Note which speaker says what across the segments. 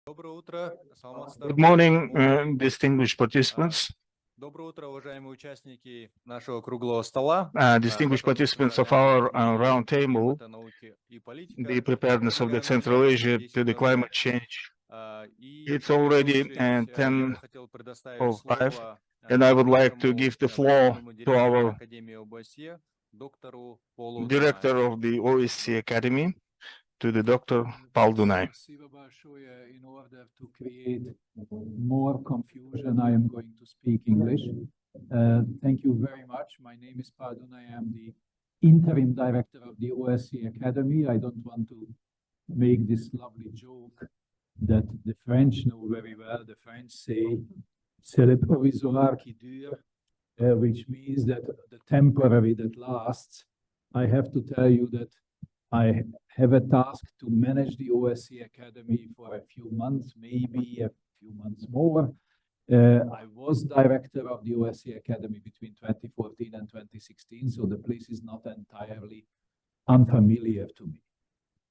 Speaker 1: Good morning, distinguished participants. Distinguished participants of our roundtable, the preparedness of the Central Asia to the climate change. It's already 10:05, and I would like to give the floor to our director of the OSCE Academy, to the Dr. Paul Dunay.
Speaker 2: In order to create more confusion, I am going to speak English. Thank you very much. My name is Paul Dunay. I am the interim director of the OSCE Academy. I don't want to make this lovely joke that the French know very well. The French say, c'est le provisoire qui dure, which means that the temporary that lasts. I have to tell you that I have a task to manage the OSCE Academy for a few months, maybe a few months more. I was director of the OSCE Academy between 2014 and 2016, so the place is not entirely unfamiliar to me.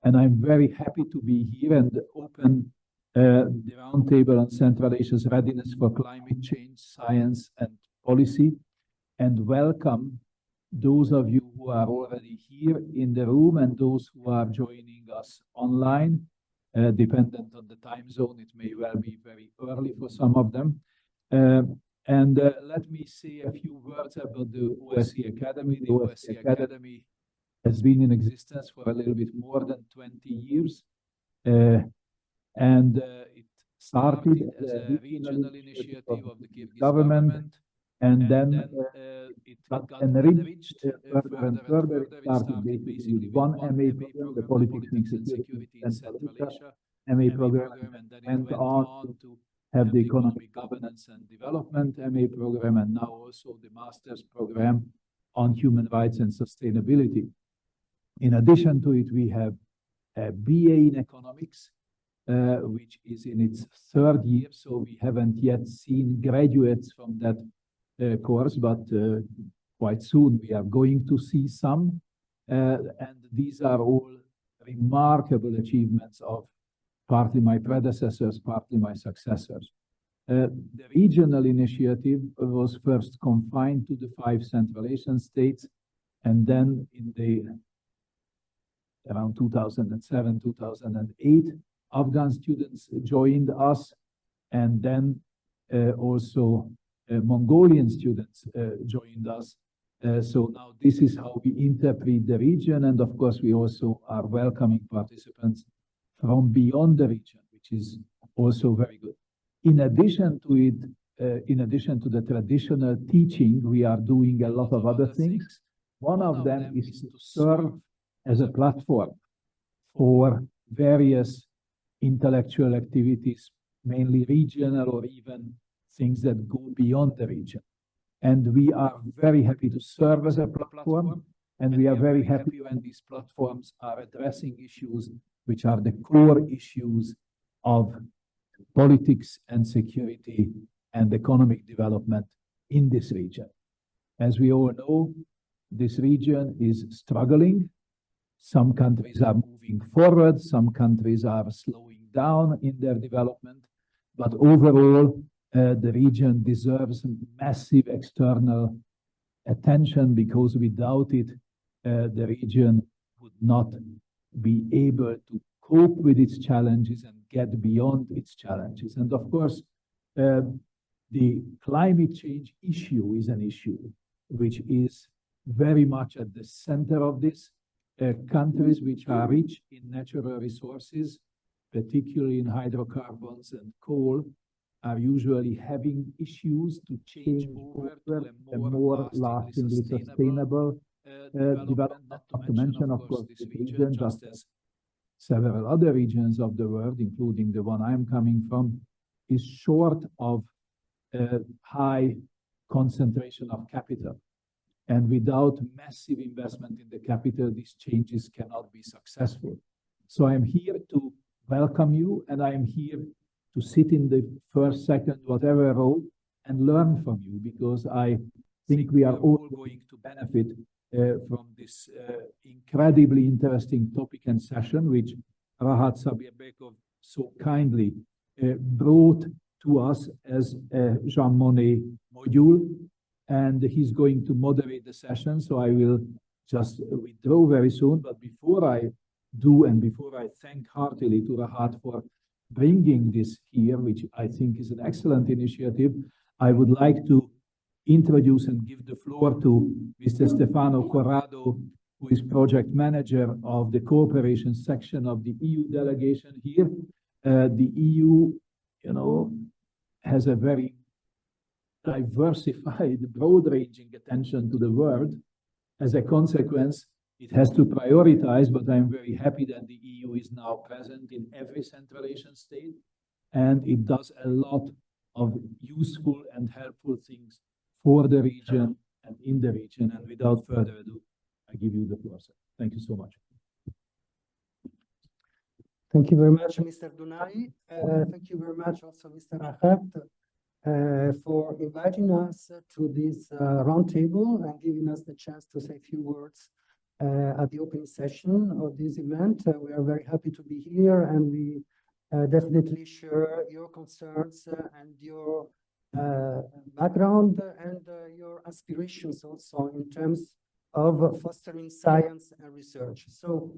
Speaker 2: And I'm very happy to be here and open the Roundtable on Central Asia's Readiness for Climate Change, Science and Policy, and welcome those of you who are already here in the room and those who are joining us online. Dependent on the time zone, it may well be very early for some of them. Let me say a few words about the OSCE Academy. The OSCE Academy has been in existence for a little bit more than 20 years. It started as a regional initiative of the Kyrgyz government. And then it got enriched further and further. It started basically with one MA program, the Politics and Security in Central Asia MA program, and then it went on to have the Economic Governance and Development MA program, and now also the Master's program on Human Rights and Sustainability. In addition to it, we have a BA in Economics, which is in its third year, so we haven't yet seen graduates from that course, but quite soon we are going to see some, and these are all remarkable achievements of partly my predecessors, partly my successors. The regional initiative was first confined to the 5 Central Asian states, and then around 2007, 2008, Afghan students joined us, and then also Mongolian students joined us. So now this is how we interpret the region. And of course, we also are welcoming participants from beyond the region, which is also very good. In addition to it, in addition to the traditional teaching, we are doing a lot of other things. One of them is to serve as a platform for various intellectual activities, mainly regional or even things that go beyond the region. And we are very happy to serve as a platform, and we are very happy when these platforms are addressing issues which are the core issues of politics and security and economic development in this region. As we all know, this region is struggling. Some countries are moving forward, some countries are slowing down in their development, but overall, the region deserves massive external attention, because without it, the region would not be able to cope with its challenges and get beyond its challenges. And of course, the climate change issue is an issue which is very much at the center of this. Countries which are rich in natural resources, particularly in hydrocarbons and coal, are usually having issues to change over to a more lastingly sustainable development. Not to mention, of course, this region, just as several other regions of the world, including the one I'm coming from, is short of high concentration of capital. And without massive investment in the capital, these changes cannot be successful. So I'm here to welcome you, and I am here to sit in the first, second, whatever role, and learn from you, because I think we are all going to benefit from this incredibly interesting topic and session, which Rahat Sabirbekov so kindly brought to us as a Jean Monnet module, and he's going to moderate the session, so I will just withdraw very soon. But before I do, and before I thank heartily to Rahat for bringing this here, which I think is an excellent initiative, I would like to introduce and give the floor to Mr. Stefano Corrado, who is project manager of the cooperation section of the EU delegation here. The EU, has a very diversified, broad-ranging attention to the world. As a consequence, it has to prioritize, but I'm very happy that the EU is now present in every Central Asian state, and it does a lot of useful and helpful things for the region and in the region. And without further ado, I give you the floor, sir. Thank you so much.
Speaker 3: Thank you very much, Mr. Dunai. Thank you very much also, Mr. Rahat, for inviting us to this roundtable and giving us the chance to say a few words at the opening session of this event. We are very happy to be here, and we definitely share your concerns and your background and your aspirations also in terms of fostering science and research. So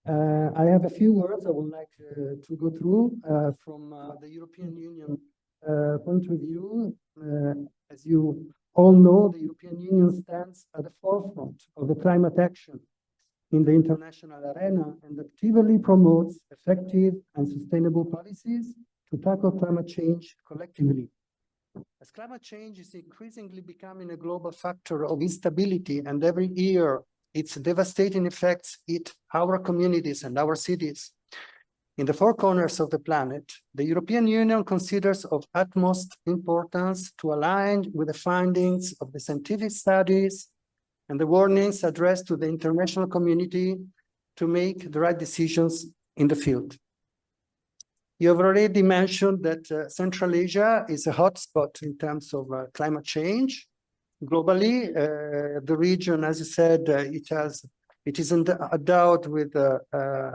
Speaker 3: I have a few words I would like to go through from the European Union point of view. As you all know, the European Union stands at the forefront of the climate action in the international arena and actively promotes effective and sustainable policies to tackle climate change collectively. As climate change is increasingly becoming a global factor of instability, and every year its devastating effects hit our communities and our cities in the four corners of the planet, the European Union considers of utmost importance to align with the findings of the scientific studies and the warnings addressed to the international community to make the right decisions in the field. You have already mentioned that Central Asia is a hotspot in terms of climate change. Globally, the region, as you said, it is endowed with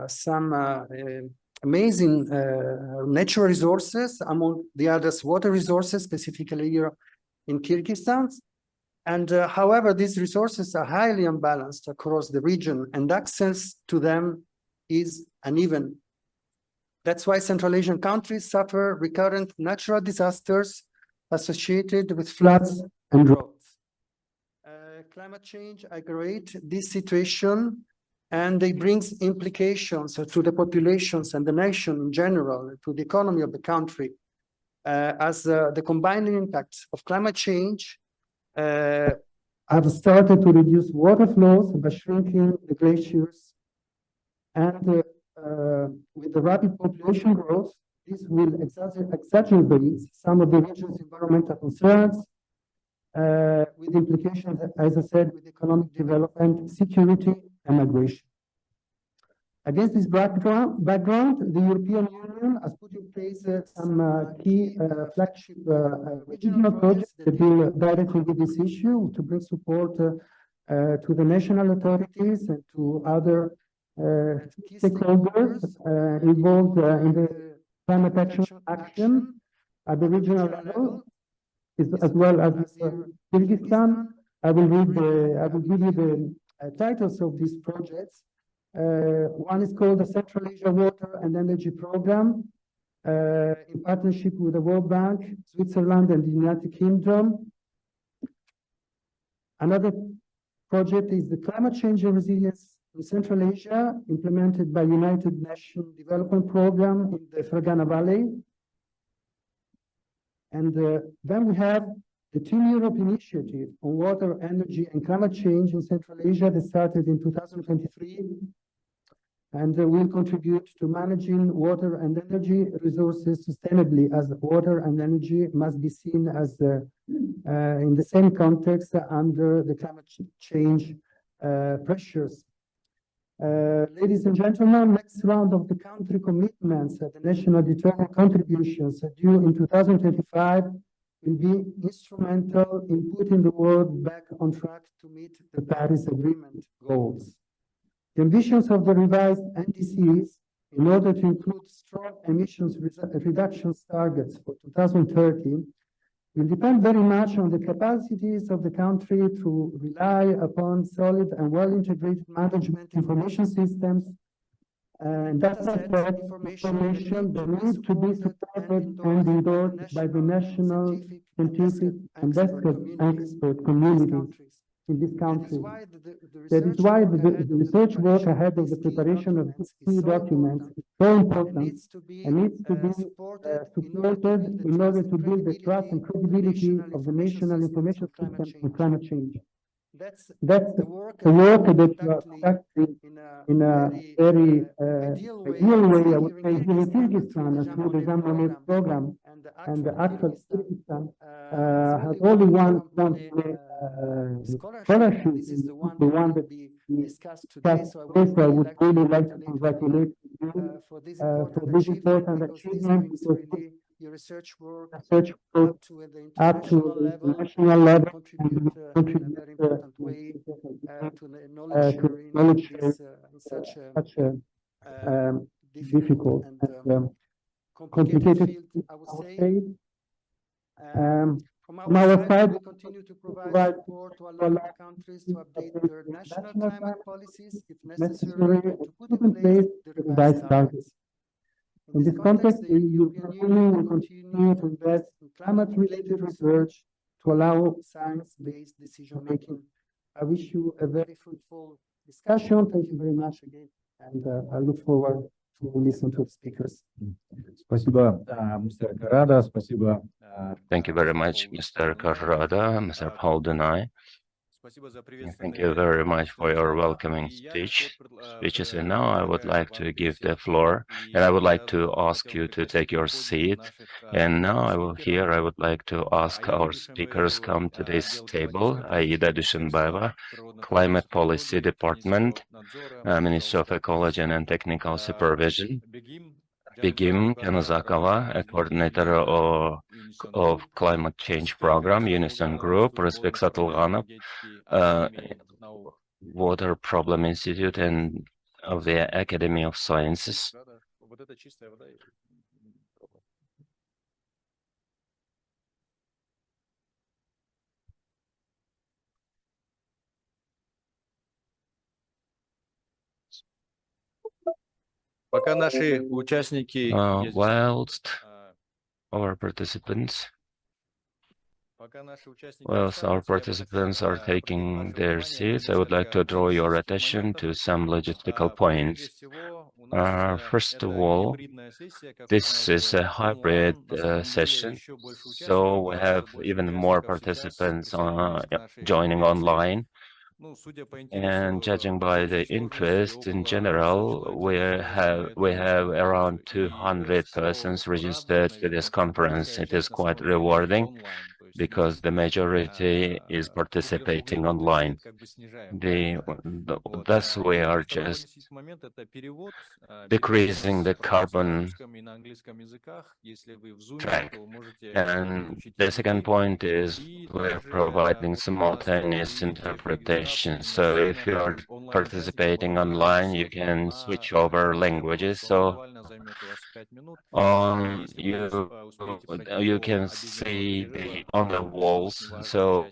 Speaker 3: some amazing natural resources, among the others, water resources, specifically here in Kyrgyzstan. And however, these resources are highly unbalanced across the region, and access to them is uneven. That's why Central Asian countries suffer recurrent natural disasters associated with floods and droughts. Climate change aggravates this situation, and it brings implications to the populations and the nation in general, to the economy of the country, as the combining impacts of climate change have started to reduce water flows by shrinking the glaciers, and with the rapid population growth, this will exacerbate some of the region's environmental concerns, with implications, as I said, with economic development, security, and migration. Against this background, the European Union has put in place some key flagship regional projects that deal directly with this issue to bring support to the national authorities and to other stakeholders involved in the climate action at the regional level, as well as Kyrgyzstan. I will give you the titles of these projects. One is called the Central Asia Water and Energy Program, in partnership with the World Bank, Switzerland, and the United Kingdom. Another project is the Climate Change and Resilience in Central Asia, implemented by United Nations Development Program in the Fergana Valley. And then we have the Team Europe initiative on water, energy, and climate change in Central Asia that started in 2023, and will contribute to managing water and energy resources sustainably, as water and energy must be seen as in the same context under the climate change pressures. Ladies and gentlemen, next round of the country commitments, the national determined contributions due in 2025 will be instrumental in putting the world back on track to meet the Paris Agreement goals. The ambitions of the revised NDCs in order to include strong emissions reductions targets for 2030 will depend very much on the capacities of the country to rely upon solid and well-integrated management information systems and data set information that need to be supported and endorsed by the national scientific and expert community in this country. That is why the research work ahead of the preparation of these key documents is so important and needs to be supported in order to build the trust and credibility of the national information system on climate change. That's the work that we are conducting in a very ideal way, I would say, here in Kyrgyzstan through the Jean Monnet program. And the actual Kyrgyzstan has only one scholarship. This is the one that we discussed today. So I would really like to congratulate you for this important achievement, because your research work up to the international level contribute in a very important way to the knowledge sharing in such a difficult and complicated field, I would say. From our side, we continue to provide support to allow countries to update their national climate policies, if necessary, to put in place the revised targets. In this context, the European Union will continue to invest in climate-related research to allow science-based decision-making. I wish you a very fruitful discussion. Thank you very much again, and I look forward to listen to the speakers.
Speaker 2: Спасибо, Mr. Karada. Спасибо.
Speaker 4: Thank you very much, Mr. Karada, Mr. Paul Dunai. Thank you very much for your welcoming speeches. And now I would like to give the floor, and I would like to ask you to take your seat. And now I would like to ask our speakers come to this table. Aida Dushenbaeva, Climate Policy Department, Minister of Ecology and Technical Supervision. Begim Kanazakova, a coordinator of Climate Change Program, Unison Group, Respect Satulganov, Water Problem Institute and of the Academy of Sciences. Whilst our participants are taking their seats, I would like to draw your attention to some logistical points. First of all, this is a hybrid session, so we have even more participants joining online. And judging by the interest in general, we have around 200 persons registered to this conference. It is quite rewarding because the majority is participating online. Thus, we are just decreasing the carbon track. And the second point is we're providing simultaneous interpretation. So if you are participating online, you can switch over languages. So you can see on the walls, so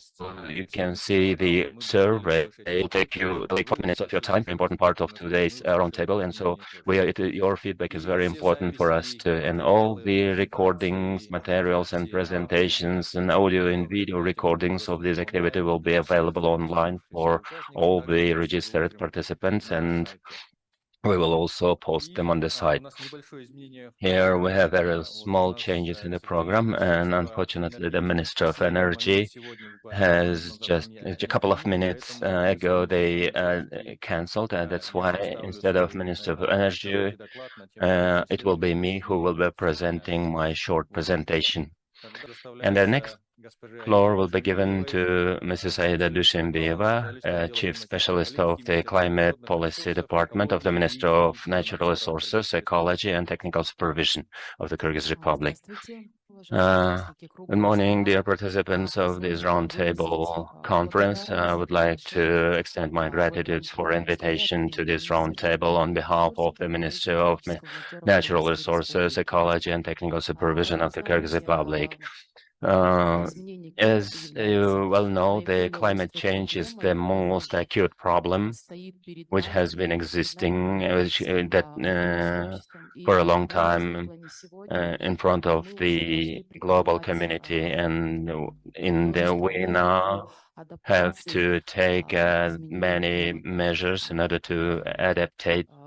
Speaker 4: you can see the survey. It will take 4 minutes of your time, important part of today's roundtable. And so your feedback is very important for us too. And all the recordings, materials and presentations and audio and video recordings of this activity will be available online for all the registered participants, and we will also post them on the site. Here we have very small changes in the program, and unfortunately the Minister of Energy has just a couple of minutes ago they cancelled, and that's why instead of Minister of Energy it will be me who will be presenting my short presentation. And the next floor will be given to Mrs. Aida Dushenbaeva, Chief Specialist of the Climate Policy Department of the Ministry of Natural Resources, Ecology and Technical Supervision of the Kyrgyz Republic. Good morning, dear participants of this roundtable conference. I would like to extend my gratitude for invitation to this roundtable on behalf of the Ministry of Natural Resources, Ecology and Technical Supervision of the Kyrgyz Republic. As you well know, the climate change is the most acute problem which has been existing for a long time in front of the global community, and we now have to take many measures in order to adapt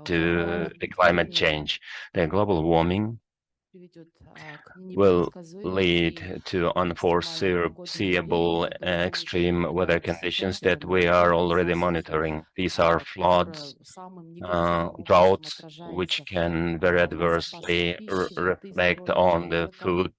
Speaker 4: to the climate change. The global warming will lead to unforeseeable extreme weather conditions that we are already monitoring. These are floods, droughts, which can very adversely reflect on the food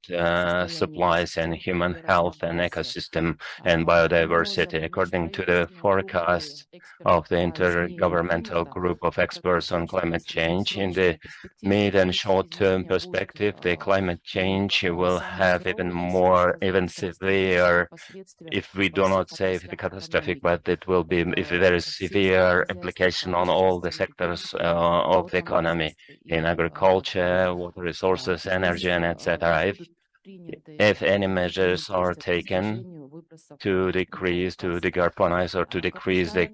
Speaker 4: supplies and human health and ecosystem and biodiversity. According to the forecast of the Intergovernmental Group of Experts on Climate Change, in the mid and short-term perspective, the climate change will have even severe, if we do not say the catastrophic, but it will be if there is severe implication on all the sectors of the economy, in agriculture, water resources, energy, and etc. If any measures are taken to decarbonize or to decrease the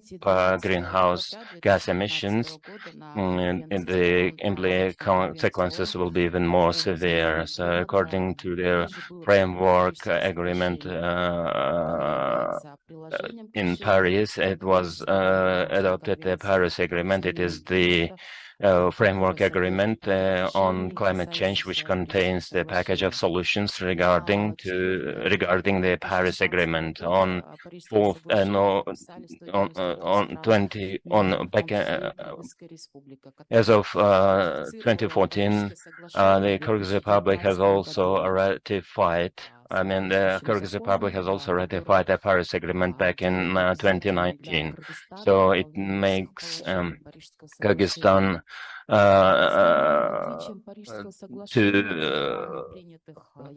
Speaker 4: greenhouse gas emissions, and the consequences will be even more severe. So according to the framework agreement in Paris, it was adopted, the Paris Agreement. It is the framework agreement on climate change, which contains the package of solutions regarding the Paris Agreement. As of 2014, the Kyrgyz Republic has also ratified. The Kyrgyz Republic has also ratified the Paris Agreement back in 2019. So it makes Kyrgyzstan to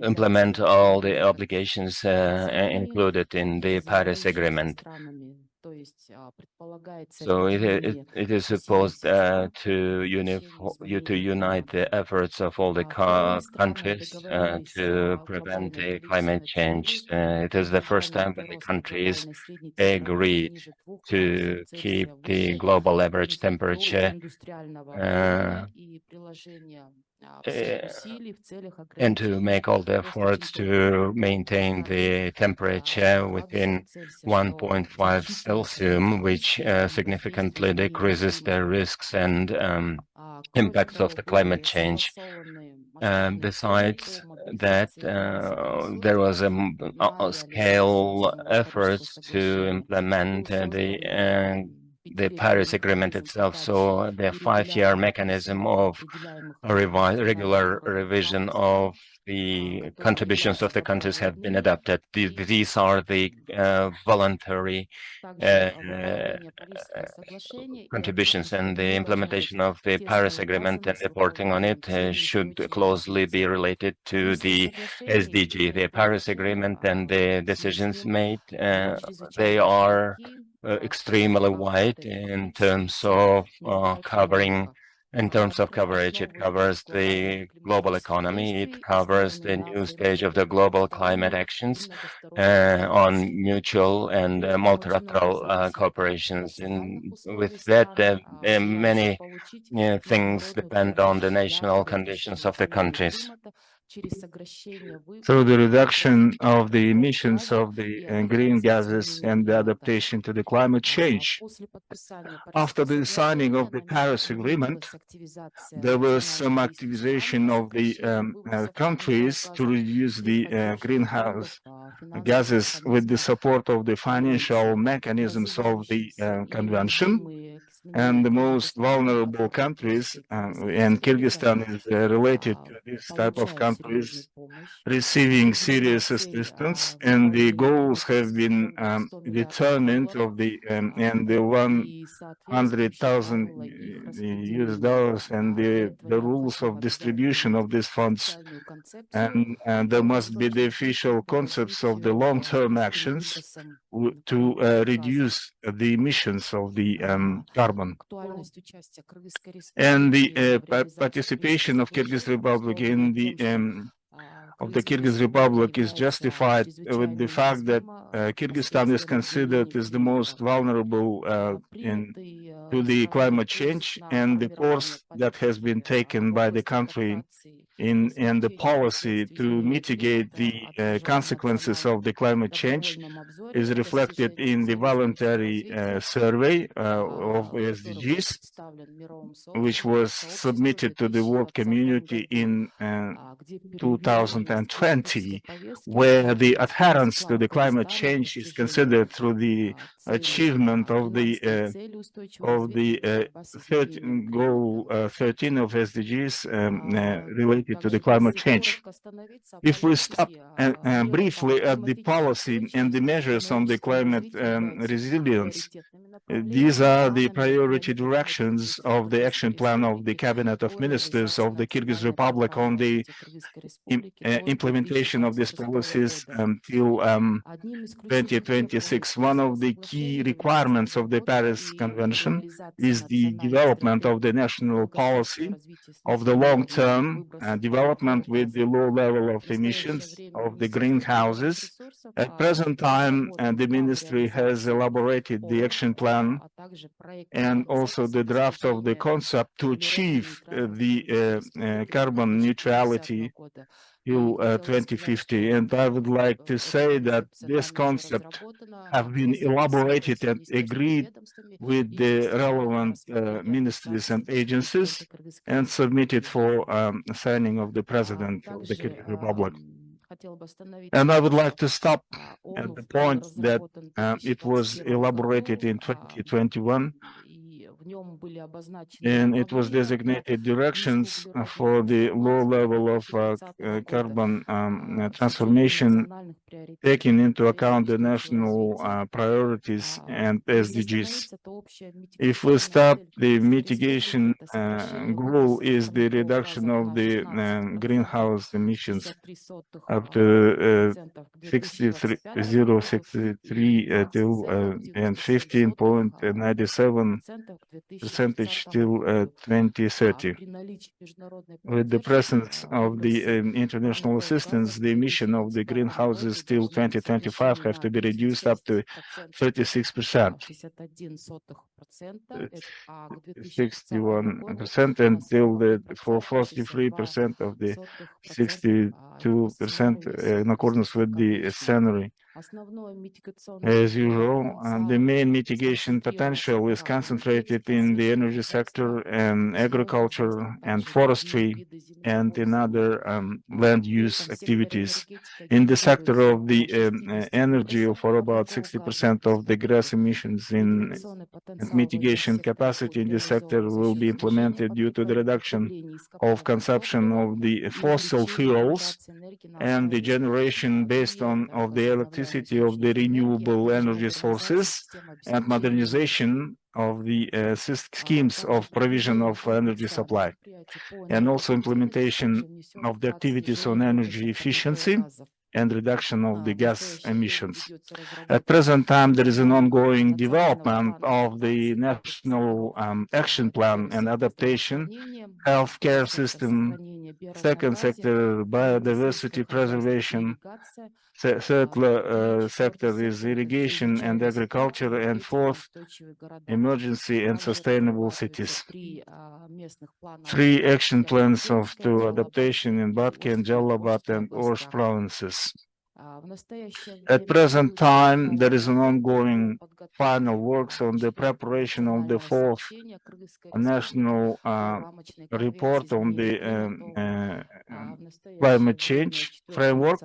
Speaker 4: implement all the obligations included in the Paris Agreement. So it is supposed to unite the efforts of all the countries to prevent the climate change. It is the first time when the countries agreed to keep the global average temperature and to make all the efforts to maintain the temperature within 1.5 Celsius, which significantly decreases the risks and impacts of the climate change. Besides that, there was a scale efforts to implement the Paris Agreement itself. So the 5-year mechanism of a regular revision of the contributions of the countries have been adopted. These are the voluntary contributions, and the implementation of the Paris Agreement and reporting on it should closely be related to the SDG. The Paris Agreement and the decisions made, they are extremely wide in terms of covering. In terms of coverage, it covers the global economy, it covers the new stage of the global climate actions on mutual and multilateral cooperations. And with that, many things depend on the national conditions of the countries.
Speaker 1: Through the reduction of the emissions of the green gases and the adaptation to the climate change. After the signing of the Paris Agreement, there was some activization of the countries to reduce the greenhouse gases with the support of the financial mechanisms of the convention. and the most vulnerable countries, and Kyrgyzstan is related to this type of countries, receiving serious assistance, and the goals have been determined of the and the 100,000 US dollars and the rules of distribution of these funds, and there must be the official concepts of the long-term actions to reduce the emissions of the carbon. And the participation of Kyrgyz Republic in the Kyrgyz Republic is justified with the fact that Kyrgyzstan is considered as the most vulnerable to the climate change, and the course that has been taken by the country in the policy to mitigate the consequences of the climate change is reflected in the voluntary survey of SDGs, which was submitted to the world community in 2020, where the adherence to the climate change is considered through the achievement of the 13 of SDGs related to the climate change. If we stop briefly at the policy and the measures on the climate resilience, these are the priority directions of the action plan of the Cabinet of Ministers of the Kyrgyz Republic on the implementation of these policies until 2026. One of the key requirements of the Paris Convention is the development of the national policy of the long-term development with the low level of emissions of the greenhouses. At present time, the ministry has elaborated the action plan and also the draft of the concept to achieve the carbon neutrality till 2050. And I would like to say that this concept have been elaborated and agreed with the relevant ministries and agencies and submitted for signing of the President of the Kyrgyz Republic. And I would like to stop at the point that it was elaborated in 2021, and it was designated directions for the low level of carbon transformation, taking into account the national priorities and SDGs. If we start, the mitigation goal is the reduction of the greenhouse emissions up to 0.63 till and 15.97% till 2030. With the presence of the international assistance, the emission of the greenhouses till 2025 have to be reduced up to 36%. 61% until for 43% of the 62% in accordance with the scenario. As usual, the main mitigation potential is concentrated in the energy sector and agriculture and forestry and in other land use activities. In the sector of the energy, for about 60% of the gas emissions and mitigation capacity in this sector will be implemented due to the reduction of consumption of the fossil fuels and the generation based on of the electricity of the renewable energy sources and modernization of the schemes of provision of energy supply, and also implementation of the activities on energy efficiency and reduction of the gas emissions. At present time, there is an ongoing development of the national action plan and adaptation, healthcare system, second sector, biodiversity preservation, third sector is irrigation and agriculture, and fourth, emergency and sustainable cities. 3 action plans to adaptation in Batken, Jalalabad, and Osh provinces. At present time, there is an ongoing final works on the preparation of the fourth national report on the climate change framework.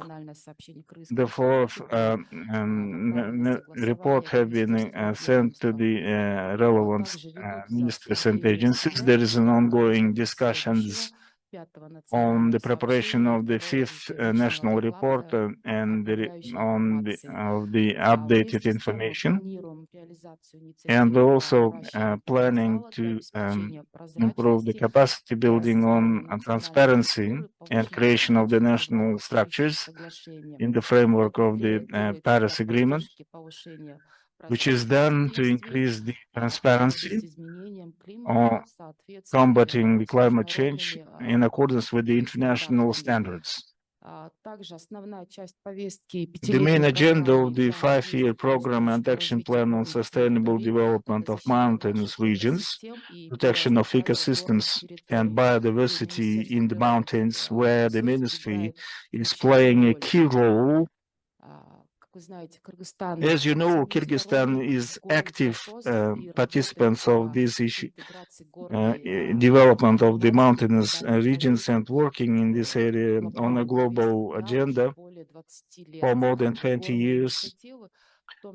Speaker 1: The fourth report have been sent to the relevant ministries and agencies. There is an ongoing discussions on the preparation of the fifth national report and of the updated information. And we're also planning to improve the capacity building on transparency and creation of the national structures in the framework of the Paris Agreement, which is done to increase the transparency on combating the climate change in accordance with the international standards. The main agenda of the five-year program and action plan on sustainable development of mountainous regions, protection of ecosystems and biodiversity in the mountains, where the ministry is playing a key role. As you know, Kyrgyzstan is active participants of this issue, development of the mountainous regions and working in this area on a global agenda for more than 20 years.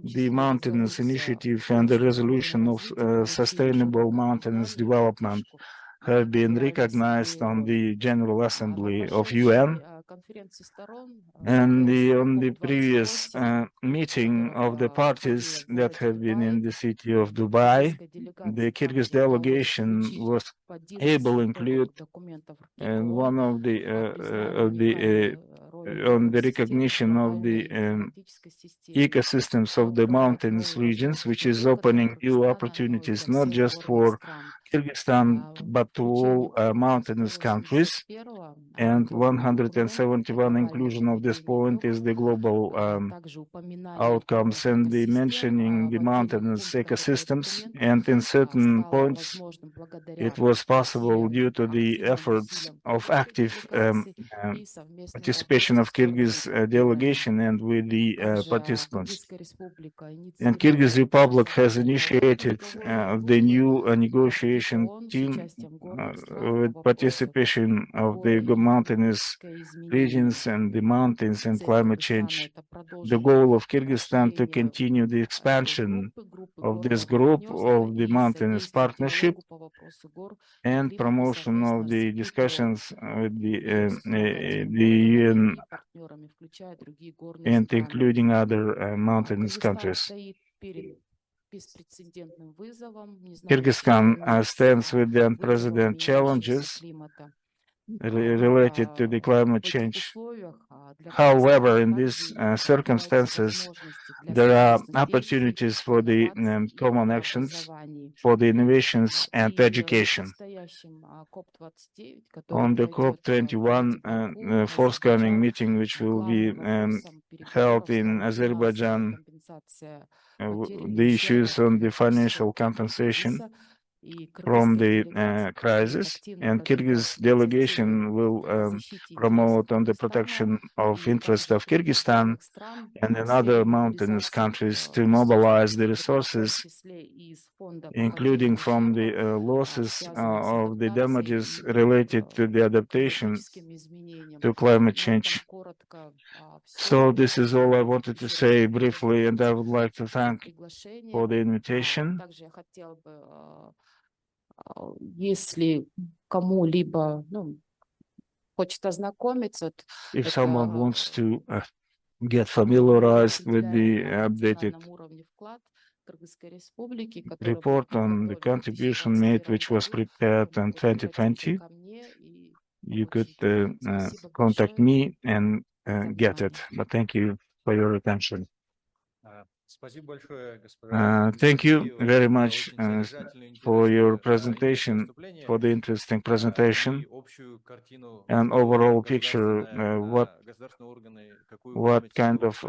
Speaker 1: The Mountainous Initiative and the resolution of sustainable mountainous development have been recognized on the General Assembly of UN. And on the previous meeting of the parties that have been in the city of Dubai, the Kyrgyz delegation was able to include one of the on the recognition of the ecosystems of the mountainous regions, which is opening new opportunities not just for Kyrgyzstan but to all mountainous countries. And 171 inclusion of this point is the global outcomes and the mentioning the mountainous ecosystems. And in certain points, it was possible due to the efforts of active participation of Kyrgyz delegation and with the participants. And Kyrgyz Republic has initiated the new negotiation team with participation of the mountainous regions and the mountains and climate change. The goal of Kyrgyzstan to continue the expansion of this group of the mountainous partnership and promotion of the discussions with the UN and including other mountainous countries. Kyrgyzstan stands with the unprecedented challenges related to the climate change. However, in these circumstances, there are opportunities for the common actions, for the innovations and education. On the COP21 forthcoming meeting, which will be held in Azerbaijan, the issues on the financial compensation from the crisis, and Kyrgyz delegation will promote on the protection of interest of Kyrgyzstan and in other mountainous countries to mobilize the resources, including from the losses of the damages related to the adaptation to climate change. So this is all I wanted to say briefly, and I would like to thank for the invitation. If someone wants to get familiarized with the updated report on the contribution made, which was prepared in 2020, you could contact me and get it. But thank you for your attention. Thank you very much for your presentation, for the interesting presentation and overall picture, what kind of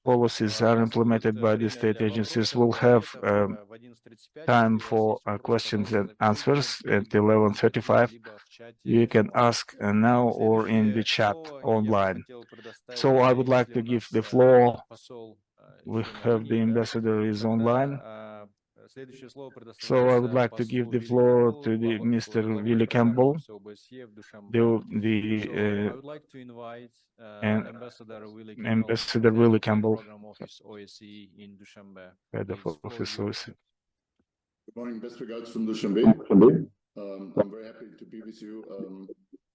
Speaker 1: policies are implemented by the state agencies. We'll have time for questions and answers at 11:35. You can ask now or in the chat online. So I would like to give the floor. We have the ambassador is online. So I would like to give the floor to the Mr. Willie Campbell,
Speaker 5: I would like to invite
Speaker 1: Ambassador Willie Campbell,
Speaker 5: Program Office OSCE in Dushanbe.
Speaker 1: head of office OSCE.
Speaker 6: Good morning, best regards from Dushanbe. I'm very happy to be with you.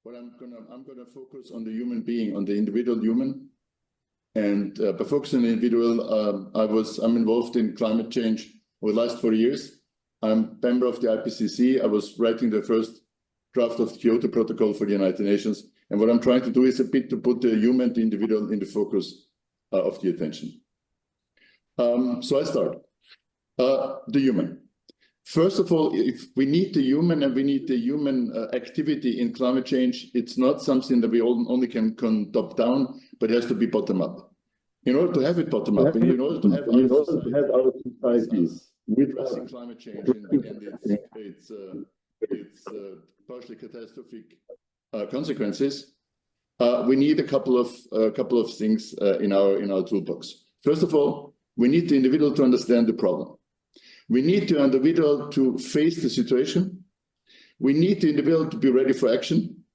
Speaker 6: I'm gonna focus on the human being, on the individual human. And by focusing on the individual, I'm involved in climate change for the last 4 years. I'm member of the IPCC. I was writing the first draft of the Kyoto Protocol for the United Nations. And what I'm trying to do is a bit to put the human, the individual in the focus of the attention. So I start. The human. First of all, if we need the human and we need the human activity in climate change, it's not something that we only can top down, but it has to be bottom up. In order to have it bottom up, and in order to have our societies addressing climate change and its partially catastrophic consequences, we need a couple of things in our toolbox. First of all, we need the individual to understand the problem. We need the individual to face the situation. We need the individual to be ready for action.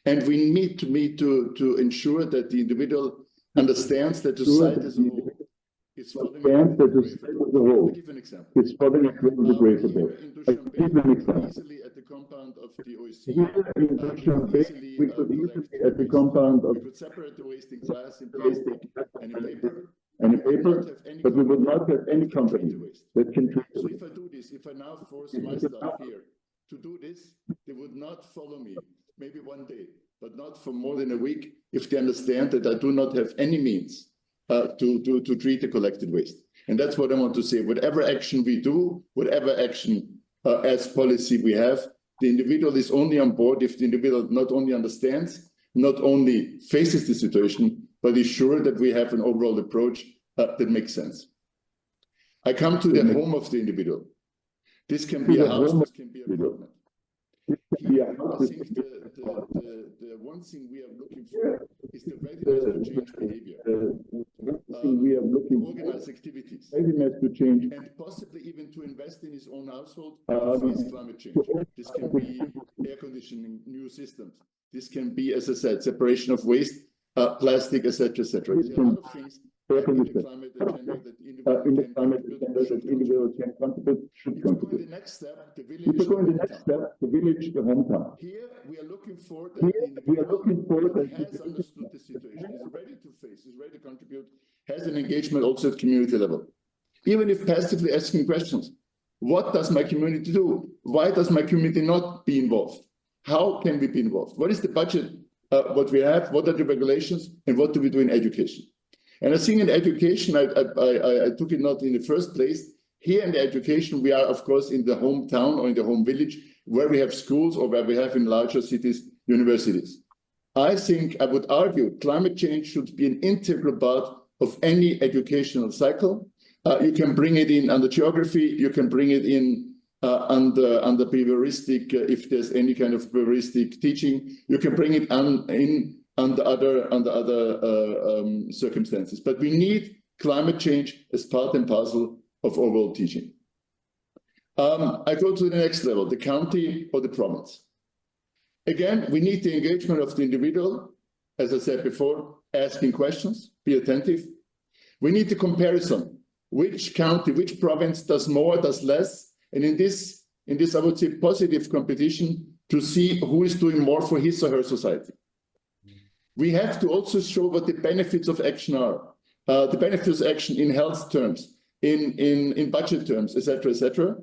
Speaker 6: And we need to ensure that the individual understands that the society as a whole is following It's following a great debate. I give an example. Easily at the compound of the OSCE. We could easily at the compound of. We could separate the waste in glass, in plastic, and in paper. But we would not have any company that can treat it. So if I do this, if I now force my staff here to do this, they would not follow me. Maybe one day, but not for more than a week, if they understand that I do not have any means to treat the collected waste. And that's what I want to say. Whatever action we do, whatever action as policy we have, the individual is only on board if the individual not only understands, not only faces the situation, but is sure that we have an overall approach that makes sense. I come to the home of the individual. This can be a house, this can be a apartment. Here, I think the one thing we are looking for is the readiness to change behavior. We are looking for organized activities, readiness to change, and possibly even to invest in his own household to face climate change. This can be air conditioning, new systems. This can be, as I said, separation of waste, plastic, etc., etc. There are a lot of things in the climate agenda that individuals can contribute. Should contribute. The next step, the village, the hometown. Here we are looking for that has understood the situation, is ready to face, is ready to contribute, has an engagement also at community level. Even if passively asking questions, what does my community do? Why does my community not be involved? How can we be involved? What is the budget? What we have? What are the regulations? And what do we do in education? And I think in education, I took it not in the first place. Here in the education, we are, of course, in the hometown or in the home village, where we have schools or where we have in larger cities, universities. I think I would argue climate change should be an integral part of any educational cycle. You can bring it in under geography, you can bring it in under behavioristic, if there's any kind of behavioristic teaching, you can bring it in under other circumstances. But we need climate change as part and parcel of overall teaching. I go to the next level, the county or the province. Again, we need the engagement of the individual, as I said before, asking questions, be attentive. We need the comparison, which county, which province does more, does less, and in this I would say positive competition to see who is doing more for his or her society. We have to also show what the benefits of action are, the benefits of action in health terms, in budget terms, etc., etc.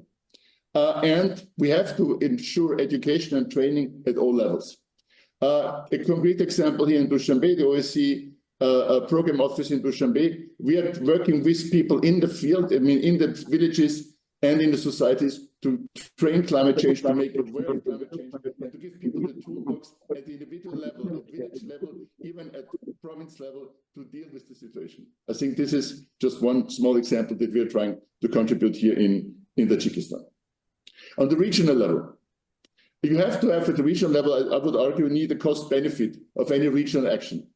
Speaker 6: And we have to ensure education and training at all levels. A concrete example here in Dushanbe, the OSCE program office in Dushanbe, we are working with people in the field, I mean, in the villages, and in the societies to train climate change, to make aware of climate change, and to give people the toolbox at the individual level, at village level, even at province level, to deal with the situation. I think this is just one small example that we are trying to contribute here in Tajikistan. On the regional level, you have to have at the regional level, I would argue, need a cost benefit of any regional action.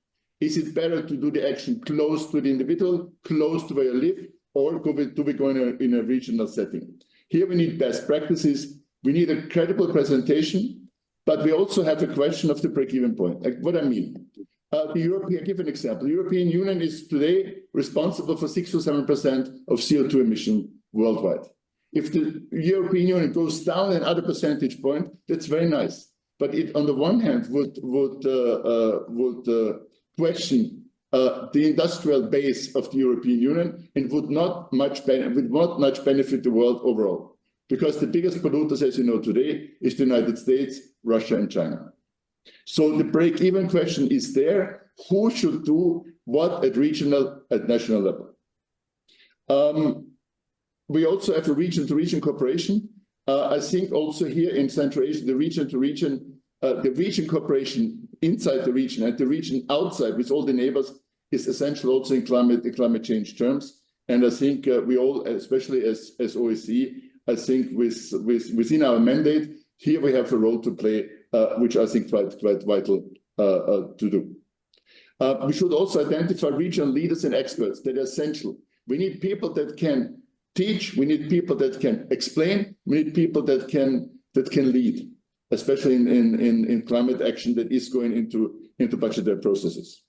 Speaker 6: Is it better to do the action close to the individual, close to where you live, or do we go in a regional setting? Here we need best practices, we need a credible presentation, but we also have a question of the break-even point. Like what I mean, I give an example. The European Union is today responsible for 6 to 7% of CO2 emission worldwide. If the European Union goes down another percentage point, that's very nice. But it, on the one hand, would question the industrial base of the European Union and would not much benefit the world overall. Because the biggest polluters, as you know today, is the United States, Russia, and China. So the break-even question is there. Who should do what at regional, at national level? We also have a region-to-region cooperation. I think also here in Central Asia, the region cooperation inside the region and the region outside with all the neighbors is essential also in climate change terms. And I think we all, especially as OSCE, I think within our mandate, here we have a role to play, which I think quite vital to do. We should also identify regional leaders and experts that are essential. We need people that can teach, we need people that can explain, we need people that can lead, especially in climate action that is going into budgetary processes.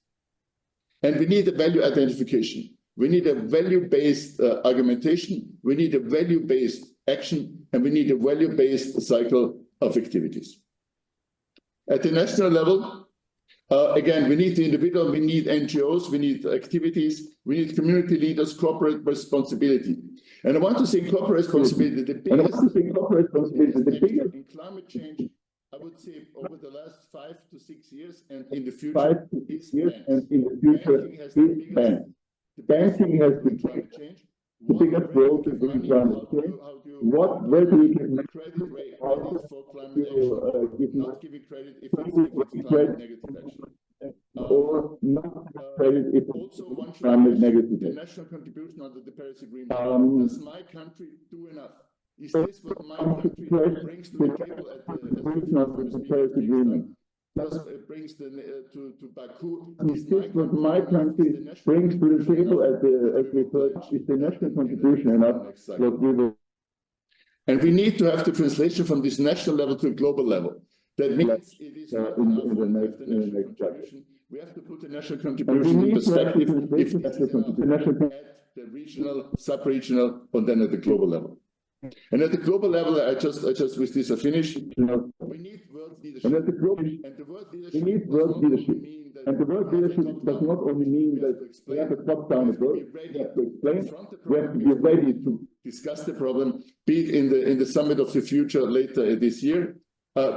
Speaker 6: And we need a value identification. We need a value-based argumentation, we need a value-based action, and we need a value-based cycle of activities. At the national level, again, we need the individual, we need NGOs, we need activities, we need community leaders, corporate responsibility. And I want to say corporate responsibility, the biggest in climate change, I would say over the last 5 to 6 years and in the future, banking has the climate change. The biggest role to do climate change. Where do we give credit for climate action? Not giving credit if it's climate negative action. Or not credit if it's climate negative. The national contribution under the Paris Agreement. Does my country do enough? Is this what my country brings to the table at the Paris Agreement? Brings to Baku. Is this what my country brings to the table at the national contribution enough? And we need to have the translation from this national level to a global level. That means it is not enough to have the national contribution. We have to put the national contribution in perspective if it's at the regional, sub-regional, or then at the global level. And at the global level, I just with this I finish. We need world leadership. And at the global, and the world leadership, we need world leadership. And the world leadership does not only mean that we have a top-down approach. We have to explain. We have to be ready to discuss the problem, be it in the summit of the future later this year,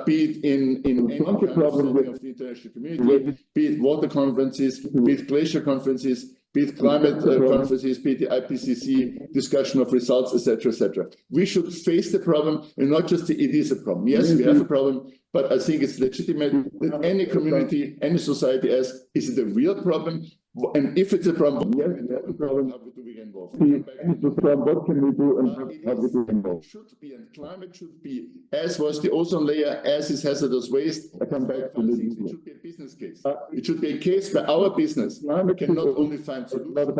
Speaker 6: be it in any kind of solving of the international community, be it water conferences, be it glacier conferences, be it climate conferences, be it the IPCC discussion of results, etc., etc. We should face the problem and not just say it is a problem. Yes, we have a problem, but I think it's legitimate that any community, any society asks, is it a real problem? And if it's a problem, yes, we have a problem, how do we get involved? What can we do and how do we get involved? It should be, and climate should be, as was the ozone layer, as is hazardous waste. I come back to this. It should be a business case. It should be a case where our business can not only find solutions, but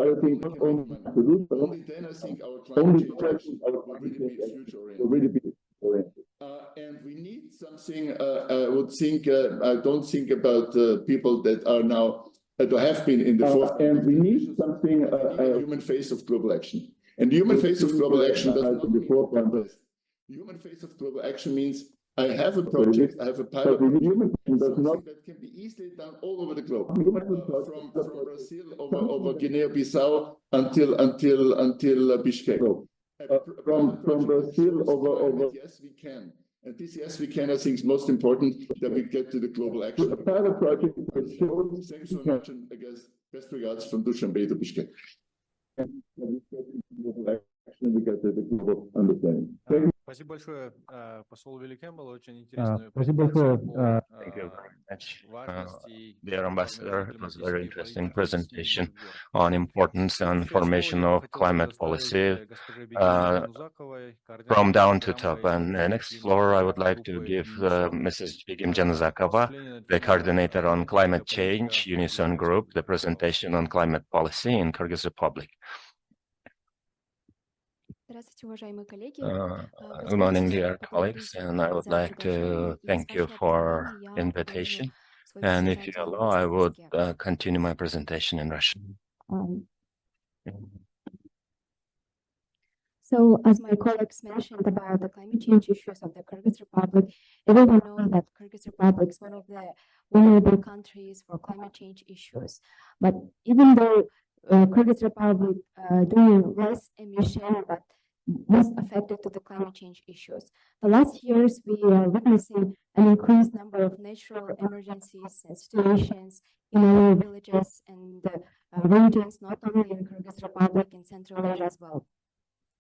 Speaker 6: only then I think our climate change will really be future-oriented. And we need something, I would think, I don't think about people that are now that have been in the forefront. And we need something, a human face of global action. And the human face of global action does not mean the human face of global action means I have a project, I have a pilot project, that can be easily done all over the globe, from Brazil over Guinea-Bissau until Bishkek. From Brazil over yes, we can. And this, yes, we can, I think, is most important that we get to the global action. A pilot project. Thanks so much, and I guess best regards from Dushanbe to Bishkek. then we get the global understanding. Thank you.
Speaker 5: Спасибо большое, посол Вилли Кэмпбелл, очень интересную
Speaker 2: Спасибо
Speaker 5: презентацию
Speaker 2: большое,
Speaker 5: по
Speaker 4: Thank you very much,
Speaker 5: важности
Speaker 4: dear ambassador. It was a very
Speaker 5: климатической
Speaker 4: interesting
Speaker 5: политики
Speaker 4: presentation
Speaker 5: снизу вверх.
Speaker 4: on importance and
Speaker 5: Следующее
Speaker 4: formation
Speaker 5: слово я бы
Speaker 4: of
Speaker 5: хотел
Speaker 4: climate
Speaker 5: предоставить
Speaker 4: policy
Speaker 5: госпоже Бегине Жанузаковой,
Speaker 4: from
Speaker 5: координатору
Speaker 4: down to
Speaker 5: программы
Speaker 4: top. And next
Speaker 5: «Климат
Speaker 4: floor, I
Speaker 5: и
Speaker 4: would like to
Speaker 5: группы
Speaker 4: give
Speaker 5: ЮНИСОН».
Speaker 4: Mrs. Begim Januzakova,
Speaker 5: Выступление на
Speaker 4: the
Speaker 5: тему
Speaker 4: coordinator on climate
Speaker 5: «Климатическая
Speaker 4: change,
Speaker 5: политика в
Speaker 4: Unison
Speaker 5: Кыргызской
Speaker 4: Group, the
Speaker 5: Республике». Пожалуйста.
Speaker 4: presentation on climate policy in Kyrgyz Republic.
Speaker 7: Здравствуйте, уважаемые коллеги.
Speaker 4: Good morning, dear colleagues, and I would like to thank you for invitation. And if you allow, I would continue my presentation in Russian.
Speaker 7: So, as my colleagues mentioned about the climate change issues of the Kyrgyz Republic, everyone knows that Kyrgyz Republic is one of the vulnerable countries for climate change issues. But even though Kyrgyz Republic doing less emission, but most affected to the climate change issues. The last years, we are witnessing an increased number of natural emergencies and situations in our villages and regions, not only in Kyrgyz Republic, in Central Asia as well.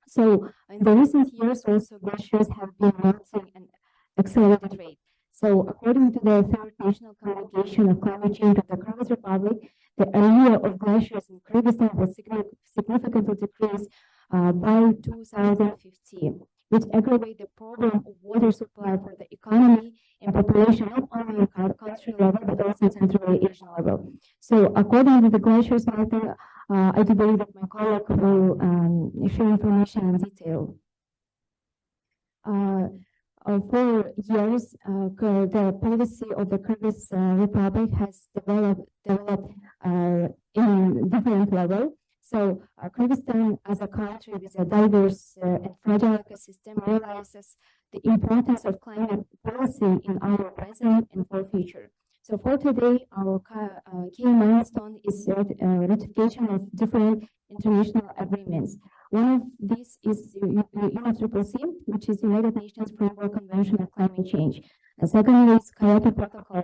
Speaker 7: So in the recent years, also glaciers have been melting at an accelerated rate. So according to the third national communication of climate change of the Kyrgyz Republic, the area of glaciers in Kyrgyzstan will significantly decrease by 2050, which aggravate the problem of water supply for the economy and population, not only at country level, but also at Central Asian level. So according to the glaciers melting, I do believe that my colleague will share information in detail. For years, the policy of the Kyrgyz Republic has developed in different levels. So Kyrgyzstan as a country with a diverse and fragile ecosystem realizes the importance of climate policy in our present and for future. So for today, our key milestone is ratification of different international agreements. One of these is UNFCCC, which is United Nations Framework Convention on Climate Change. The second is Kyoto Protocol.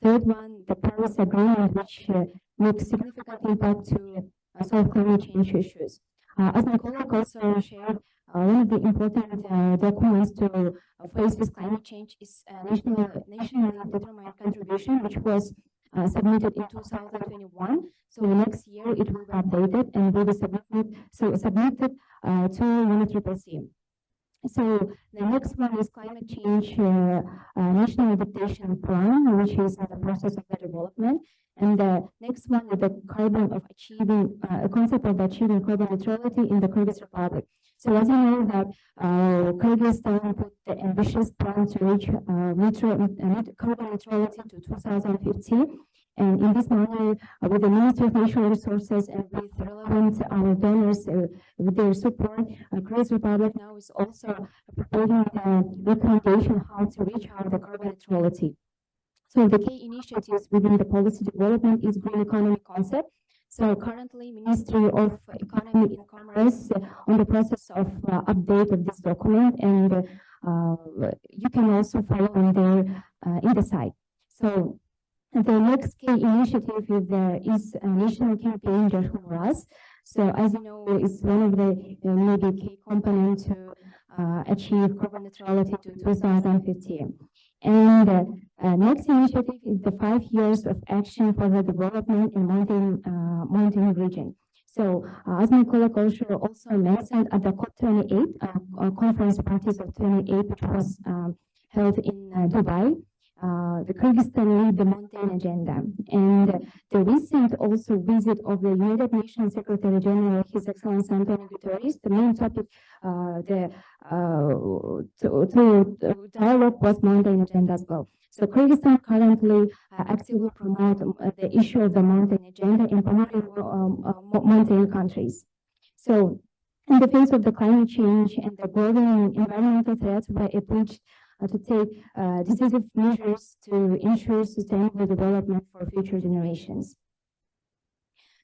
Speaker 7: Third one, the Paris Agreement, which makes significant impact to solve climate change issues. As my colleague also shared, one of the important documents to face with climate change is nationally determined contribution, which was submitted in 2021. So next year it will be updated and will be submitted to UNFCCC. So the next one is climate change national adaptation plan, which is in the process of the development. And the next one is the concept of achieving carbon neutrality in the Kyrgyz Republic. So as you know that Kyrgyzstan put the ambitious plan to reach carbon neutrality to 2050. And in this manner, with the Ministry of Natural Resources and with relevant our donors, with their support, Kyrgyz Republic now is also preparing the recommendation how to reach out the carbon neutrality. So the key initiatives within the policy development is green economy concept. So currently, Ministry of Economy and Commerce on the process of update of this document, and you can also follow on there in the site. So the next key initiative is a national campaign Just for Us. So as you know, it's one of the maybe key components to achieve carbon neutrality to 2050. And next initiative is the 5 years of action for the development in mountain region. So as my colleague also mentioned at the COP28 conference parties of 28, which was held in Dubai, the Kyrgyzstan lead the mountain agenda. And the recent also visit of the United Nations Secretary General, His Excellency Antonio Guterres, the main topic to dialogue was mountain agenda as well. So Kyrgyzstan currently actively promote the issue of the mountain agenda in promoting mountain countries. So in the face of the climate change and the growing environmental threats, we are obliged to take decisive measures to ensure sustainable development for future generations.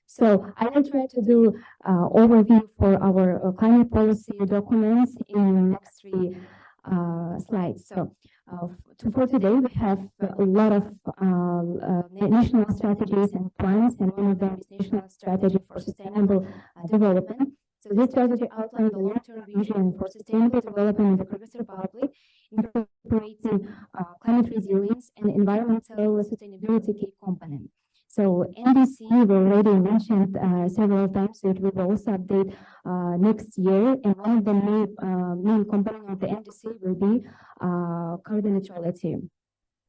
Speaker 7: So I will try to do overview for our climate policy documents in the next 3 slides. So for today, we have a lot of national strategies and plans, and one of them is National Strategy for Sustainable Development. So this strategy outlined the long-term vision for sustainable development in the Kyrgyz Republic, incorporating climate resilience and environmental sustainability key component. So NDC we already mentioned several times, so it will also update next year, and one of the main component of the NDC will be carbon neutrality.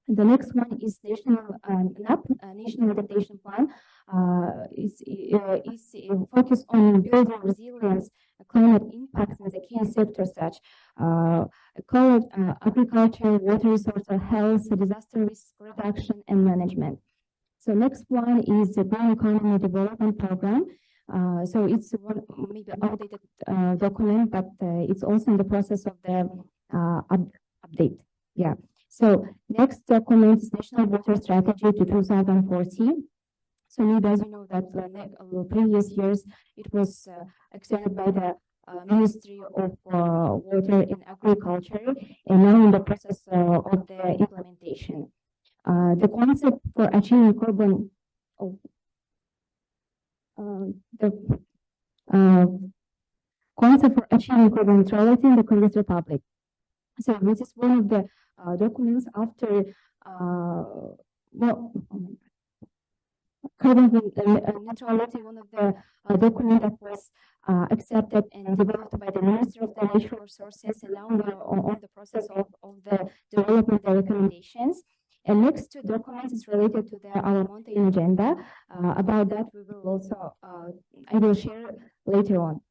Speaker 7: The next one is national NAP, National Adaptation Plan, is focused on building resilience, climate impacts in the key sectors such ecology, agriculture, water resources, health, disaster risk reduction, and management. So next one is the Green Economy Development Program. So it's one maybe outdated document, but it's also in the process of the update. Yeah. So next document is National Water Strategy to 2014. So maybe as you know that previous years it was extended by the Ministry of Water and Agriculture, and now in the process of the implementation. The concept for achieving carbon concept for achieving carbon neutrality in the Kyrgyz Republic. So this is one of the documents after carbon neutrality, one of the documents that was accepted and developed by the Ministry of the Natural Resources, and now we're on the process of the development of the recommendations. And next two documents is related to the our mountain agenda. About that, we will also I will share later on.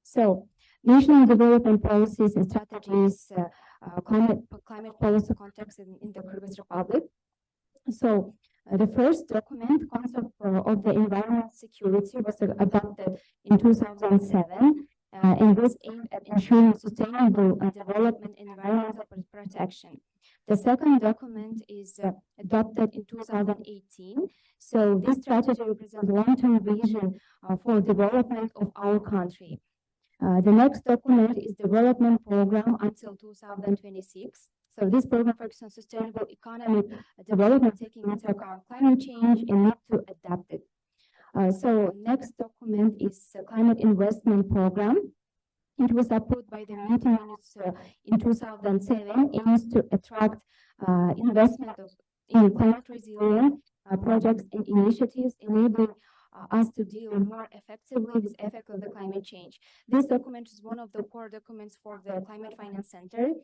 Speaker 7: So, national development policies and strategies, climate policy context in the Kyrgyz Republic. So, the first document, concept of the environment security, was adopted in 2007. And was aimed at ensuring sustainable development and environmental protection. The second document is adopted in 2018. So this strategy represents long-term vision for development of our country. The next document is development program until 2026. So this program focuses on sustainable economic development, taking into account climate change and need to adapt it. So next document is climate investment program. It was approved by the meeting minutes in 2007, aims to attract investment in climate resilient projects and initiatives, enabling us to deal more effectively with the effect of the climate change. This document is one of the core documents for the Climate Finance Center.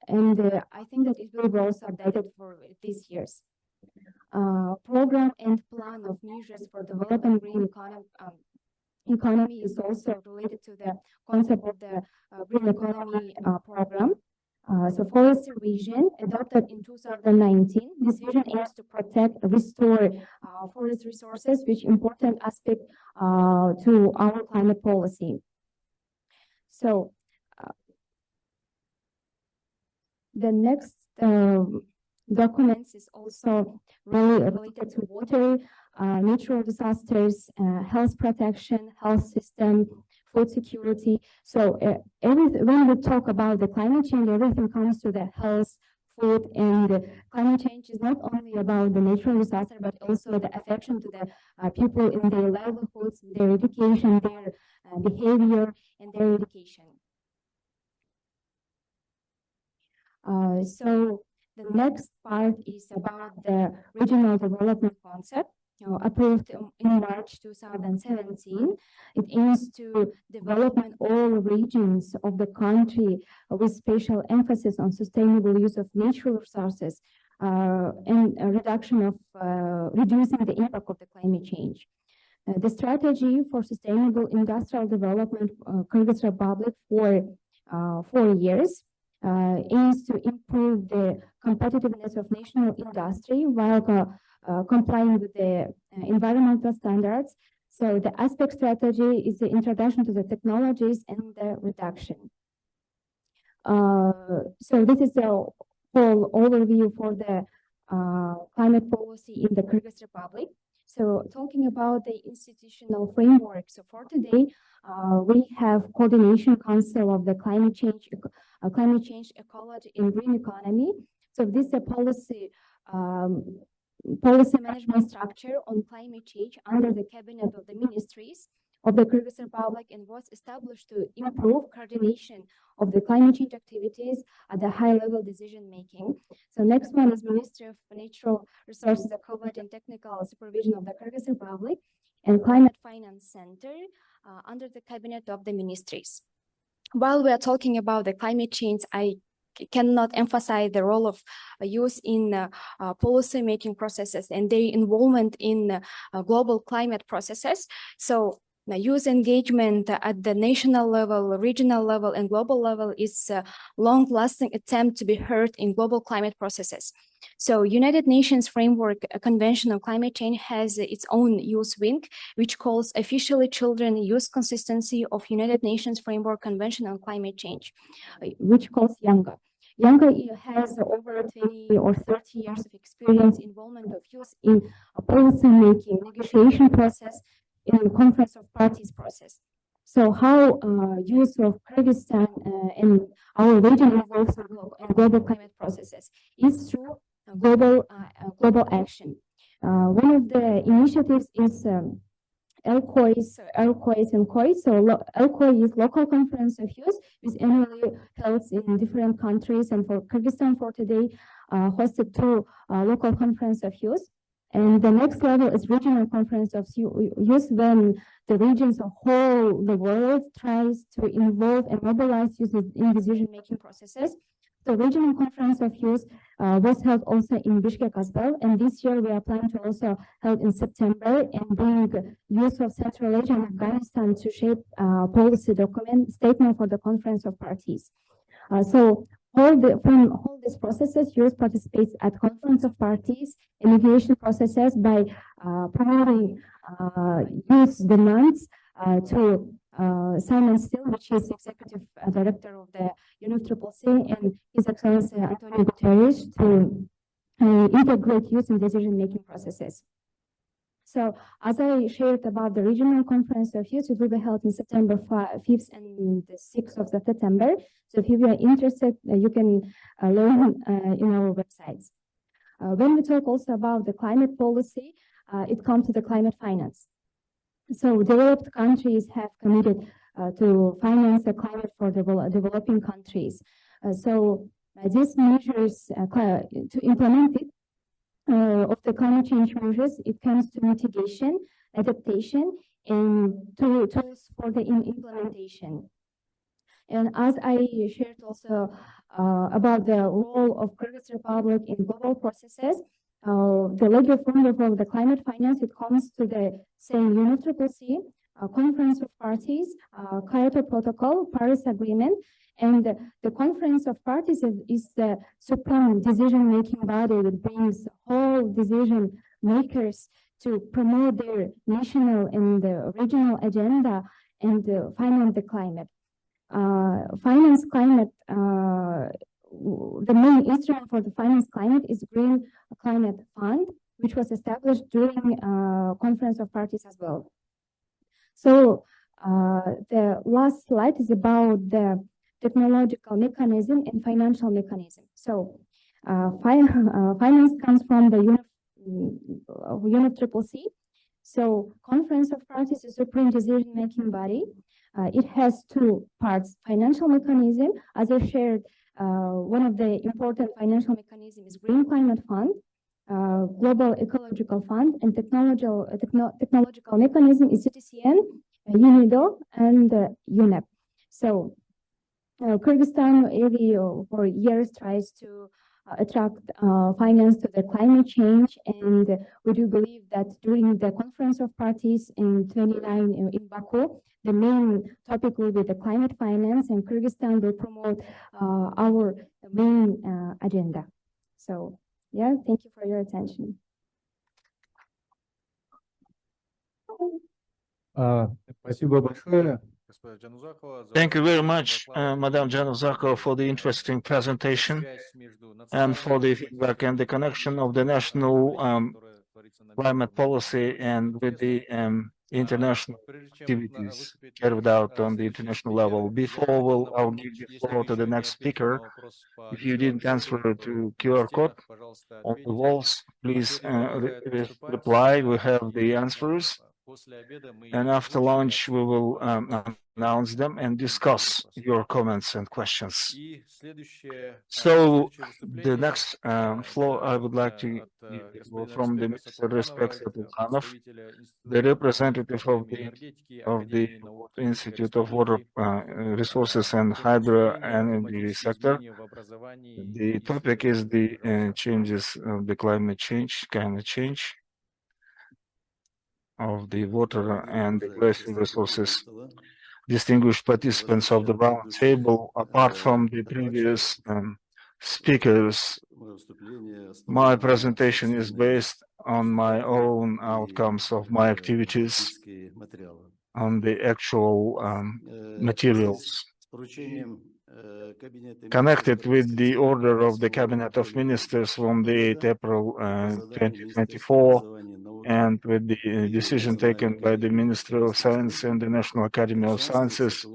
Speaker 7: And I think that it will be also updated for these years. Program and plan of measures for developing green economy is also related to the concept of the green economy program. So forestry vision adopted in 2019. This vision aims to protect, restore forest resources, which important aspect to our climate policy. So the next documents is also really related to water, natural disasters, health protection, health system, food security. So when we talk about the climate change, everything comes to the health, food, and climate change is not only about the natural disaster, but also the affection to the people in their livelihoods, their education, their behavior, and their education. So the next part is about the regional development concept, approved in March 2017. It aims to development all regions of the country with special emphasis on sustainable use of natural resources and reduction of reducing the impact of the climate change. The strategy for sustainable industrial development Kyrgyz Republic for 4 years aims to improve the competitiveness of national industry while complying with the environmental standards. So the aspect strategy is the introduction to the technologies and the reduction. So this is the whole overview for the climate policy in the Kyrgyz Republic. So talking about the institutional framework, so for today, we have Coordination Council of the Climate Change, Ecology and Green Economy. So this is a policy policy management structure on climate change under the cabinet of the ministries of the Kyrgyz Republic and was established to improve coordination of the climate change activities at the high-level decision-making. So next one is Ministry of Natural Resources, Ecology and Technical Supervision of the Kyrgyz Republic and Climate Finance Center under the cabinet of the ministries. While we are talking about the climate change, I cannot emphasize the role of youth in policy making processes and their involvement in global climate processes. So youth engagement at the national level, regional level, and global level is a long-lasting attempt to be heard in global climate processes. So United Nations Framework Convention on Climate Change has its own youth wing, which calls officially Children Youth Consistency of United Nations Framework Convention on Climate Change, which calls YOUNGA. YOUNGA has over 20 or 30 years of experience involvement of youth in a policy-making negotiation process in conference of parties process. So how youth of Kyrgyzstan and our region involves in global climate processes is through global action. One of the initiatives is LCOIS and COIS. So LCOI is Local Conference of Youth, which annually held in different countries, and for Kyrgyzstan for today hosted 2 local conference of youth. And the next level is Regional Conference of Youth, when the regions of whole the world tries to involve and mobilize youth in decision-making processes. The Regional Conference of Youth was held also in Bishkek as well, and this year we are planning to also held in September and bring youth of Central Asia and Afghanistan to shape policy statement for the Conference of Parties. From all these processes, youth participates at Conference of Parties and mediation processes by promoting youth demands to Simon Steele, which is Executive Director of the UNFCCC, and His Excellency Antonio Guterres to integrate youth in decision-making processes. So, as I shared about the Regional Conference of Youth, it will be held in September 5th and the 6th of September. So, if you are interested, you can learn in our websites. When we talk also about the climate policy, it comes to the climate finance. So, developed countries have committed to finance the climate for developing countries. These measures, to implement it, of the climate change measures, it comes to mitigation, adaptation, and tools for the implementation. And as I shared also about the role of Kyrgyz Republic in global processes, the legal framework of the climate finance, it comes to the same UNFCCC, Conference of Parties, Kyoto Protocol, Paris Agreement, and the Conference of Parties is the supreme decision-making body that brings all decision makers to promote their national and regional agenda and finance the climate. Finance climate, the main instrument for the finance climate is Green Climate Fund, which was established during Conference of Parties as well. So the last slide is about the technological mechanism and financial mechanism. So finance comes from the UNFCCC. So Conference of Parties is a supreme decision-making body. It has 2 parts: financial mechanism. As I shared, one of the important financial mechanisms is Green Climate Fund, Global Ecological Fund, and technological mechanism is CTCN, UNIDO, and UNEP. So Kyrgyzstan for years tries to attract finance to the climate change, and we do believe that during the Conference of Parties in 2029 in Baku, the main topic will be the climate finance, and Kyrgyzstan will promote our main agenda. So, yeah, thank you for your attention.
Speaker 1: Thank you very much, Madam Januzakova, for the interesting presentation and for the feedback and the connection of the national climate policy and with the international activities carried out on the international level. Before I'll give the floor to the next speaker. If you didn't answer to QR code on the walls, please reply. We have the answers. And after lunch, we will announce them and discuss your comments and questions. So the next floor, I would like to from the Minister Respected Ulkanov, the representative of the Institute of Water Resources and Hydro Energy sector. The topic is the changes of the climate change of the water and the glacial resources. Distinguished participants of the round table, apart from the previous speakers, my presentation is based on my own outcomes of my activities, on the actual materials connected with the order of the Cabinet of Ministers from the 8th April 2024 and with the decision taken by the Ministry of Science and the National Academy of Sciences.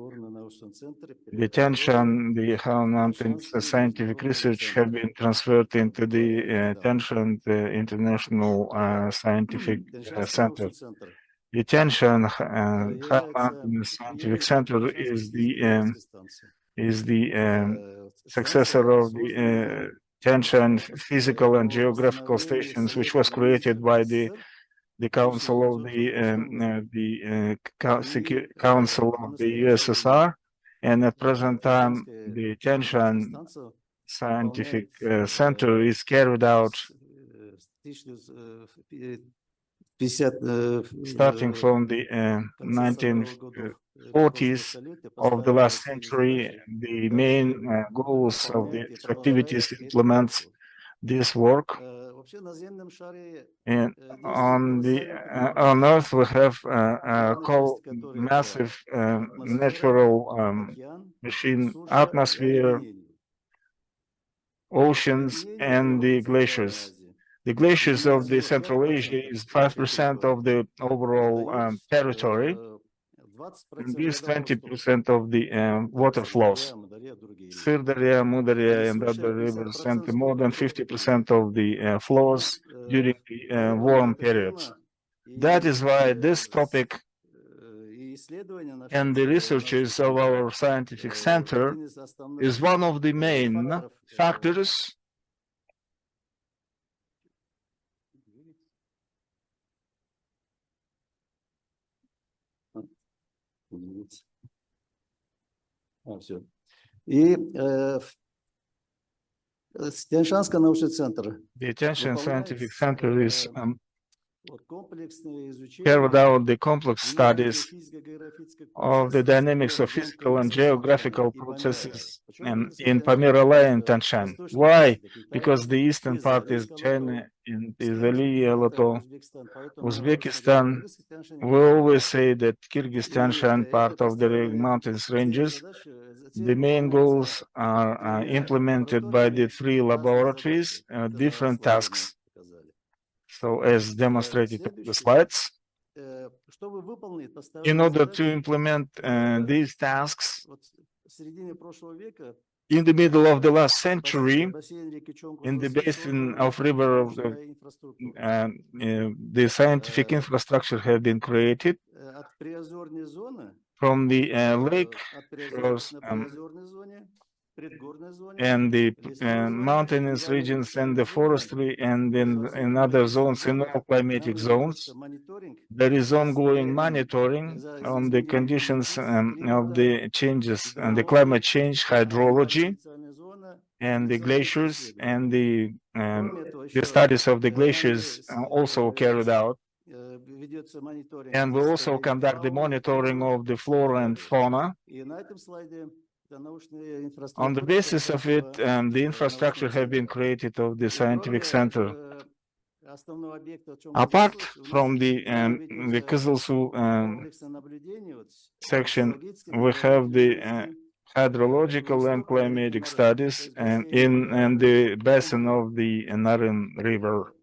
Speaker 1: The attention, the mountain scientific research have been transferred into the attention, the International Scientific Center. The attention, High Mountain Scientific Center is the successor of the Tianshan Physical and Geographical Stations, which was created by the Council of the Council of the USSR, and at present time the Tianshan Scientific Center is carried out starting from the 1940s of the last century. The main goals of the activities implements this work. And on Earth we have a massive natural machine, atmosphere, oceans, and the glaciers. The glaciers of the Central Asia is 5% of the overall territory, and this 20% of the water flows. Sirdarya, Mudarya, and other rivers, and more than 50% of the flows during the warm periods. That is why this topic and the researches of our scientific center is one of the main factors The Tianshan Scientific Center is carried out the complex studies of the dynamics of physical and geographical processes in Pamir-Alai and Tianshan. Why? Because the eastern part is China, and is Aliya-Lato, Uzbekistan. We always say that Kyrgyzstan part of the mountains ranges. The main goals are implemented by the three laboratories, different tasks. So as demonstrated on the slides, in order to implement these tasks, in the middle of the last century, in the basin of river of the scientific infrastructure had been created from the lake shores and the mountainous regions and the forestry and in other zones, in all climatic zones. There is ongoing monitoring on the conditions of the changes and the climate change, hydrology, and the glaciers, and the studies of the glaciers also carried out. And we also conduct the monitoring of the flora and fauna. On the basis of it, the infrastructure have been created of the scientific center. Apart from the Kızılsu section, we have the hydrological and climatic studies in the basin of the Naryn River.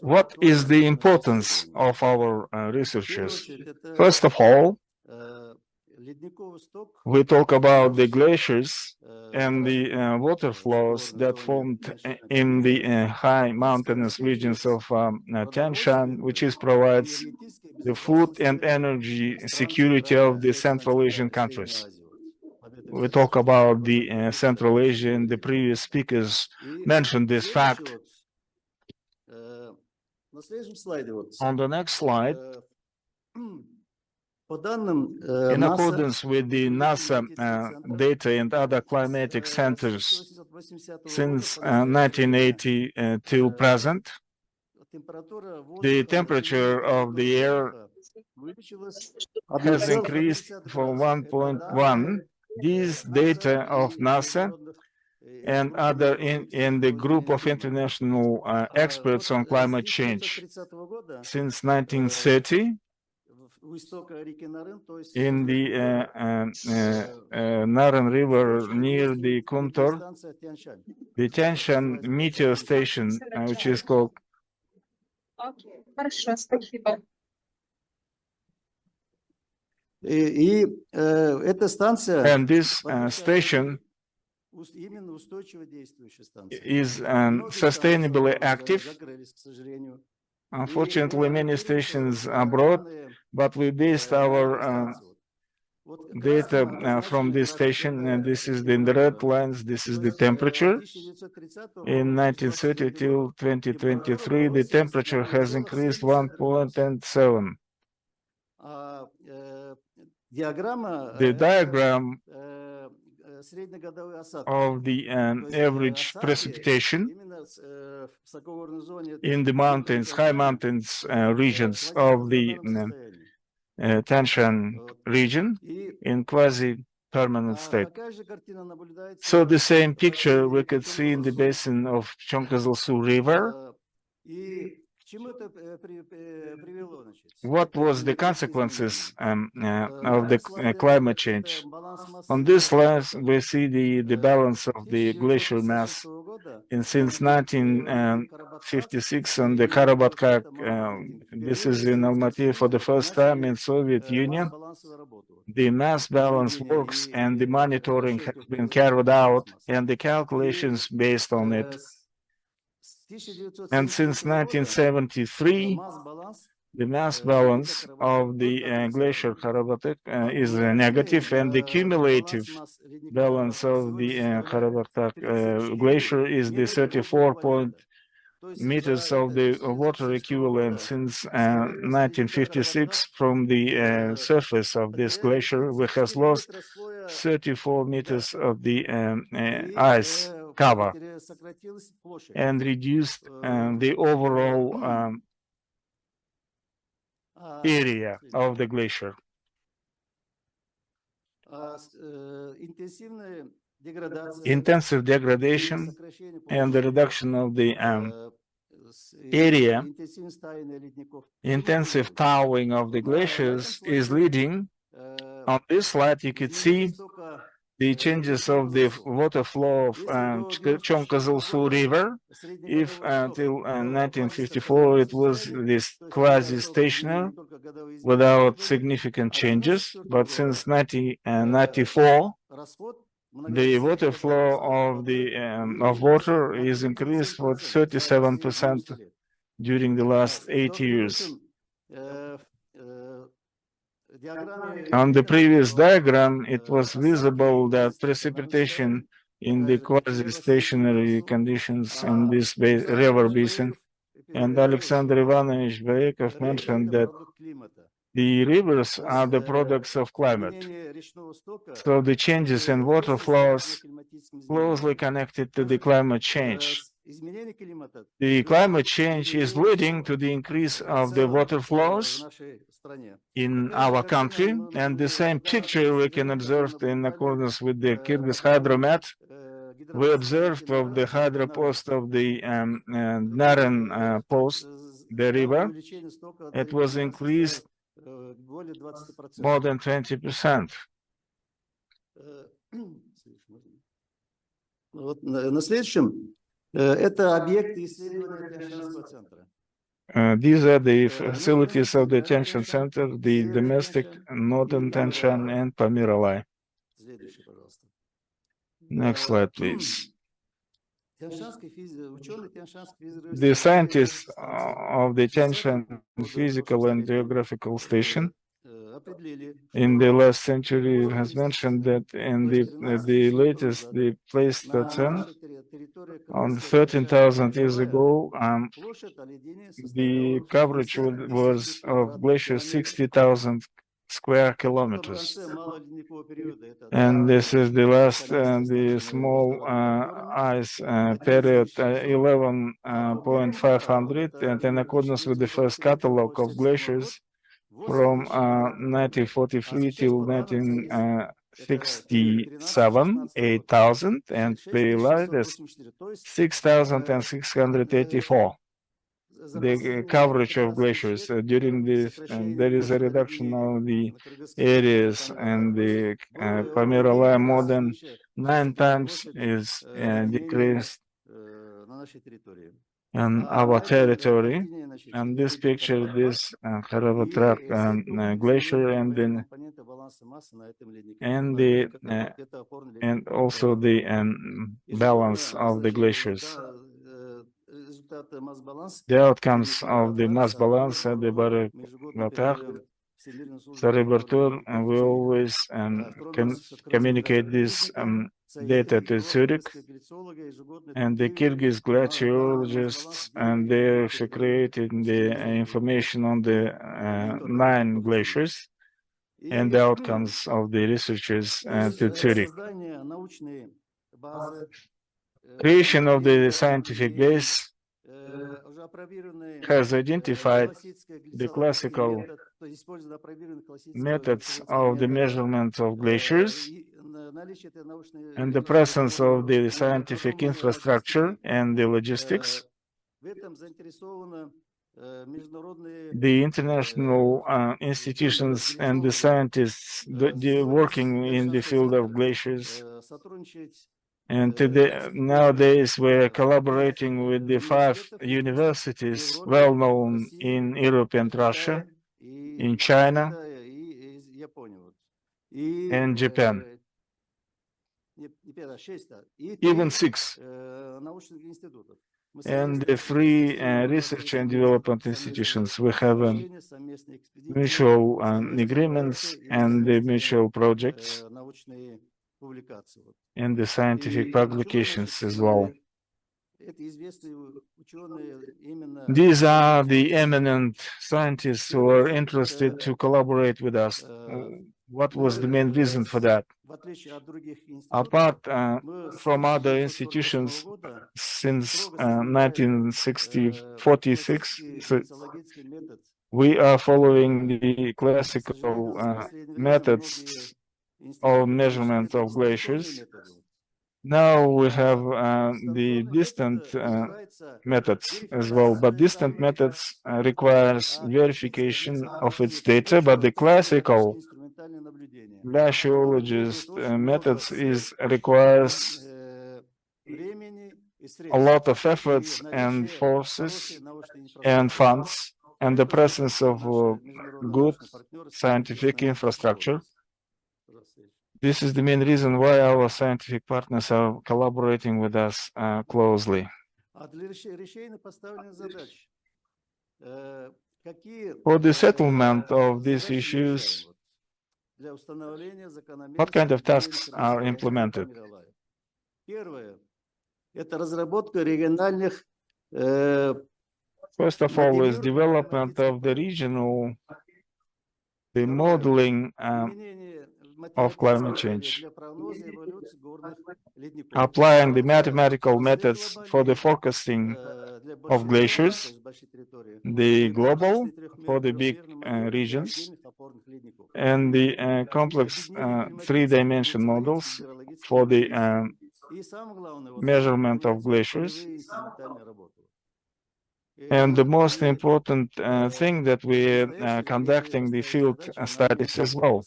Speaker 1: What is the importance of our researchers? First of all, we talk about the glaciers and the water flows that formed in the high mountainous regions of Tian Shan, which provides the food and energy security of the Central Asian countries. We talk about the Central Asia, and the previous speakers mentioned this fact. On the next slide, in accordance with the NASA data and other climatic centers since 1980 till present, the temperature of the air has increased for 1.1. These data of NASA and other in the group of international experts on climate change. Since 1930, in the Naren River near the Kumtor, the Tian Shan meteor station, which is called and this station is sustainably active. Unfortunately, many stations abroad, but we based our data from this station, and this is in the red lines, this is the temperature. In 1930 till 2023, the temperature has increased 1.7. The diagram of the average precipitation in the mountains, high mountains regions of the Tian Shan region in quasi-permanent state. So the same picture we could see in the basin of Chongkazalsu River. What was the consequences of the climate change? On this slide, we see the balance of the glacial mass. And since 1956 on the Karabatkak, this is in Almaty for the first time in Soviet Union, the mass balance works and the monitoring has been carried out and the calculations based on it. And since 1973, the mass balance of the glacier Karabatak is negative, and the cumulative balance of the Karabatak glacier is the 34 meters of the water equivalent since 1956. From the surface of this glacier, we have lost 34 meters of the ice cover and reduced the overall area of the glacier. Intensive degradation and the reduction of the area, intensive thawing of the glaciers is leading. On this slide, you could see the changes of the water flow of Chongkazalsu River. If until 1954 it was this quasi-stationary without significant changes, but since 1994 the water flow of the of water is increased for 37% during the last 8 years. On the previous diagram, it was visible that precipitation in the quasi-stationary conditions in this river basin, and Alexander Ivanovich Berekov mentioned that the rivers are the products of climate. So the changes in water flows closely connected to the climate change. The climate change is leading to the increase of the water flows in our country, and the same picture we can observe in accordance with the Kyrgyz hydromet. We observed of the hydro post of the Naren post, the river, it was increased more than 20%.
Speaker 8: Это объекты исследования Тяньшанского центра.
Speaker 1: These are the facilities of the Tianshan Center, the domestic, Northern Tianshan, and Pamiralai.
Speaker 8: Следующий, пожалуйста.
Speaker 1: Next slide, please.
Speaker 8: Ученые Тяньшанской
Speaker 1: The scientists of the Tianshan Physical and Geographical Station in the last century has mentioned that in the latest, the Pleistocene, on 13,000 years ago, the coverage was of glaciers 60,000 square kilometers. And this is the last, the small ice period, 11,500, and in accordance with the first catalog of glaciers from 1943 till 1967, 8,000, and the latest 6,684. The coverage of glaciers during this, and there is a reduction of the areas, and the Pamiralai more than 9 times is decreased on our territory. And this picture, this Karavatrak glacier, and then and also the balance of the glaciers. The outcomes of the mass balance at the Saribartur, and we always can communicate this data to Zurich, and the Kyrgyz glaciologists, and they actually created the information on the 9 glaciers and the outcomes of the researchers to Zurich. Creation of the scientific base has identified the classical methods of the measurement of glaciers and the presence of the scientific infrastructure and the logistics. The international institutions and the scientists working in the field of glaciers. And today, nowadays, we're collaborating with the 5 universities well known in Europe and Russia, in China, and Japan. Even 6. And the 3 research and development institutions. We have mutual agreements and the mutual projects and the scientific publications as well. These are the eminent scientists who are interested to collaborate with us. What was the main reason for that? Apart from other institutions, since 1946, we are following the classical methods of measurement of glaciers. Now we have the distant methods as well, but distant methods requires verification of its data, but the classical glaciologist methods requires a lot of efforts and forces and funds and the presence of good scientific infrastructure. This is the main reason why our scientific partners are collaborating with us closely. For the settlement of these issues, what kind of tasks are implemented? First of all, is development of the regional, the modeling of climate change, applying the mathematical methods for the forecasting of glaciers, the global for the big regions, and the complex 3-dimension models for the measurement of glaciers. And the most important thing that we're conducting the field studies as well.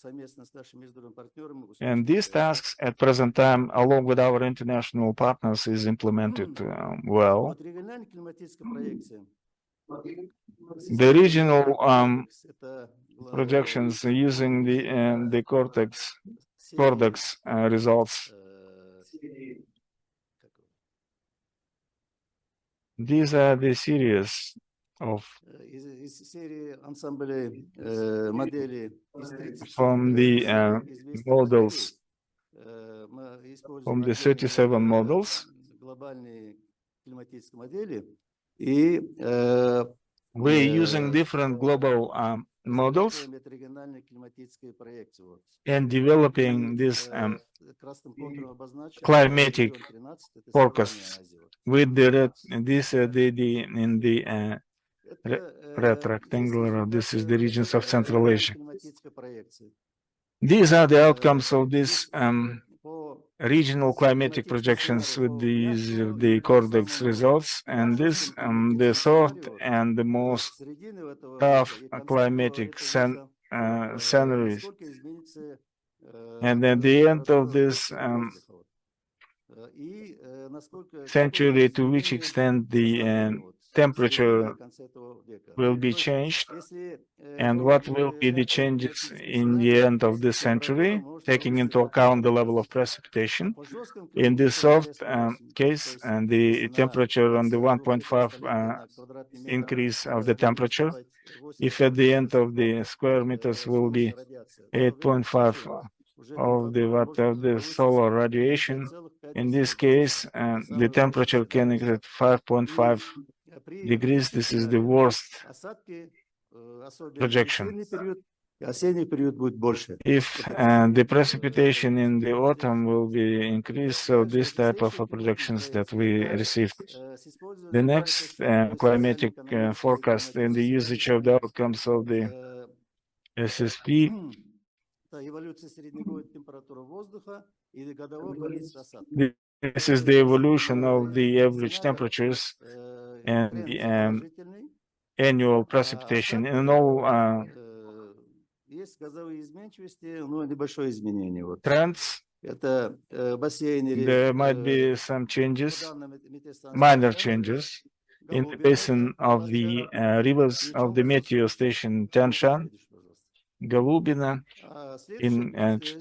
Speaker 1: And these tasks at present time, along with our international partners, is implemented well. The regional projections using the Cortex results. These are the series of from the models, from the 37 models. We're using different global models and developing these climatic forecasts with the red, and this in the red rectangular. This is the regions of Central Asia. These are the outcomes of this regional climatic projections with the Cortex results, and this the soft and the most tough climatic scenarios. And at the end of this century, to which extent the temperature will be changed, and what will be the changes in the end of this century, taking into account the level of precipitation. In this soft case, and the temperature on the 1.5 increase of the temperature, if at the end of the square meters will be 8.5 of the watt of the solar radiation, in this case, the temperature can exceed 5.5 degrees. This is the worst projection. If the precipitation in the autumn will be increased, so this type of projections that we received. The next climatic forecast and the usage of the outcomes of the SSP. This is the evolution of the average temperatures and the annual precipitation in all trends. There might be some changes, minor changes in the basin of the rivers of the meteor station Tianshan, Golubina, in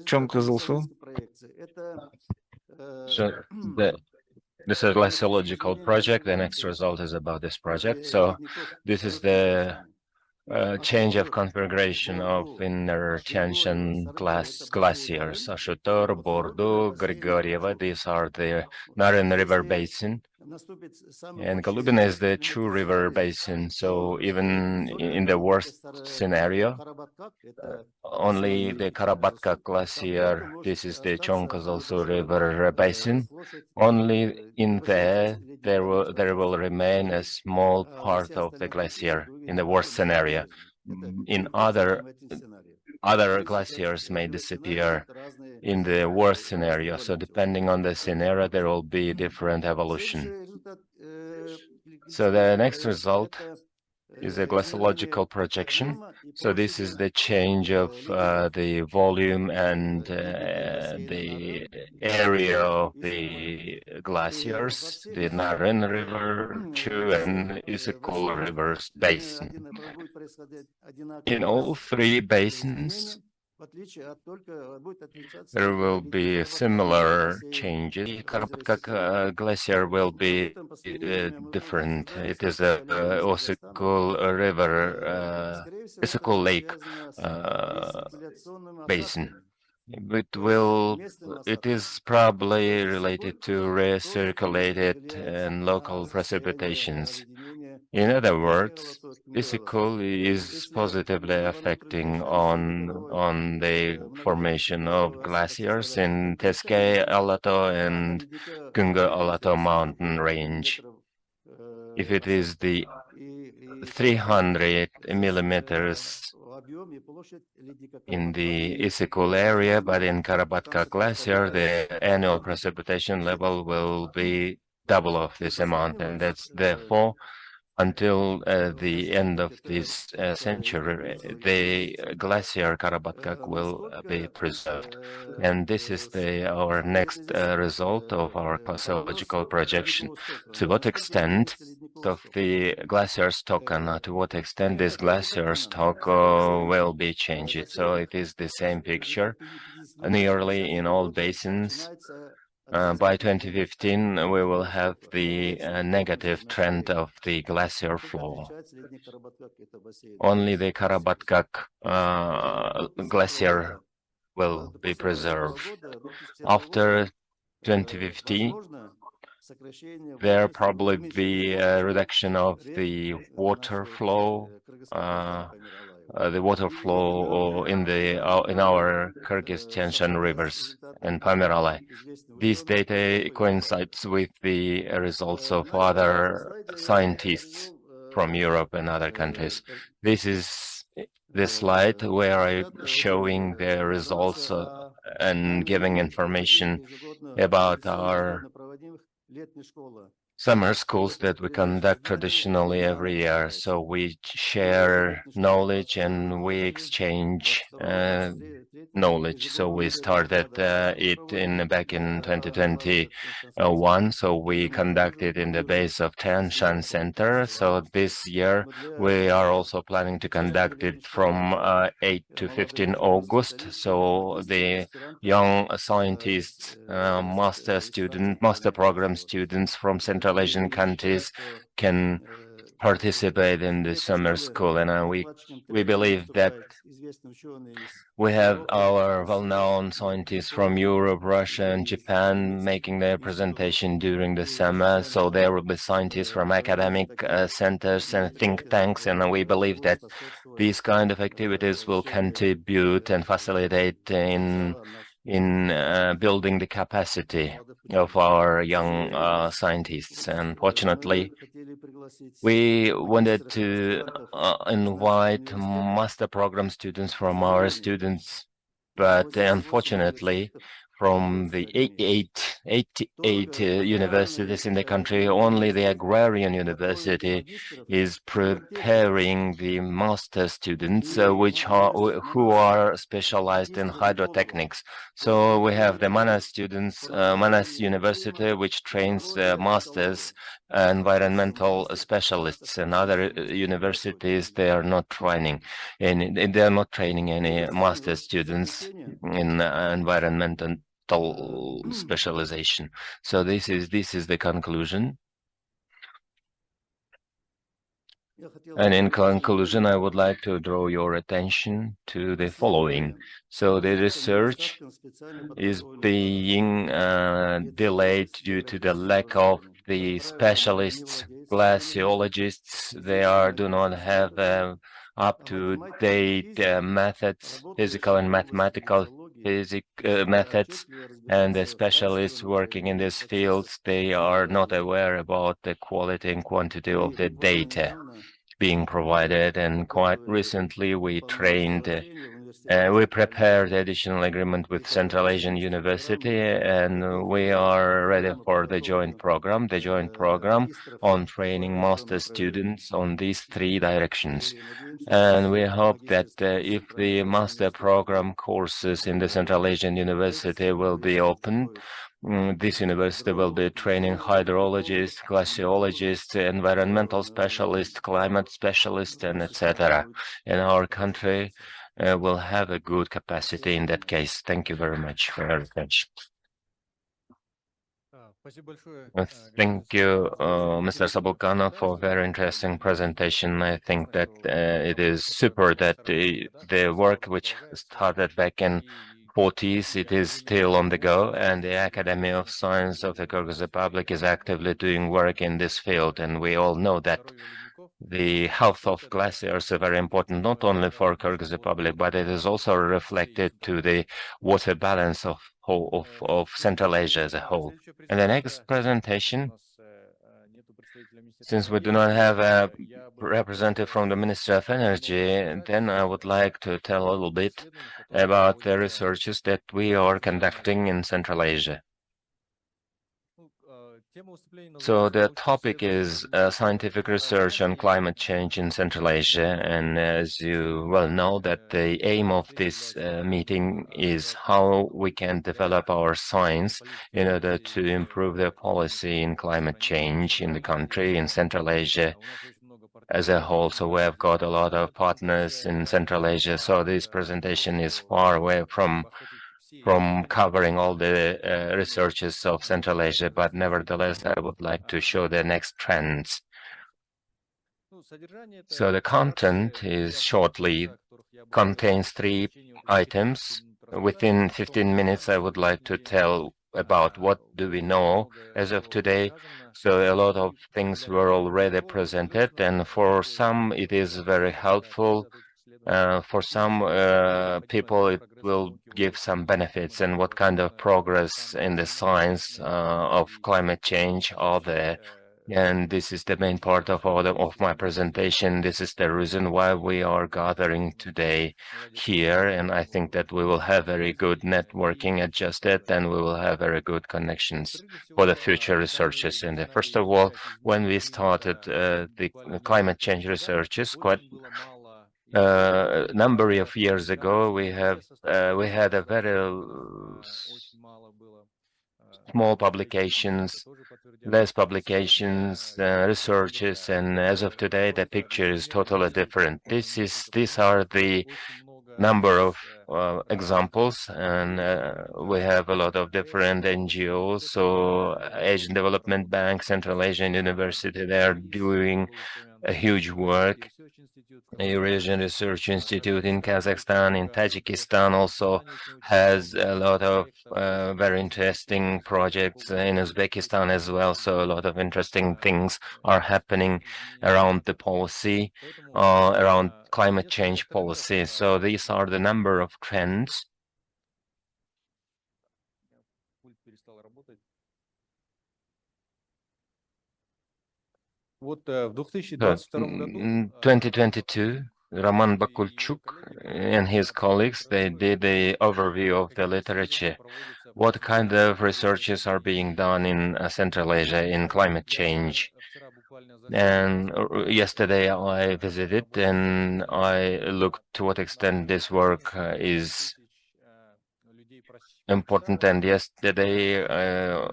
Speaker 1: Chomkazilsu.
Speaker 4: So this is a glaciological project. The next result is about this project. So this is the change of configuration of inner Tianshan glaciers. Ashutor, Bordeaux, Grigorieva, these are the Naran River Basin. And Golubina is the Chu River Basin. So even in the worst scenario, only the Karabatka Glacier, this is the Chonkozolso River Basin, only in there will remain a small part of the glacier in the worst scenario. In other glaciers may disappear in the worst scenario. So depending on the scenario, there will be different evolution. So the next result is a glaciological projection. So this is the change of the volume and the area of the glaciers, the Naran River, Chu, and Issyk Rivers basin. In all three basins, there will be similar changes. The Karabatka Glacier will be different. It is a Issyk River, Issyk Lake basin. It is probably related to recirculated and local precipitations. In other words, Issyk is positively affecting on the formation of glaciers in Teskay Alato and Kunga Alato mountain range. If it is the 300 millimeters in the Issyk area, but in Karabatka Glacier, the annual precipitation level will be double of this amount, and that's therefore until the end of this century, the glacier Karabatkak will be preserved. And this is our next result of our glaciological projection. To what extent of the glacier stock and to what extent this glacier stock will be changed. So it is the same picture nearly in all basins. By 2015, we will have the negative trend of the glacier flow. Only the Karabatkak glacier will be preserved. After 2050, there probably be a reduction of the water flow in our Kyrgyz-Tianshan rivers and Pamiralai. This data coincides with the results of other scientists from Europe and other countries. This is the slide where I'm showing the results and giving information about our summer schools that we conduct traditionally every year. So we share knowledge and we exchange knowledge. So we started it back in 2021. So we conducted in the base of Tianshan Center. So this year we are also planning to conduct it from 8 to 15 August. So the young scientists, master program students from Central Asian countries can participate in the summer school. And we believe that we have our well-known scientists from Europe, Russia, and Japan making their presentation during the summer. So there will be scientists from academic centers and think tanks, and we believe that these kind of activities will contribute and facilitate in building the capacity of our young scientists. And fortunately, we wanted to invite master program students from our students, but unfortunately, from the 88 universities in the country, only the Agrarian University is preparing the master students, who are specialized in hydrotechnics. So we have the Manas students, Manas University, which trains masters environmental specialists, and other universities they are not training any master students in environmental specialization. So this is the conclusion. And in conclusion, I would like to draw your attention to the following. So the research is being delayed due to the lack of the specialists, glaciologists. They do not have up-to-date methods, physical and mathematical methods, and the specialists working in these fields, they are not aware about the quality and quantity of the data being provided. And quite recently we prepared additional agreement with Central Asian University, and we are ready for the joint program on training master students on these 3 directions. And we hope that if the master program courses in the Central Asian University will be opened, this university will be training hydrologists, glaciologists, environmental specialists, climate specialists, and etc. And our country will have a good capacity in that case. Thank you very much for your attention. Thank you, Mr. Sabulkanov, for a very interesting presentation. I think that it is super that the work which started back in 40s, it is still on the go, and the Academy of Science of the Kyrgyz Republic is actively doing work in this field. And we all know that the health of glaciers is very important, not only for Kyrgyz Republic, but it is also reflected to the water balance of Central Asia as a whole. And the next presentation, since we do not have a representative from the Ministry of Energy, then I would like to tell a little bit about the researches that we are conducting in Central Asia. So the topic is scientific research on climate change in Central Asia, and as you well know, that the aim of this meeting is how we can develop our science in order to improve the policy in climate change in the country, in Central Asia as a whole. So we have got a lot of partners in Central Asia. So this presentation is far away from covering all the researches of Central Asia, but nevertheless, I would like to show the next trends. So the content is shortly contains 3 items. Within 15 minutes, I would like to tell about what do we know as of today. So a lot of things were already presented, and for some it is very helpful. For some people, it will give some benefits and what kind of progress in the science of climate change are there. And this is the main part of my presentation. This is the reason why we are gathering today here, and I think that we will have very good networking adjusted, and we will have very good connections for the future researches. And first of all, when we started the climate change researches, quite number of years ago, we had a very small publications, less publications, researches, and as of today, the picture is totally different. These are the number of examples, and we have a lot of different NGOs. So Asian Development Bank, Central Asian University, they are doing a huge work. Eurasian Research Institute in Kazakhstan, in Tajikistan also has a lot of very interesting projects in Uzbekistan as well. So a lot of interesting things are happening around the policy, around climate change policy. So these are the number of trends. In 2022, Roman Bakulchuk and his colleagues, they did an overview of the literature. What kind of researches are being done in Central Asia in climate change? And yesterday I visited and I looked to what extent this work is important. And yesterday,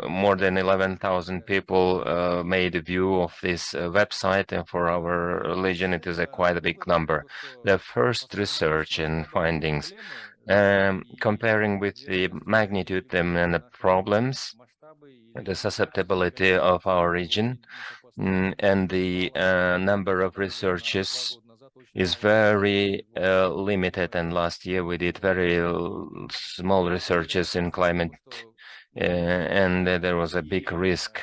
Speaker 4: more than 11,000 people made a view of this website, and for our religion, it is quite a big number. The first research and findings, comparing with the magnitude and the problems, the susceptibility of our region, and the number of researches is very limited, and last year we did very small researches in climate, and there was a big risk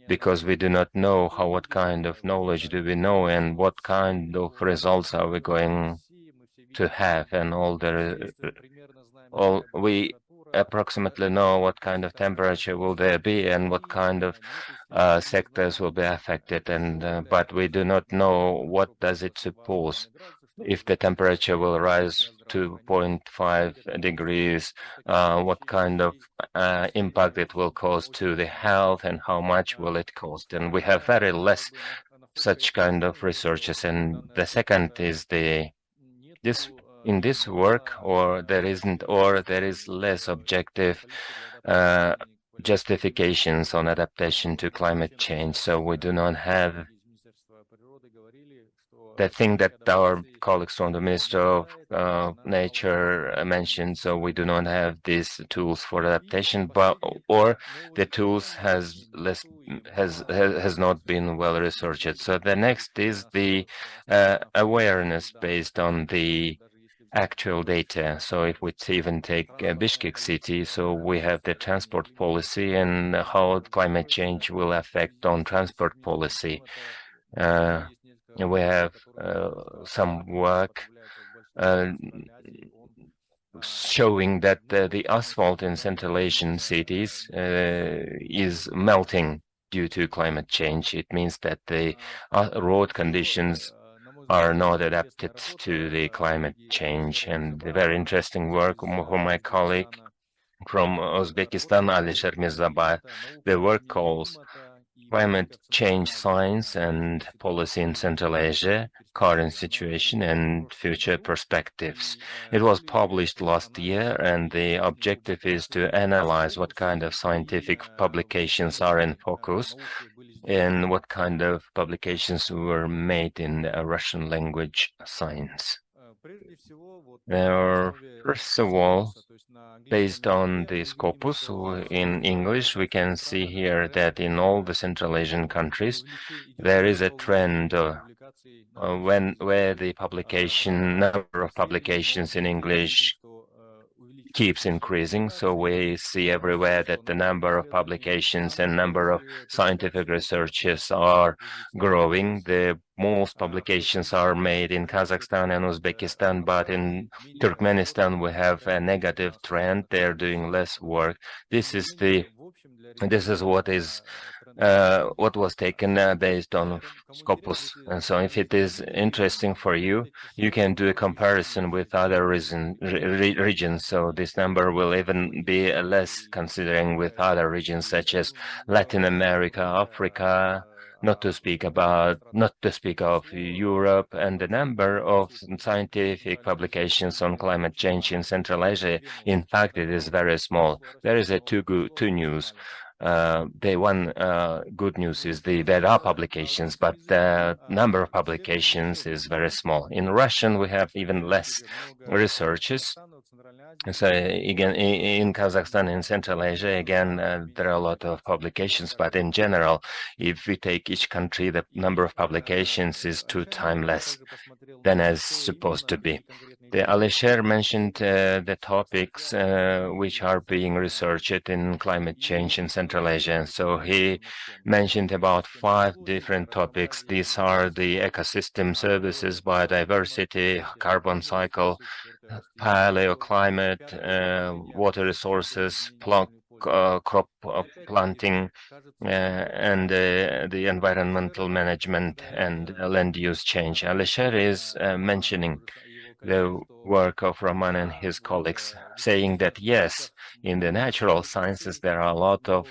Speaker 4: because we do not know what kind of knowledge do we know and what kind of results are we going to have, and we approximately know what kind of temperature will there be and what kind of sectors will be affected, and but we do not know what does it suppose. If the temperature will rise to 0.5 degrees, what kind of impact it will cause to the health and how much will it cost. And we have very less such kind of researches. And the second is in this work, or there is less objective justifications on adaptation to climate change. So we do not have the thing that our colleagues from the Ministry of Nature mentioned. So we do not have these tools for adaptation, or the tools has not been well researched. So the next is the awareness based on the actual data. So if we even take Bishkek city, so we have the transport policy and how climate change will affect on transport policy. We have some work showing that the asphalt in Central Asian cities is melting due to climate change. It means that the road conditions are not adapted to the climate change. And the very interesting work from my colleague From Uzbekistan, Alisher Mirzabayev. The work calls Climate Change Science and Policy in Central Asia, Current Situation and Future Perspectives. It was published last year, and the objective is to analyze what kind of scientific publications are in focus and what kind of publications were made in Russian language science. First of all, based on the scopus in English, we can see here that in all the Central Asian countries, there is a trend where the number of publications in English keeps increasing. So we see everywhere that the number of publications and number of scientific researches are growing. The most publications are made in Kazakhstan and Uzbekistan, but in Turkmenistan we have a negative trend. They're doing less work. This is what was taken based on Scopus. And so if it is interesting for you, you can do a comparison with other regions. So this number will even be less considering with other regions such as Latin America, Africa, not to speak of Europe, and the number of scientific publications on climate change in Central Asia. In fact, it is very small. There is two news. The one good news is there are publications, but the number of publications is very small. In Russian, we have even less researches. So again, in Kazakhstan, in Central Asia, again, there are a lot of publications, but in general, if we take each country, the number of publications is 2 times less than as supposed to be. The Alisher mentioned the topics which are being researched in climate change in Central Asia. So he mentioned about 5 different topics. These are the ecosystem services, biodiversity, carbon cycle, paleoclimate, water resources, crop planting, and the environmental management and land use change. Alisher is mentioning the work of Roman and his colleagues, saying that yes, in the natural sciences there are a lot of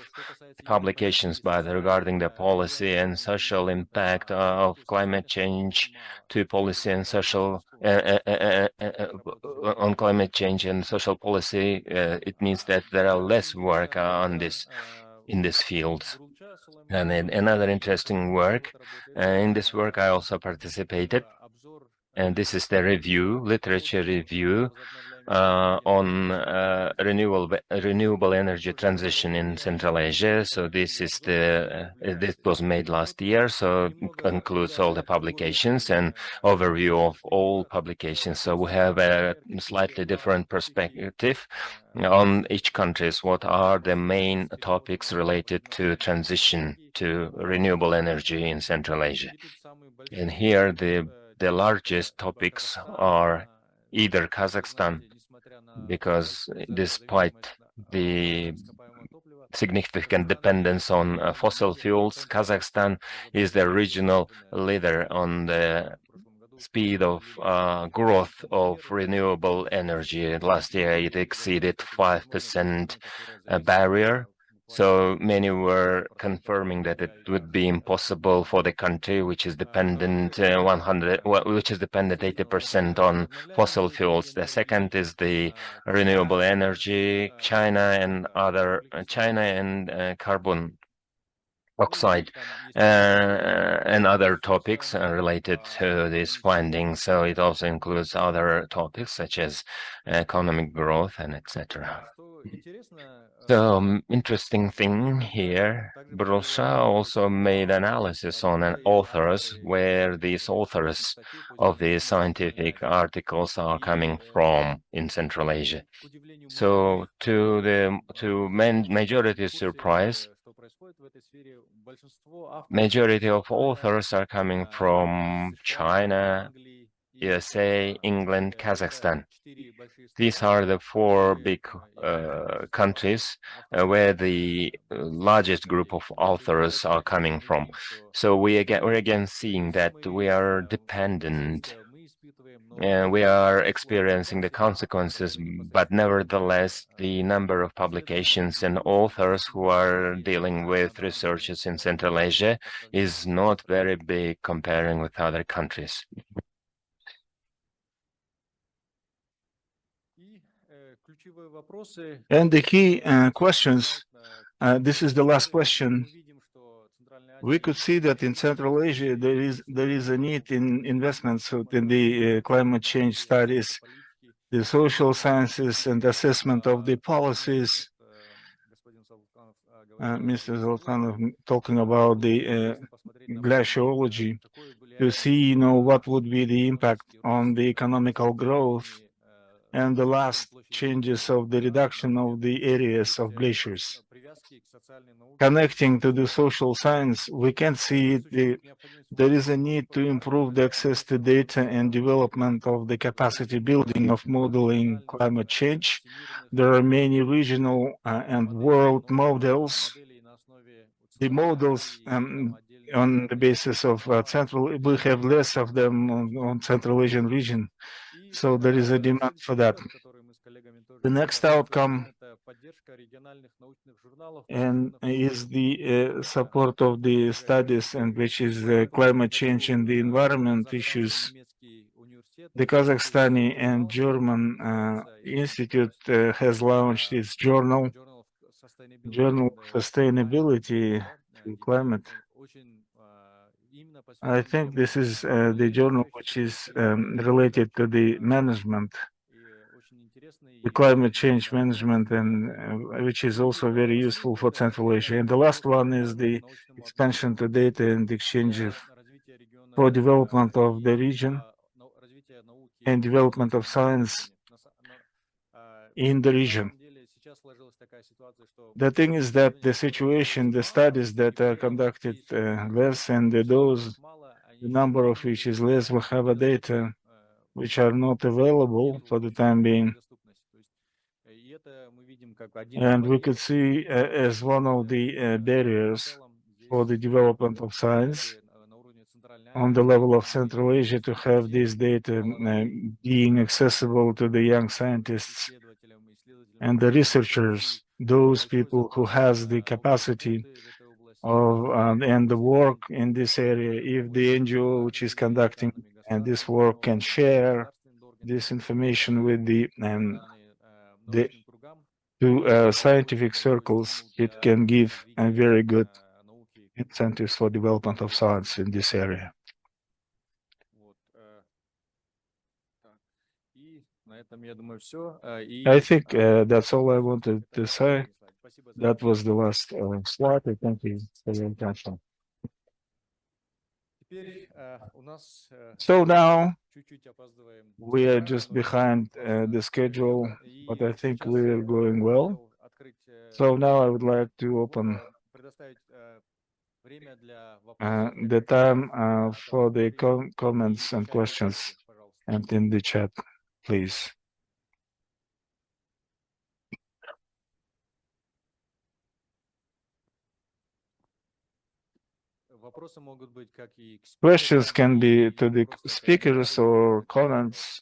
Speaker 4: publications, but regarding the policy and social impact of climate change to policy and social on climate change and social policy, it means that there are less work in this field. And another interesting work, in this work I also participated, and this is the literature review on renewable energy transition in Central Asia. So this was made last year, so it includes all the publications and overview of all publications. So we have a slightly different perspective on each country. What are the main topics related to transition to renewable energy in Central Asia? And here the largest topics are either Kazakhstan, because despite the significant dependence on fossil fuels, Kazakhstan is the regional leader on the speed of growth of renewable energy. Last year it exceeded 5% barrier. So many were confirming that it would be impossible for the country, which is dependent 80% on fossil fuels. The second is the renewable energy, China and carbon oxide and other topics related to these findings. So it also includes other topics such as economic growth and etc. So interesting thing here, Brosha also made analysis on authors, where these authors of the scientific articles are coming from in Central Asia. So to majority surprise, majority of authors are coming from China, USA, England, Kazakhstan. These are the 4 big countries where the largest group of authors are coming from. So we're again seeing that we are dependent we are experiencing the consequences, but nevertheless, the number of publications and authors who are dealing with researches in Central Asia is not very big comparing with other countries.
Speaker 1: And the key questions, this is the last question. We could see that in Central Asia there is a need in investments in the climate change studies, the social sciences and assessment of the policies. Mr. Zoltanov talking about the glaciology to see, what would be the impact on the economical growth and the last changes of the reduction of the areas of glaciers. Connecting to the social science, we can see there is a need to improve the access to data and development of the capacity building of modeling climate change. There are many regional and world models. The models on the basis of Central, we have less of them on Central Asian region. So there is a demand for that. The next outcome and is the support of the studies, and which is climate change and the environment issues. The Kazakhstani and German institute has launched its journal of Sustainability to Climate. I think this is the journal which is related to the management, the climate change management, and which is also very useful for Central Asia. And the last one is the expansion to data and exchange for development of the region and development of science in the region. The thing is that the situation, the studies that are conducted less, and the number of which is less, will have a data which are not available for the time being. And we could see as one of the barriers for the development of science on the level of Central Asia to have this data being accessible to the young scientists and the researchers, those people who has the capacity of and the work in this area. If the NGO which is conducting and this work can share this information with the scientific circles, it can give a very good incentives for development of science in this area. I think that's all I wanted to say. That was the last slide. Thank you for your attention. So now we are just behind the schedule, but I think we are going well. So now I would like to open the time for the comments and questions and in the chat, please. Questions can be to the speakers or comments.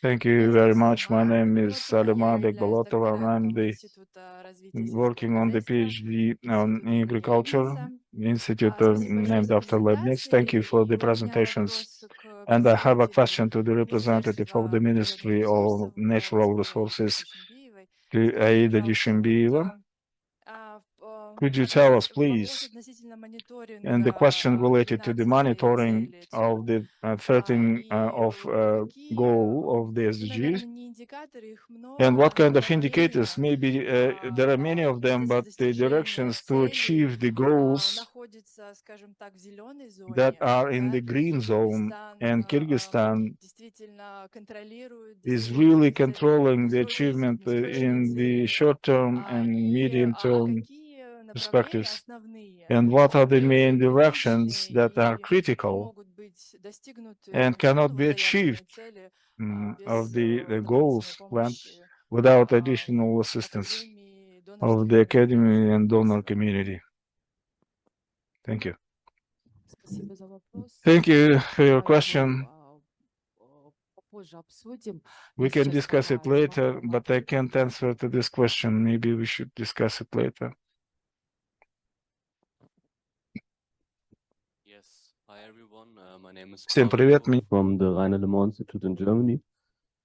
Speaker 1: Thank you very much. My name is Salima Bekbolotova, and I'm working on the PhD on agriculture, institute named after Leibniz. Thank you for the presentations. And I have a question to the representative of the Ministry of Natural Resources, to Aida Dushimbieva. Could you tell us, please, and the question related to the monitoring of the 13 goal of the SDGs, and what kind of indicators? Maybe there are many of them, but the directions to achieve the goals that are in the green zone, and Kyrgyzstan is really controlling the achievement in the short-term and medium-term perspectives. And what are the main directions that are critical and cannot be achieved of the goals planned without additional assistance of the academy and donor community? Thank you. Thank you for your question. We can discuss it later, but I can't answer to this question. Maybe we should discuss it later.
Speaker 9: Yes. Hi everyone. My name is
Speaker 1: Всем привет, меня
Speaker 9: from the Readiness Institute in Germany.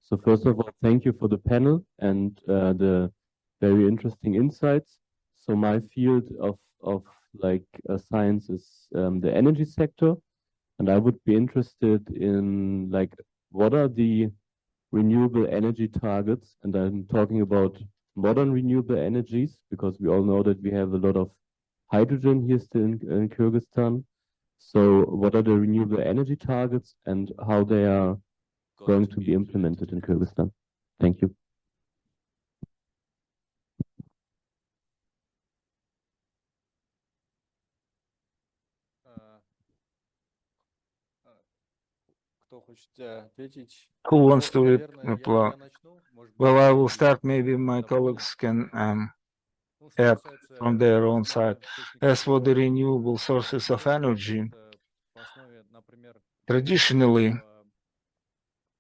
Speaker 9: So first of all, thank you for the panel and the very interesting insights. So my field of science is the energy sector, and I would be interested in what are the renewable energy targets, and I'm talking about modern renewable energies because we all know that we have a lot of hydrogen here still in Kyrgyzstan. So what are the renewable energy targets and how they are going to be implemented in Kyrgyzstan? Thank you.
Speaker 5: Кто хочет ответить?
Speaker 1: who wants to
Speaker 5: Наверное,
Speaker 1: reply?
Speaker 5: я начну. Может быть,
Speaker 1: Well, I will
Speaker 5: коллеги
Speaker 1: start. Maybe my
Speaker 5: дополнят.
Speaker 1: colleagues can
Speaker 5: Ну, что
Speaker 1: add
Speaker 5: касается
Speaker 1: from their own side.
Speaker 5: возобновляемых источников
Speaker 1: As for the renewable sources of energy,
Speaker 5: это по основе, например,
Speaker 1: traditionally,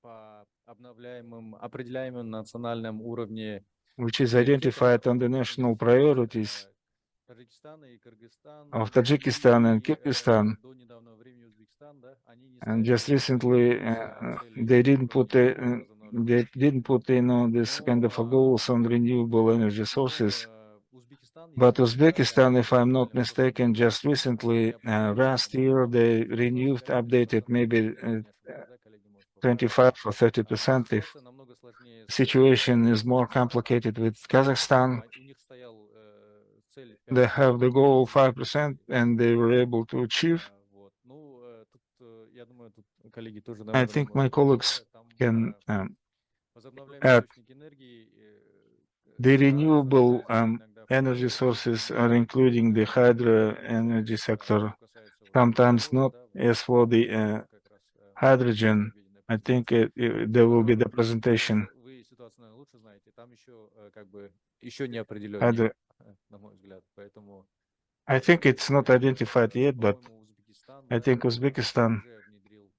Speaker 5: по обновляемым, определяемым на национальном уровне
Speaker 1: which is
Speaker 5: приоритетам,
Speaker 1: identified on the national priorities
Speaker 5: Таджикистана и Кыргызстан,
Speaker 1: of Tajikistan and Kyrgyzstan,
Speaker 5: до недавнего времени Узбекистан, да, они не
Speaker 1: and
Speaker 5: ставили
Speaker 1: just recently
Speaker 5: цели
Speaker 1: they didn't
Speaker 5: по
Speaker 1: put this kind of a goals on renewable energy sources.
Speaker 5: Узбекистан,
Speaker 1: But
Speaker 5: если не ошибаюсь,
Speaker 1: Uzbekistan, if I'm not mistaken, just recently, last year, they renewed, updated maybe 25 or 30%. If situation is more complicated with Kazakhstan, they have the goal 5% and they were able to achieve. I think my colleagues can add the renewable energy sources are including the hydro energy sector, sometimes not. As for the hydrogen, I think there will be the presentation.
Speaker 5: Вы ситуацию, наверное, лучше знаете. Там еще как бы еще не определен, на мой взгляд. Поэтому
Speaker 1: I think it's not identified yet, but I think Uzbekistan
Speaker 5: уже внедрил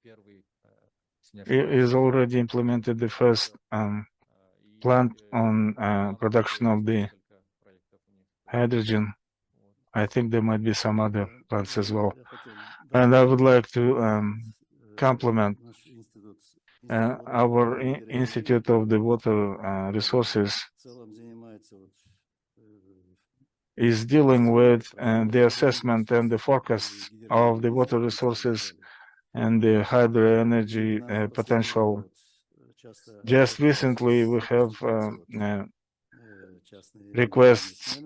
Speaker 5: первый, если не
Speaker 1: is
Speaker 5: ошибаюсь,
Speaker 1: already implemented the first plant on production of the hydrogen. I think there might be some other plants as well. And I would like to compliment our Institute of the Water Resources is dealing with the assessment and the forecasts of the water resources and the hydro energy potential. Just recently, we have requests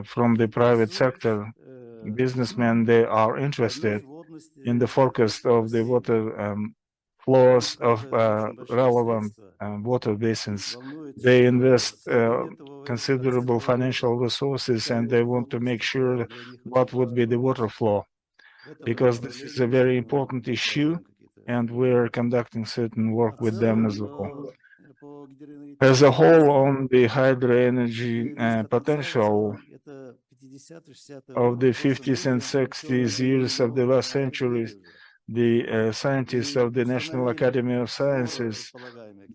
Speaker 1: from the private sector. Businessmen, they are interested in the forecast of the water flows of relevant water basins. They invest considerable financial resources and they want to make sure what would be the water flow, because this is a very important issue and we're conducting certain work with them as well. As a whole, on the hydro energy potential of the 50s and 60s years of the last century, the scientists of the National Academy of Sciences,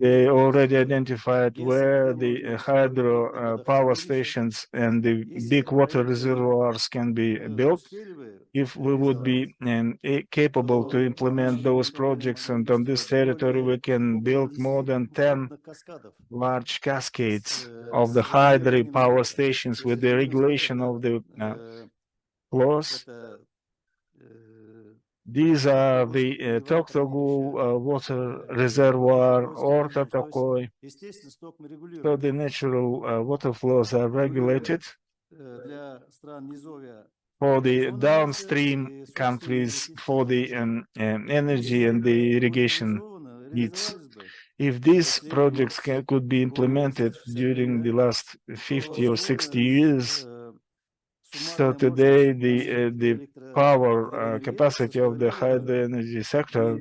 Speaker 1: they already identified where the hydro power stations and the big water reservoirs can be built. If we would be capable to implement those projects, and on this territory we can build more than 10 large cascades of the hydro power stations with the regulation of the flows. These are the Toktogul water reservoir or Tatakoy. So the natural water flows are regulated. For the downstream countries, for the energy and the irrigation needs. If these projects could be implemented during the last 50 or 60 years, so today the power capacity of the hydro energy sector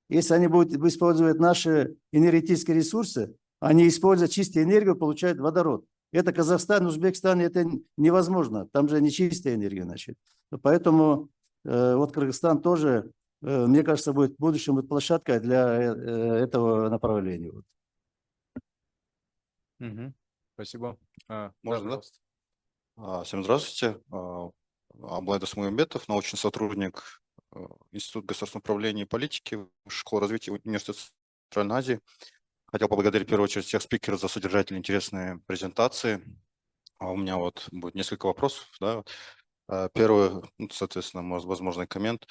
Speaker 8: Если они будут использовать наши энергетические ресурсы, они, используя чистую энергию, получают водород. Это Казахстан, Узбекистан, это невозможно. Там же не чистая энергия, значит. Поэтому вот Кыргызстан тоже, мне кажется, будет в будущем будет площадкой для этого направления.
Speaker 5: Спасибо.
Speaker 10: Можно, да? Всем здравствуйте. Аблайдас Муембетов, научный сотрудник Института государственного управления и политики, Школы развития Университета Центральной Азии. Хотел поблагодарить в первую очередь всех спикеров за содержательные, интересные презентации. У меня вот будет несколько вопросов. Да. Первый, соответственно, возможный коммент.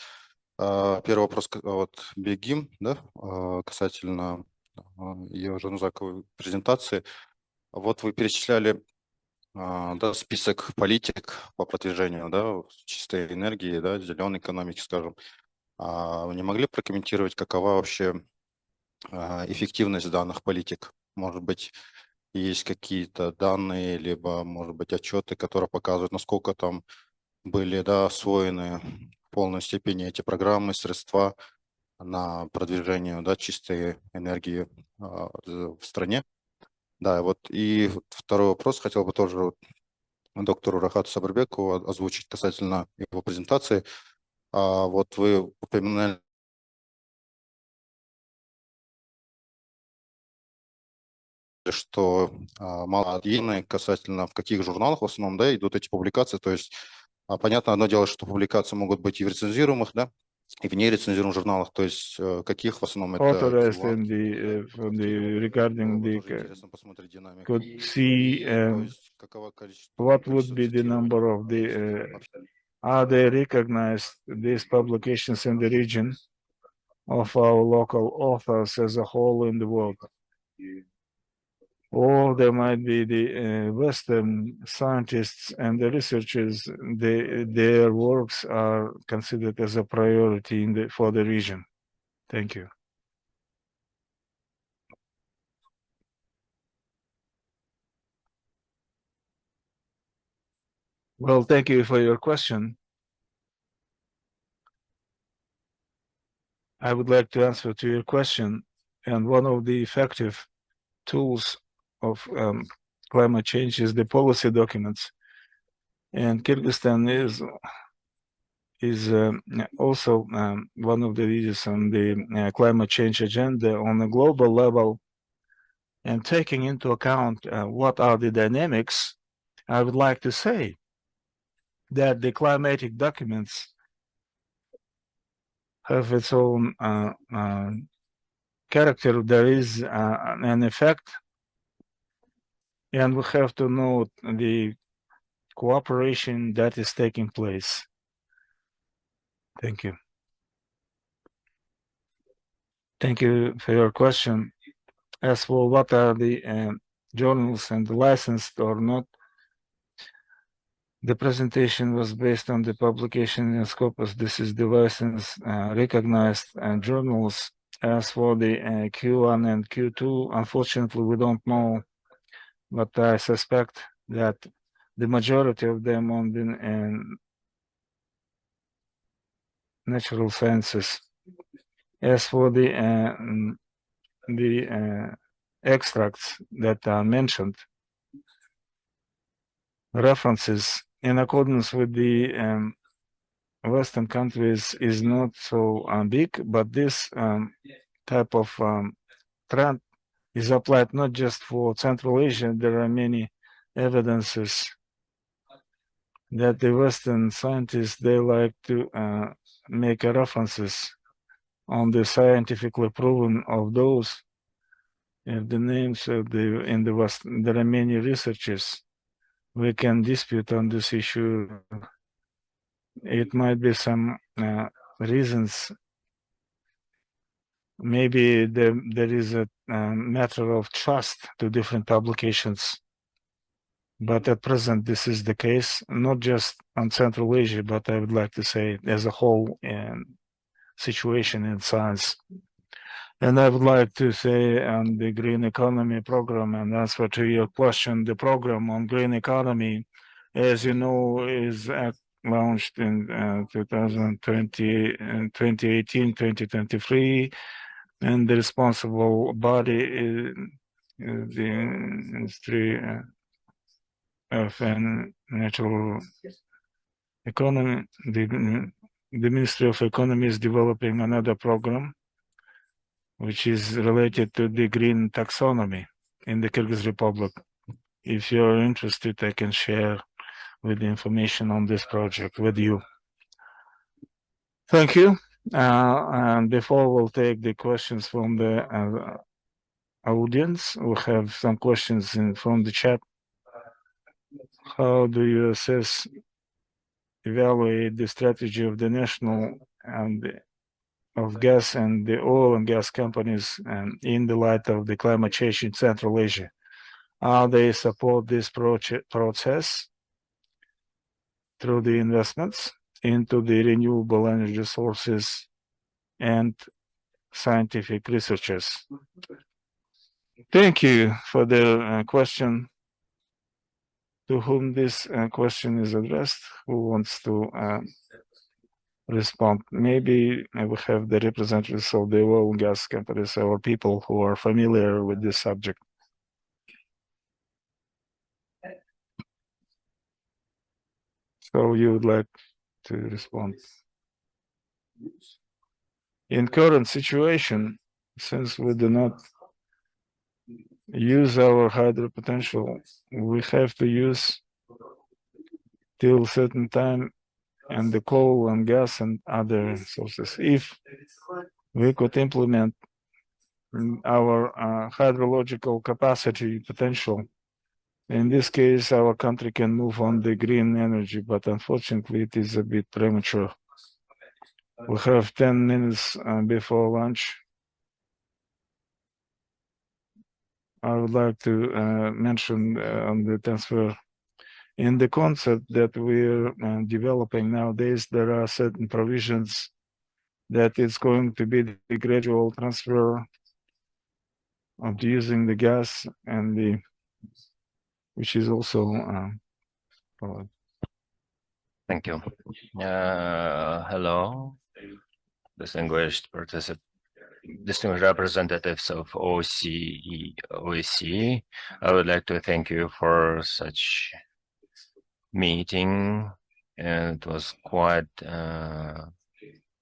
Speaker 10: Первый вопрос от Бегим, да, касательно ее жанузаковой презентации. Вот вы перечисляли да, список политик по продвижению, да, чистой энергии, да, зеленой экономики, скажем. Вы не могли прокомментировать, какова вообще эффективность данных политик? Может быть, есть какие-то данные, либо, может быть, отчеты, которые показывают, насколько там были, да, освоены в полной степени эти программы, средства на продвижение, да, чистой энергии в стране. Да, вот и второй вопрос хотел бы тоже доктору Рахату Сабырбекову озвучить касательно его презентации. Вот вы упоминали что мало единое касательно в каких журналах в основном, да, идут эти публикации. То есть понятно, одно дело, что публикации могут быть и в рецензируемых, да, и в нерецензируемых журналах. То есть каких в основном это
Speaker 1: regarding the could see what would be the number of the are they recognized these publications in the region of our local authors as a whole in the world? Or there might be the Western scientists and the researchers, their works are considered as a priority for the region. Thank you. Well, thank you for your question. I would like to answer to your question, and one of the effective tools of climate change is the policy documents. And Kyrgyzstan is also one of the leaders on the climate change agenda on a global level. And taking into account what are the dynamics, I would like to say that the climatic documents have its own character. There is an effect, and we have to note the cooperation that is taking place. Thank you. Thank you for your question. As for what are the journals and licensed or not, the presentation was based on the publication in Scopus. This is the licensed recognized journals. As for the Q1 and Q2, unfortunately, we don't know, but I suspect that the majority of them on the natural sciences. As for the extracts that are mentioned, references in accordance with the Western countries is not so big, but this type of trend is applied not just for Central Asia. There are many evidences that the Western scientists, they like to make references on the scientifically proven of those. If the names of in the West, there are many researchers. We can dispute on this issue. It might be some reasons. Maybe there is a matter of trust to different publications. But at present, this is the case, not just on Central Asia, but I would like to say as a whole situation in science. And I would like to say on the green economy program, and answer to your question, the program on green economy, as you know, is launched in 2020, 2018, 2023. and the responsible body is the Ministry of Natural Economy. The Ministry of Economy is developing another program which is related to the green taxonomy in the Kyrgyz Republic. If you're interested, I can share with the information on this project with you. Thank you. And before we'll take the questions from the audience, we have some questions from the chat. How do you evaluate the strategy of the national and of gas and the oil and gas companies in the light of the climate change in Central Asia? How they support this process through the investments into the renewable energy sources and scientific researchers? Thank you for the question. To whom this question is addressed? Who wants to respond? Maybe I will have the representatives of the oil and gas companies or people who are familiar with this subject. So you would like to respond? In current situation, since we do not use our hydro potential, we have to use till a certain time and the coal and gas and other sources. If we could implement our hydrological capacity potential, in this case, our country can move on the green energy, but unfortunately, it is a bit premature. We have 10 minutes before lunch. I would like to mention on the transfer. In the concept that we're developing nowadays, there are certain provisions that it's going to be the gradual transfer of using the gas and which is also
Speaker 4: Thank you. Hello, distinguished representatives of OSCE. I would like to thank you for such meeting. And it was quite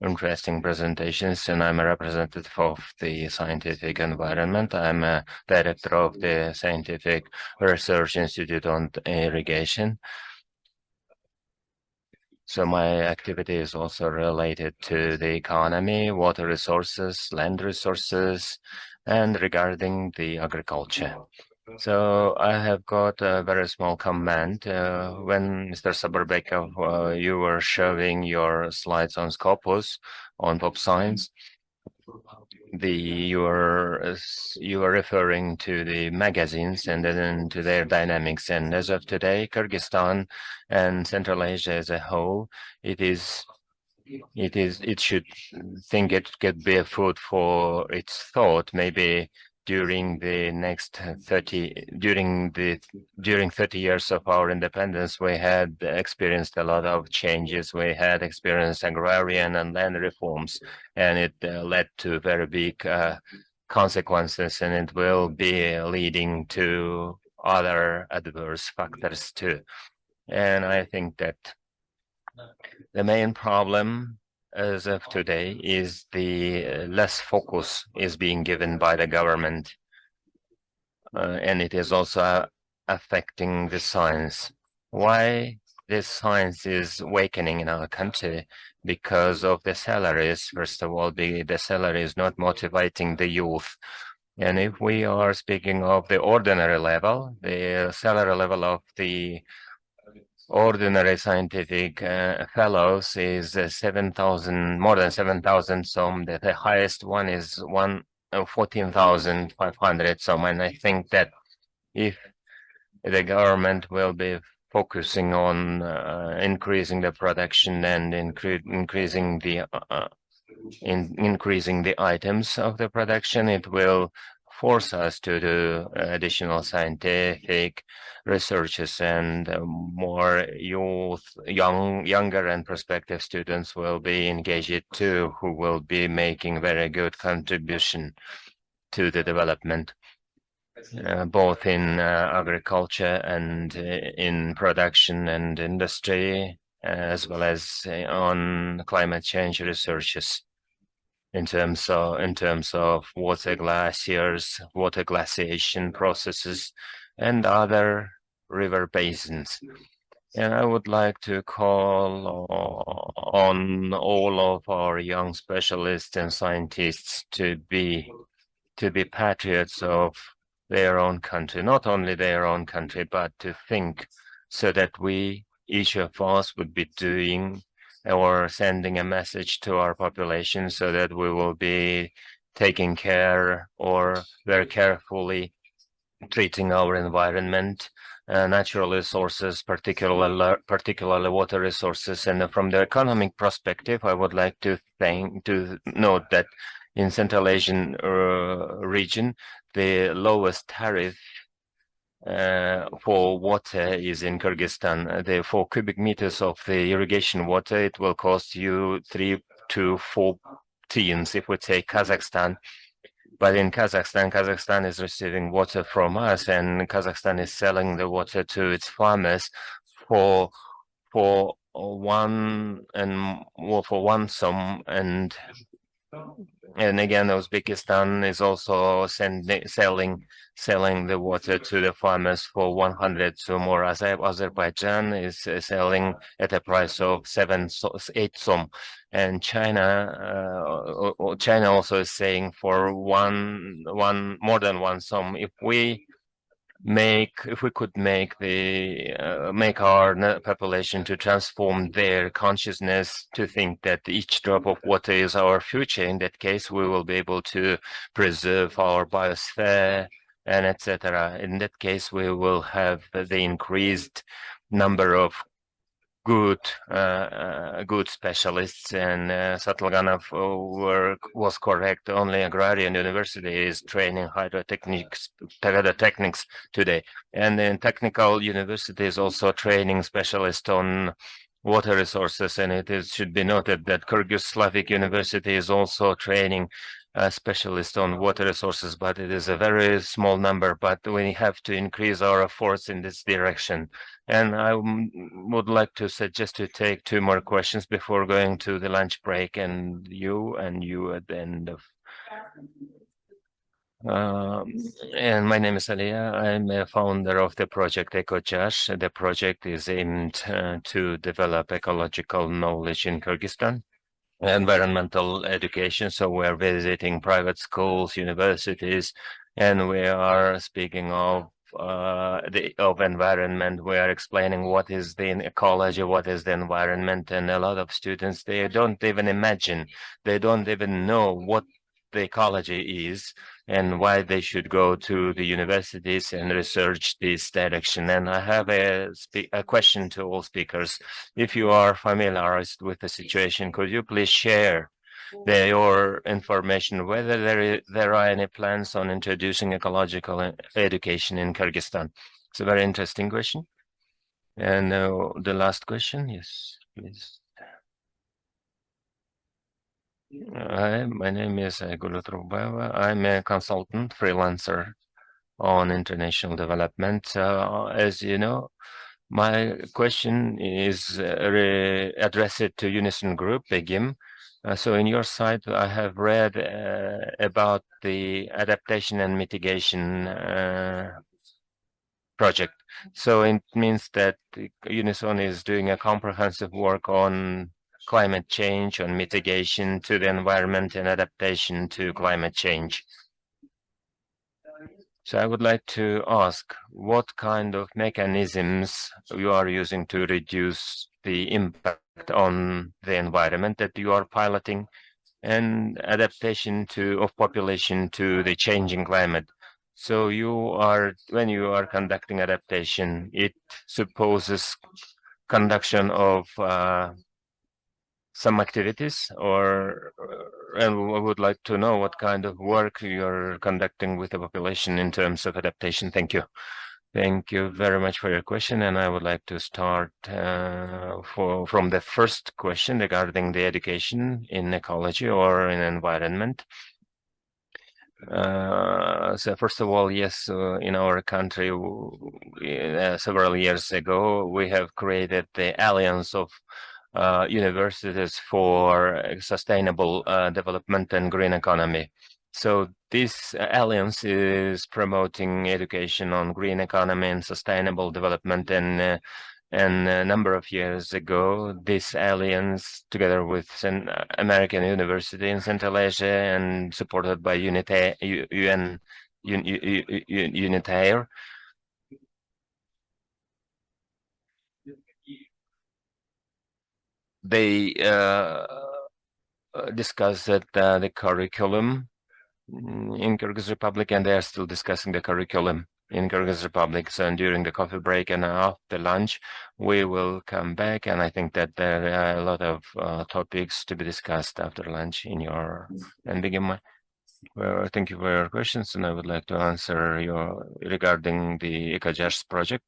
Speaker 4: interesting presentations, and I'm a representative of the scientific environment. I'm a director of the Scientific Research Institute on Irrigation. So my activity is also related to the economy, water resources, land resources, and regarding the agriculture. So I have got a very small comment. When Mr. Saburbekov, you were showing your slides on Scopus, on Pop Science, you were referring to the magazines and then to their dynamics. And as of today, Kyrgyzstan and Central Asia as a whole, it should think it could be a food for its thought. Maybe during the next 30 years of our independence, we had experienced a lot of changes. We had experienced agrarian and land reforms, and it led to very big consequences, and it will be leading to other adverse factors too. And I think that the main problem as of today is the less focus is being given by the government, and it is also affecting the science. Why this science is awakening in our country? Because of the salaries. First of all, the salary is not motivating the youth. And if we are speaking of the ordinary level, the salary level of the ordinary scientific fellows is 7,000, more than 7,000. So the highest one is 14,500. So, and I think that if the government will be focusing on increasing the production and increasing the items of the production, it will force us to do additional scientific researches, and more younger and prospective students will be engaged too, who will be making very good contribution to the development, both in agriculture and in production and industry, as well as on climate change researches in terms of water glaciers, water glaciation processes, and other river basins. And I would like to call on all of our young specialists and scientists to be patriots of their own country, not only their own country, but to think so that each of us would be doing or sending a message to our population so that we will be taking care or very carefully treating our environment, natural resources, particularly water resources. And from the economic perspective, I would like to note that in Central Asian region, the lowest tariff for water is in Kyrgyzstan. The 4 cubic meters of the irrigation water, it will cost you 3 to 4 tiens if we take Kazakhstan. But in Kazakhstan is receiving water from us, and Kazakhstan is selling the water to its farmers for one sum, and again, Uzbekistan is also selling the water to the farmers for 100 so more. Azerbaijan is selling at a price of 8 som, and China also is saying for more than 1 som. If we could make our population to transform their consciousness to think that each drop of water is our future, in that case, we will be able to preserve our biosphere and etc. In that case, we will have the increased number of good specialists, and Satılganov was correct. Only agrarian university is training hydrotechnics today, and then technical university is also training specialists on water resources. And it should be noted that Kyrgyz Slavic University is also training specialists on water resources, but it is a very small number. But we have to increase our efforts in this direction. And I would like to suggest to take 2 more questions before going to the lunch break, and you at the end of. And my name is Aliya. I'm a founder of the project EcoJash. The project is aimed to develop ecological knowledge in Kyrgyzstan, environmental education. So we're visiting private schools, universities, and we are speaking of environment. We are explaining what is the ecology, what is the environment, and a lot of students, they don't even imagine, they don't even know what the ecology is and why they should go to the universities and research this direction. And I have a question to all speakers. If you are familiarized with the situation, could you please share your information whether there are any plans on introducing ecological education in Kyrgyzstan? It's a very interesting question. And the last question, yes, please. Hi, my name is Gula Trubaeva. I'm a consultant, freelancer on international development. As you know, my question is addressed to Unison Group, BEGIM. So in your site, I have read about the adaptation and mitigation project. So it means that Unison is doing a comprehensive work on climate change, on mitigation to the environment and adaptation to climate change. So I would like to ask what kind of mechanisms you are using to reduce the impact on the environment that you are piloting, and adaptation of population to the changing climate. So when you are conducting adaptation, it supposes conduction of some activities or and we would like to know what kind of work you're conducting with the population in terms of adaptation. Thank you. Thank you very much for your question, and I would like to start from the first question regarding the education in ecology or in environment. So first of all, yes, in our country, several years ago, we have created the Alliance of Universities for Sustainable Development and Green Economy. So this alliance is promoting education on green economy and sustainable development, and a number of years ago, this alliance, together with an American university in Central Asia and supported by UNITAIR, they discussed the curriculum in Kyrgyz Republic, and they are still discussing the curriculum in Kyrgyz Republic. So during the coffee break and after lunch, we will come back, and I think that there are a lot of topics to be discussed after lunch in your and begin my. Well, thank you for your questions, and I would like to answer your regarding the EcoJust project.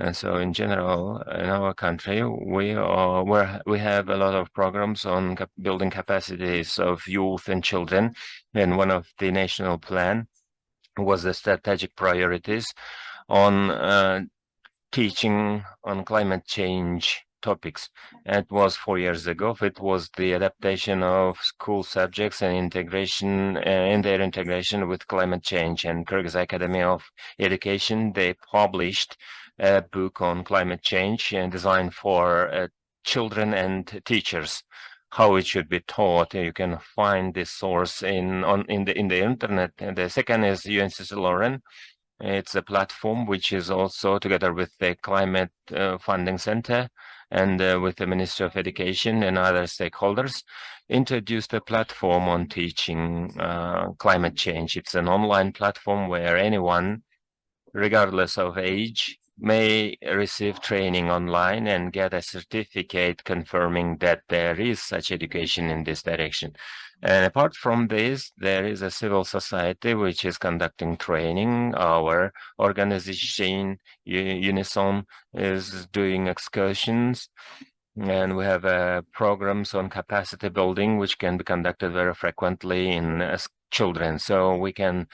Speaker 4: And so in general, in our country, we have a lot of programs on building capacities of youth and children. And one of the national plan was the strategic priorities on teaching on climate change topics. It was 4 years ago. It was the adaptation of school subjects and integration in their integration with climate change. And Kyrgyz Academy of Education, they published a book on climate change and designed for children and teachers, how it should be taught. You can find this source in the internet. And the second is UNCC Lauren. It's a platform which is also together with the Climate Funding Center and with the Ministry of Education and other stakeholders, introduced a platform on teaching climate change. It's an online platform where anyone, regardless of age, may receive training online and get a certificate confirming that there is such education in this direction. And apart from this, there is a civil society which is conducting training. Our organization, Unison, is doing excursions, and we have programs on capacity building, which can be conducted very frequently in children. So we can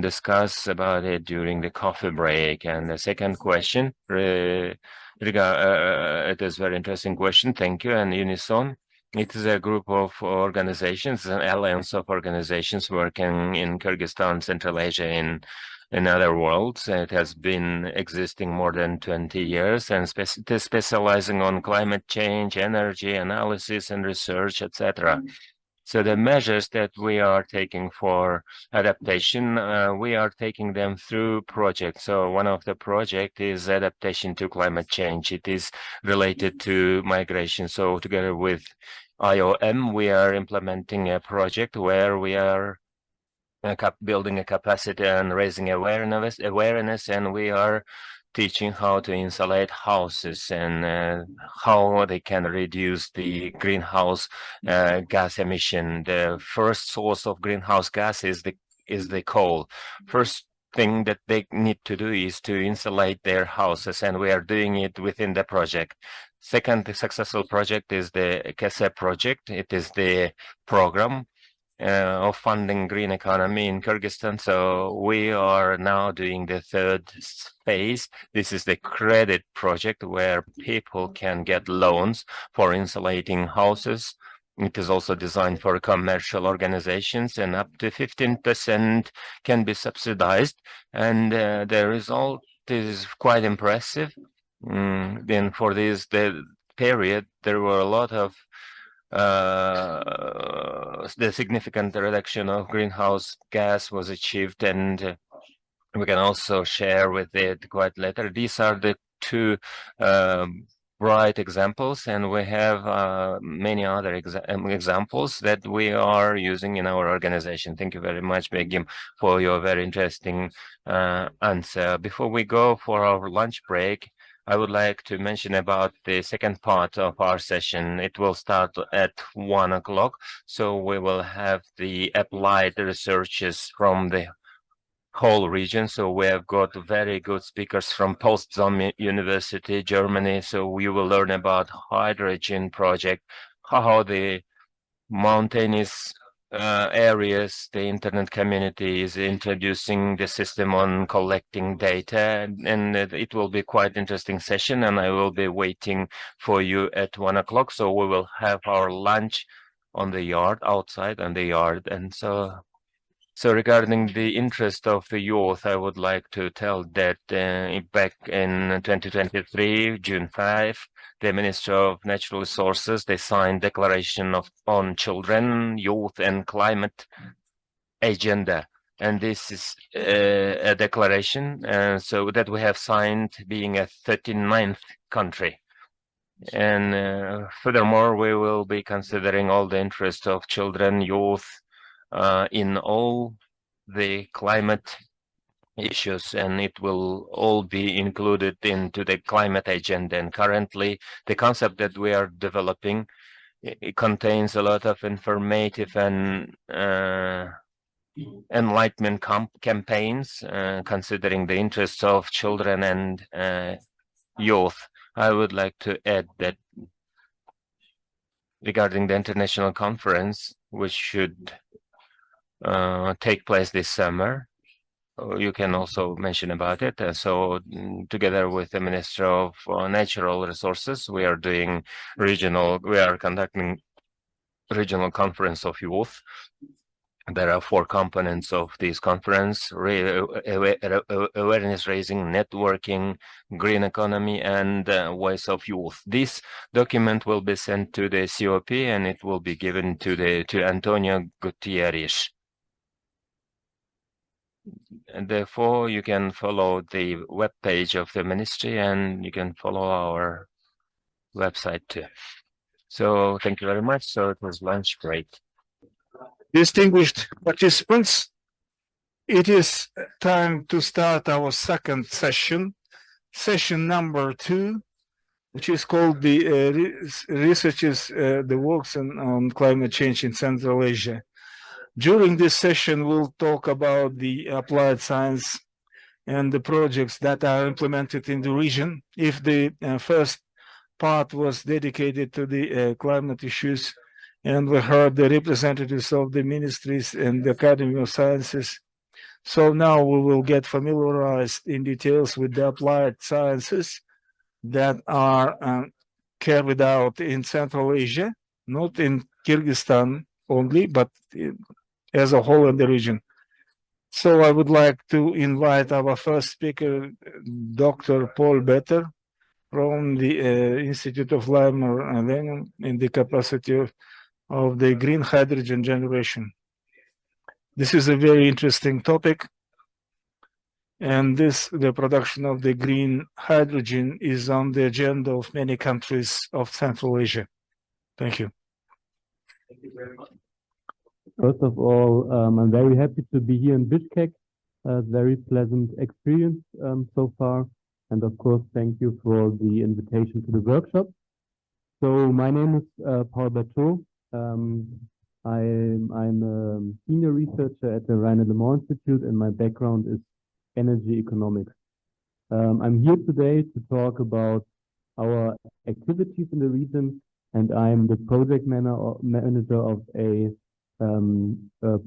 Speaker 4: discuss about it during the coffee break. And the second question, it is a very interesting question. Thank you. And Unison, it is a group of organizations, an alliance of organizations working in Kyrgyzstan, Central Asia, in other worlds. It has been existing more than 20 years and specializing on climate change, energy analysis and research, etc. So the measures that we are taking for adaptation, we are taking them through projects. So one of the project is adaptation to climate change. It is related to migration. So together with IOM, we are implementing a project where we are building a capacity and raising awareness, and we are teaching how to insulate houses and how they can reduce the greenhouse gas emission. The first source of greenhouse gas is the coal. First thing that they need to do is to insulate their houses, and we are doing it within the project. Second successful project is the KESE project. It is the program of funding green economy in Kyrgyzstan. So we are now doing the third phase. This is the credit project where people can get loans for insulating houses. It is also designed for commercial organizations, and up to 15% can be subsidized. And the result is quite impressive. Then for the period, there were a lot of the significant reduction of greenhouse gas was achieved, and we can also share with it quite later. These are the two bright examples, and we have many other examples that we are using in our organization. Thank you very much, Begim, for your very interesting answer. Before we go for our lunch break, I would like to mention about the second part of our session. It will start at 1 o'clock. So we will have the applied researchers from the whole region. So we have got very good speakers from Potsdam University, Germany. So we will learn about hydrogen project, how the mountainous areas, the internet community is introducing the system on collecting data, and it will be quite interesting session, and I will be waiting for you at 1 o'clock. So we will have our lunch on the yard, outside on the yard. And so regarding the interest of the youth, I would like to tell that back in 2023, June 5, the Minister of Natural Resources, they signed Declaration on Children, Youth and Climate Agenda. And this is a declaration so that we have signed, being a 39th country. And furthermore, we will be considering all the interests of children, youth, in all the climate issues, and it will all be included into the climate agenda. And currently, the concept that we are developing, it contains a lot of informative and enlightenment campaigns considering the interests of children and youth. I would like to add that regarding the international conference, which should take place this summer, you can also mention about it. So together with the Minister of Natural Resources, we are conducting regional conference of youth. There are 4 components of this conference: awareness raising, networking, green economy, and voice of youth. This document will be sent to the COP, and it will be given to Antonio Gutierrez. And therefore, you can follow the web page of the ministry, and you can follow our website too. So thank you very much. So it was lunch break.
Speaker 1: Distinguished participants, it is time to start our second session, session number 2, which is called the researches, the works on climate change in Central Asia. During this session, we'll talk about the applied science and the projects that are implemented in the region. If the first part was dedicated to the climate issues, and we heard the representatives of the ministries and the Academy of Sciences. So now we will get familiarized in details with the applied sciences that are carried out in Central Asia, not in Kyrgyzstan only, but as a whole in the region. So I would like to invite our first speaker, Dr. Paul Better, from the Institute of Leiden in the capacity of the green hydrogen generation. This is a very interesting topic, and the production of the green hydrogen is on the agenda of many countries of Central Asia. Thank you.
Speaker 9: Thank you very much. First of all, I'm very happy to be here in Bishkek. A very pleasant experience so far. And of course, thank you for the invitation to the workshop. So my name is Paul Berthaud. I'm a senior researcher at the Readiness Institute, and my background is energy economics. I'm here today to talk about our activities in the region, and I'm the project manager of a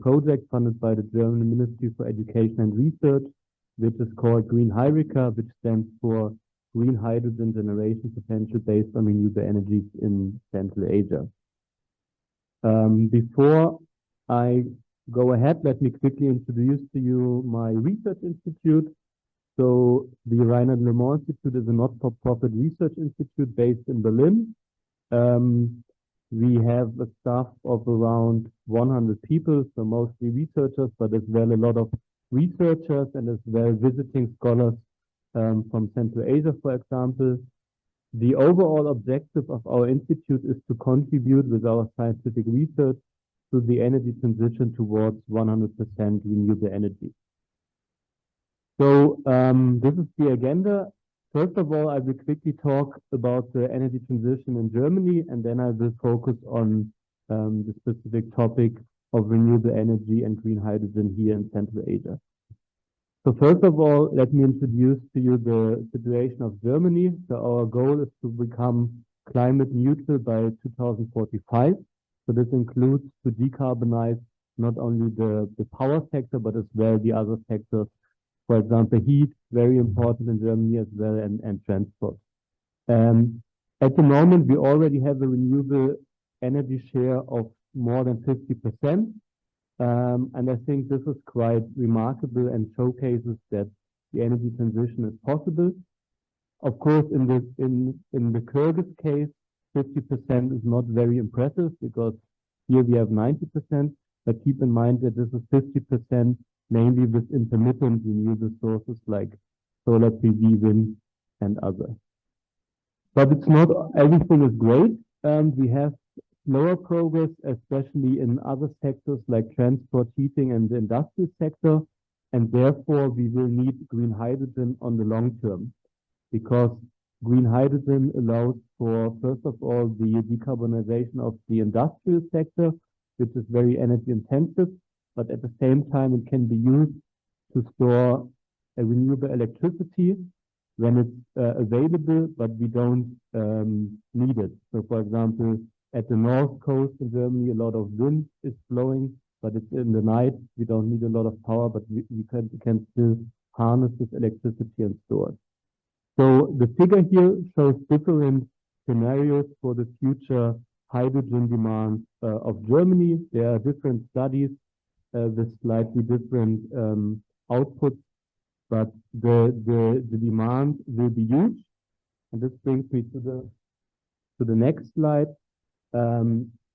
Speaker 9: project funded by the German Ministry for Education and Research, which is called Green Hydrica, which stands for Green Hydrogen Generation Potential Based on Renewable Energies in Central Asia. Before I go ahead, let me quickly introduce to you my research institute. So the Readiness Institute is a not-for-profit research institute based in Berlin. We have a staff of around 100 people, so mostly researchers, but as well a lot of researchers and as well visiting scholars from Central Asia, for example. The overall objective of our institute is to contribute with our scientific research to the energy transition towards 100% renewable energy. So this is the agenda. First of all, I will quickly talk about the energy transition in Germany, and then I will focus on the specific topic of renewable energy and green hydrogen here in Central Asia. So first of all, let me introduce to you the situation of Germany. So our goal is to become climate neutral by 2045. So this includes to decarbonize not only the power sector, but as well the other sectors. For example, heat, very important in Germany as well, and transport. At the moment, we already have a renewable energy share of more than 50%. And I think this is quite remarkable and showcases that the energy transition is possible. Of course, in the Kyrgyz case, 50% is not very impressive because here we have 90%, but keep in mind that this is 50% mainly with intermittent renewable sources like solar PV, wind, and others. But it's not everything is great. We have slower progress, especially in other sectors like transport, heating, and the industrial sector, and therefore we will need green hydrogen on the long term, because green hydrogen allows for, first of all, the decarbonization of the industrial sector, which is very energy intensive, but at the same time it can be used to store a renewable electricity when it's available, but we don't need it. So for example, at the north coast in Germany, a lot of wind is blowing, but it's in the night. We don't need a lot of power, but we can still harness this electricity and store it. So the figure here shows different scenarios for the future hydrogen demand of Germany. There are different studies with slightly different outputs, but the demand will be huge. And this brings me to the next slide.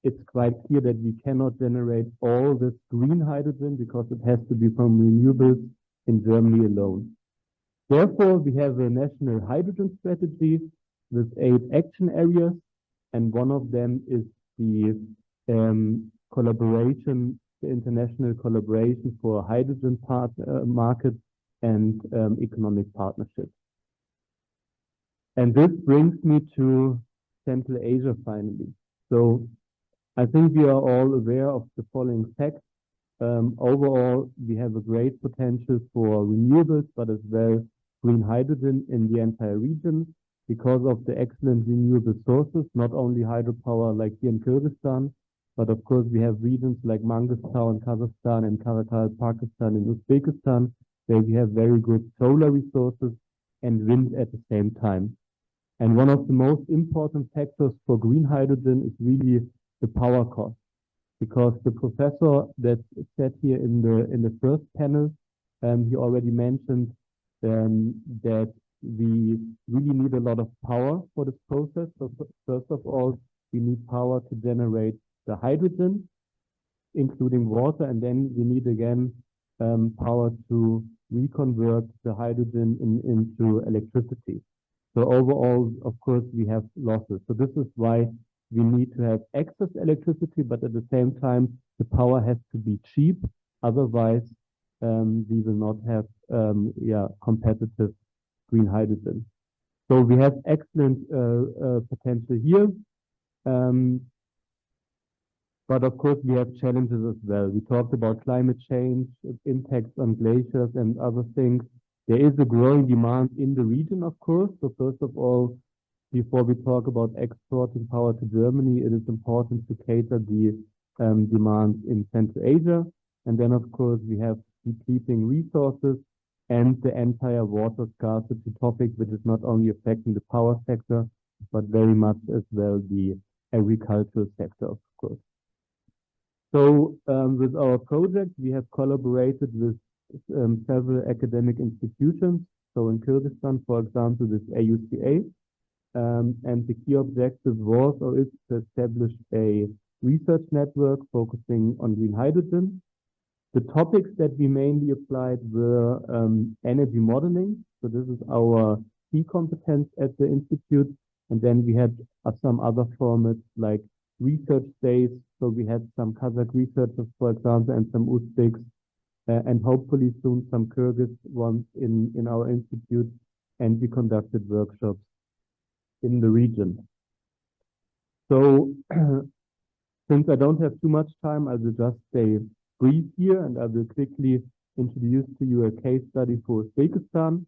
Speaker 9: It's quite clear that we cannot generate all this green hydrogen because it has to be from renewables in Germany alone. Therefore, we have a national hydrogen strategy with 8 action areas, and one of them is the collaboration, the international collaboration for hydrogen market and economic partnerships. And this brings me to Central Asia finally. So I think we are all aware of the following facts. Overall, we have a great potential for renewables, but as well green hydrogen in the entire region because of the excellent renewable sources, not only hydropower like here in Kyrgyzstan, but of course we have regions like Mangistau in Kazakhstan and Karakai, Pakistan and Uzbekistan, where we have very good solar resources and wind at the same time. And one of the most important factors for green hydrogen is really the power cost, because the professor that sat here in the first panel, he already mentioned that we really need a lot of power for this process. So first of all, we need power to generate the hydrogen, including water, and then we need again power to reconvert the hydrogen into electricity. So overall, of course, we have losses. So this is why we need to have excess electricity, but at the same time, the power has to be cheap. Otherwise, we will not have competitive green hydrogen. So we have excellent potential here. But of course, we have challenges as well. We talked about climate change, impacts on glaciers and other things. There is a growing demand in the region, of course. So first of all, before we talk about exporting power to Germany, it is important to cater the demand in Central Asia. And then, of course, we have depleting resources and the entire water scarcity topic, which is not only affecting the power sector, but very much as well the agricultural sector, of course. So with our project, we have collaborated with several academic institutions. So in Kyrgyzstan, for example, with AUCA. And the key objective was or is to establish a research network focusing on green hydrogen. The topics that we mainly applied were energy modeling. So this is our key competence at the institute. And then we had some other formats like research days. So we had some Kazakh researchers, for example, and some Uzbeks, and hopefully soon some Kyrgyz ones in our institute. and we conducted workshops in the region. So since I don't have too much time, I will just stay brief here, and I will quickly introduce to you a case study for Uzbekistan.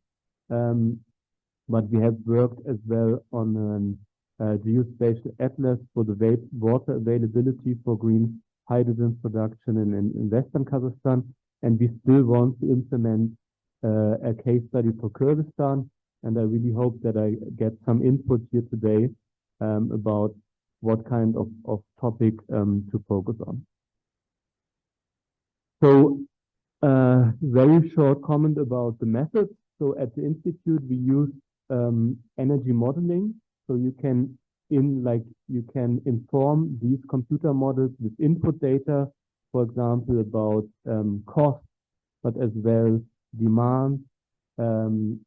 Speaker 9: But we have worked as well on a geospatial atlas for the water availability for green hydrogen production in Western Kazakhstan. And we still want to implement a case study for Kyrgyzstan. And I really hope that I get some input here today about what kind of topic to focus on. So very short comment about the methods. So at the Institute, we use energy modeling. So you can inform these computer models with input data, for example, about cost, but as well demand and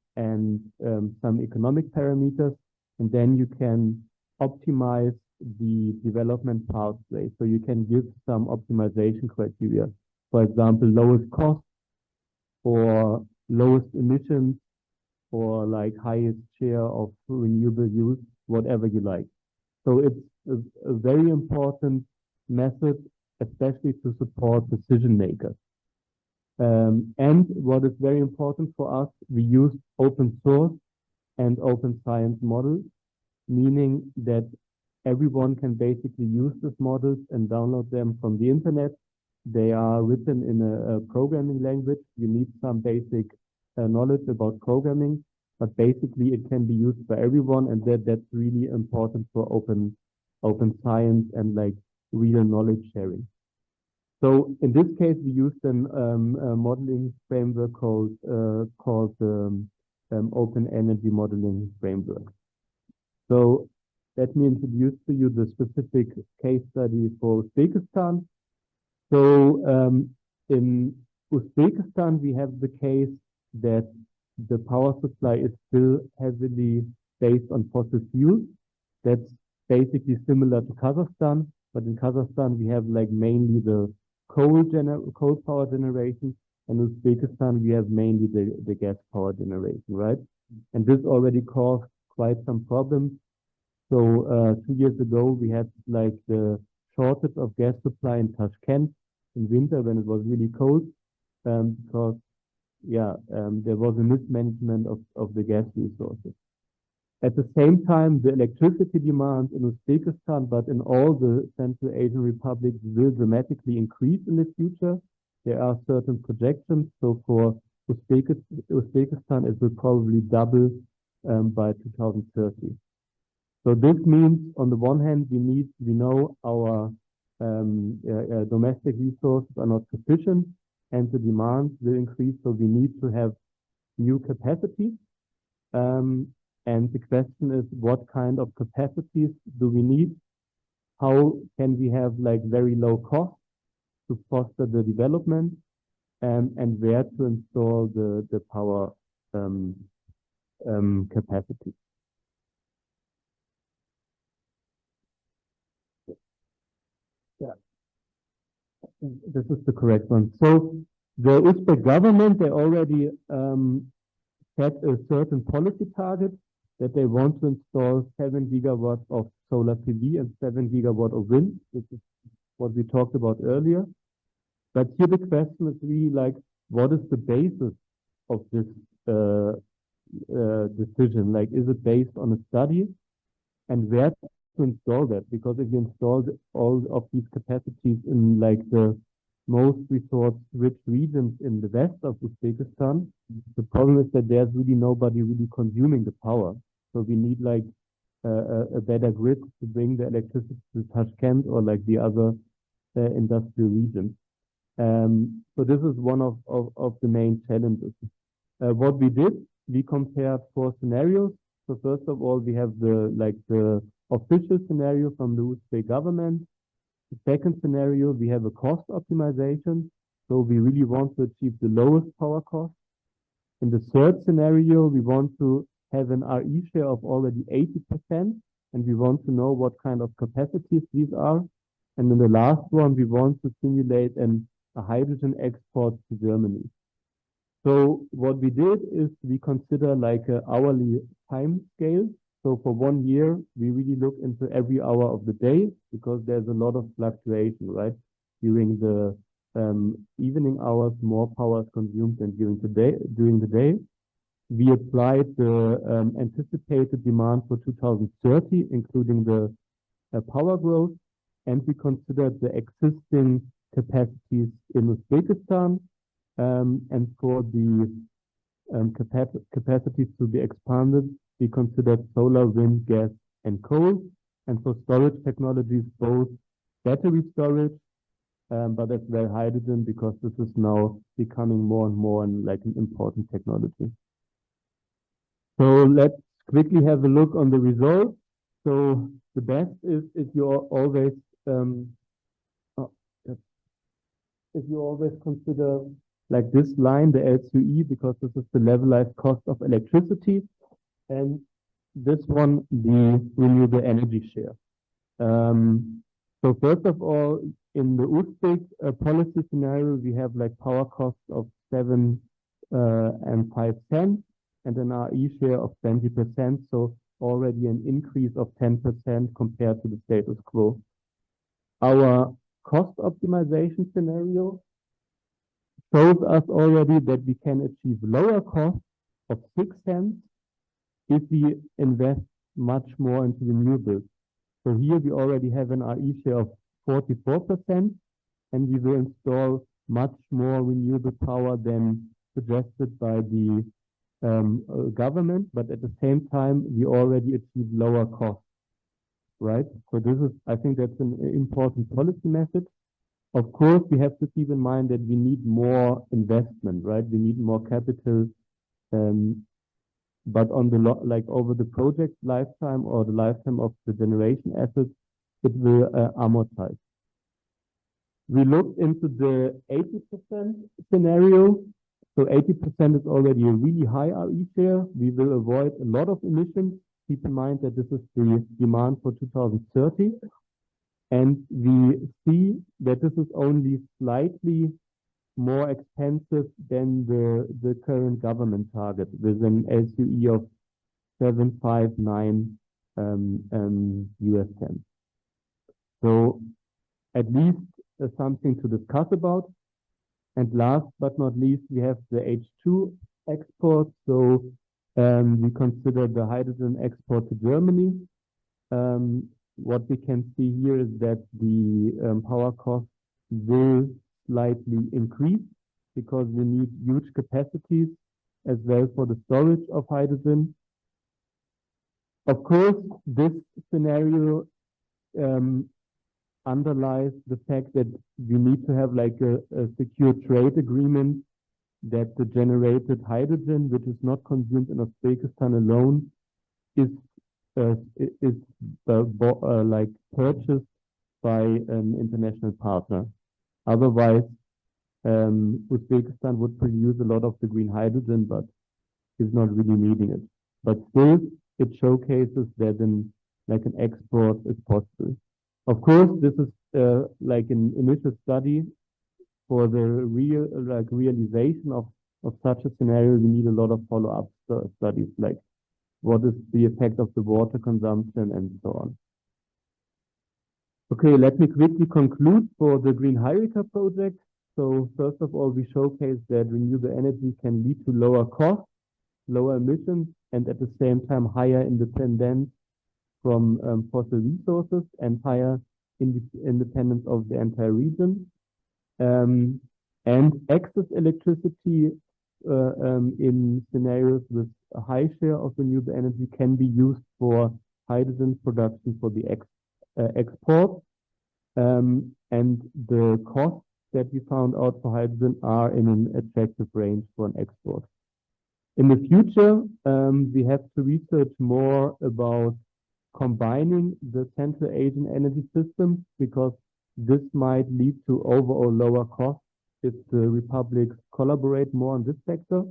Speaker 9: some economic parameters. And then you can optimize the development pathway. So you can give some optimization criteria. For example, lowest cost or lowest emissions or like highest share of renewable use, whatever you like. So it's a very important method, especially to support decision makers. And what is very important for us, we use open source and open science models, meaning that everyone can basically use these models and download them from the internet. They are written in a programming language. You need some basic knowledge about programming, but basically it can be used by everyone, and that's really important for open science and like real knowledge sharing. So in this case, we used a modeling framework called Open Energy Modeling Framework. So let me introduce to you the specific case study for Uzbekistan. So in Uzbekistan, we have the case that the power supply is still heavily based on fossil fuels. That's basically similar to Kazakhstan, but in Kazakhstan, we have like mainly the coal power generation, and in Uzbekistan, we have mainly the gas power generation, right? And this already caused quite some problems. So 2 years ago, we had like the shortage of gas supply in Tashkent in winter when it was really cold, because there was a mismanagement of the gas resources. At the same time, the electricity demand in Uzbekistan, but in all the Central Asian republics, will dramatically increase in the future. There are certain projections. So for Uzbekistan, it will probably double by 2030. So this means, on the one hand, we know our domestic resources are not sufficient, and the demand will increase. So we need to have new capacity. And the question is, what kind of capacities do we need? How can we have like very low cost to foster the development, and where to install the power capacity? Yeah, this is the correct one. So the Uzbek government, they already set a certain policy target that they want to install 7 gigawatts of solar PV and 7 gigawatts of wind. This is what we talked about earlier. But here the question is really like, what is the basis of this decision? Like, is it based on a study? And where to install that? Because if you install all of these capacities in like the most resource-rich regions in the west of Uzbekistan, the problem is that there's really nobody really consuming the power. So we need like a better grid to bring the electricity to Tashkent or like the other industrial regions. So this is one of the main challenges. What we did, we compared 4 scenarios. So first of all, we have the official scenario from the Uzbek government. The second scenario, we have a cost optimization. So we really want to achieve the lowest power cost. In the third scenario, we want to have an RE share of already 80%, and we want to know what kind of capacities these are. And in the last one, we want to simulate a hydrogen export to Germany. So what we did is we consider like an hourly time scale. So for 1 year, we really look into every hour of the day because there's a lot of fluctuation, right? During the evening hours, more power is consumed than during the day. We applied the anticipated demand for 2030, including the power growth, and we considered the existing capacities in Uzbekistan, and for the capacities to be expanded, we considered solar, wind, gas, and coal. And for storage technologies, both battery storage, but as well hydrogen, because this is now becoming more and more like an important technology. So let's quickly have a look on the results. So the best is if you always consider like this line, the LCE, because this is the levelized cost of electricity, and this one, the renewable energy share. So first of all, in the Uzbek policy scenario, we have like power costs of 7 and 5 cents and an RE share of 20%. So already an increase of 10% compared to the status quo. Our cost optimization scenario shows us already that we can achieve lower costs of 6 cents if we invest much more into renewables. So here we already have an RE share of 44%, and we will install much more renewable power than suggested by the government, but at the same time, we already achieve lower costs, right? So this is, I think that's an important policy message. Of course, we have to keep in mind that we need more investment, right? We need more capital, but on the like over the project lifetime or the lifetime of the generation assets, it will amortize. We looked into the 80% scenario. So 80% is already a really high RE share. We will avoid a lot of emissions. Keep in mind that this is the demand for 2030. And we see that this is only slightly more expensive than the current government target with an LCE of 759 US cents. So at least something to discuss about. And last but not least, we have the H2 export. So we consider the hydrogen export to Germany. What we can see here is that the power cost will slightly increase because we need huge capacities as well for the storage of hydrogen. Of course, this scenario underlies the fact that we need to have like a secure trade agreement that the generated hydrogen, which is not consumed in Uzbekistan alone, is like purchased by an international partner. Otherwise, Uzbekistan would produce a lot of the green hydrogen, but is not really needing it. But still, it showcases that like an export is possible. Of course, this is like an initial study for the realization of such a scenario. We need a lot of follow-up studies, like what is the effect of the water consumption and so on. Okay, let me quickly conclude for the Green HYRICA project. So first of all, we showcase that renewable energy can lead to lower costs, lower emissions, and at the same time, higher independence from fossil resources and higher independence of the entire region. And excess electricity in scenarios with a high share of renewable energy can be used for hydrogen production for the export. And the costs that we found out for hydrogen are in an attractive range for an export. In the future, we have to research more about combining the Central Asian energy systems, because this might lead to overall lower costs if the republics collaborate more on this sector.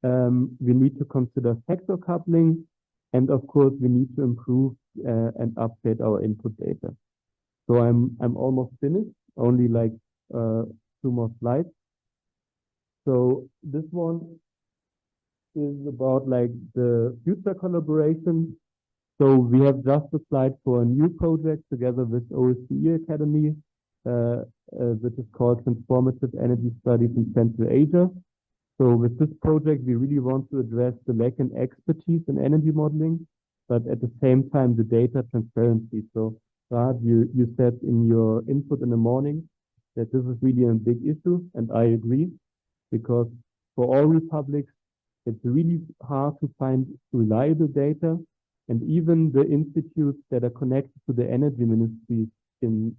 Speaker 9: We need to consider sector coupling, and of course, we need to improve and update our input data. So I'm almost finished, only like 2 more slides. So this one is about like the future collaboration. So we have just applied for a new project together with OSCE Academy, which is called Transformative Energy Studies in Central Asia. So with this project, we really want to address the lack in expertise in energy modeling, but at the same time, the data transparency. So Raad, you said in your input in the morning that this is really a big issue, and I agree, because for all republics, it's really hard to find reliable data, and even the institutes that are connected to the energy ministries in,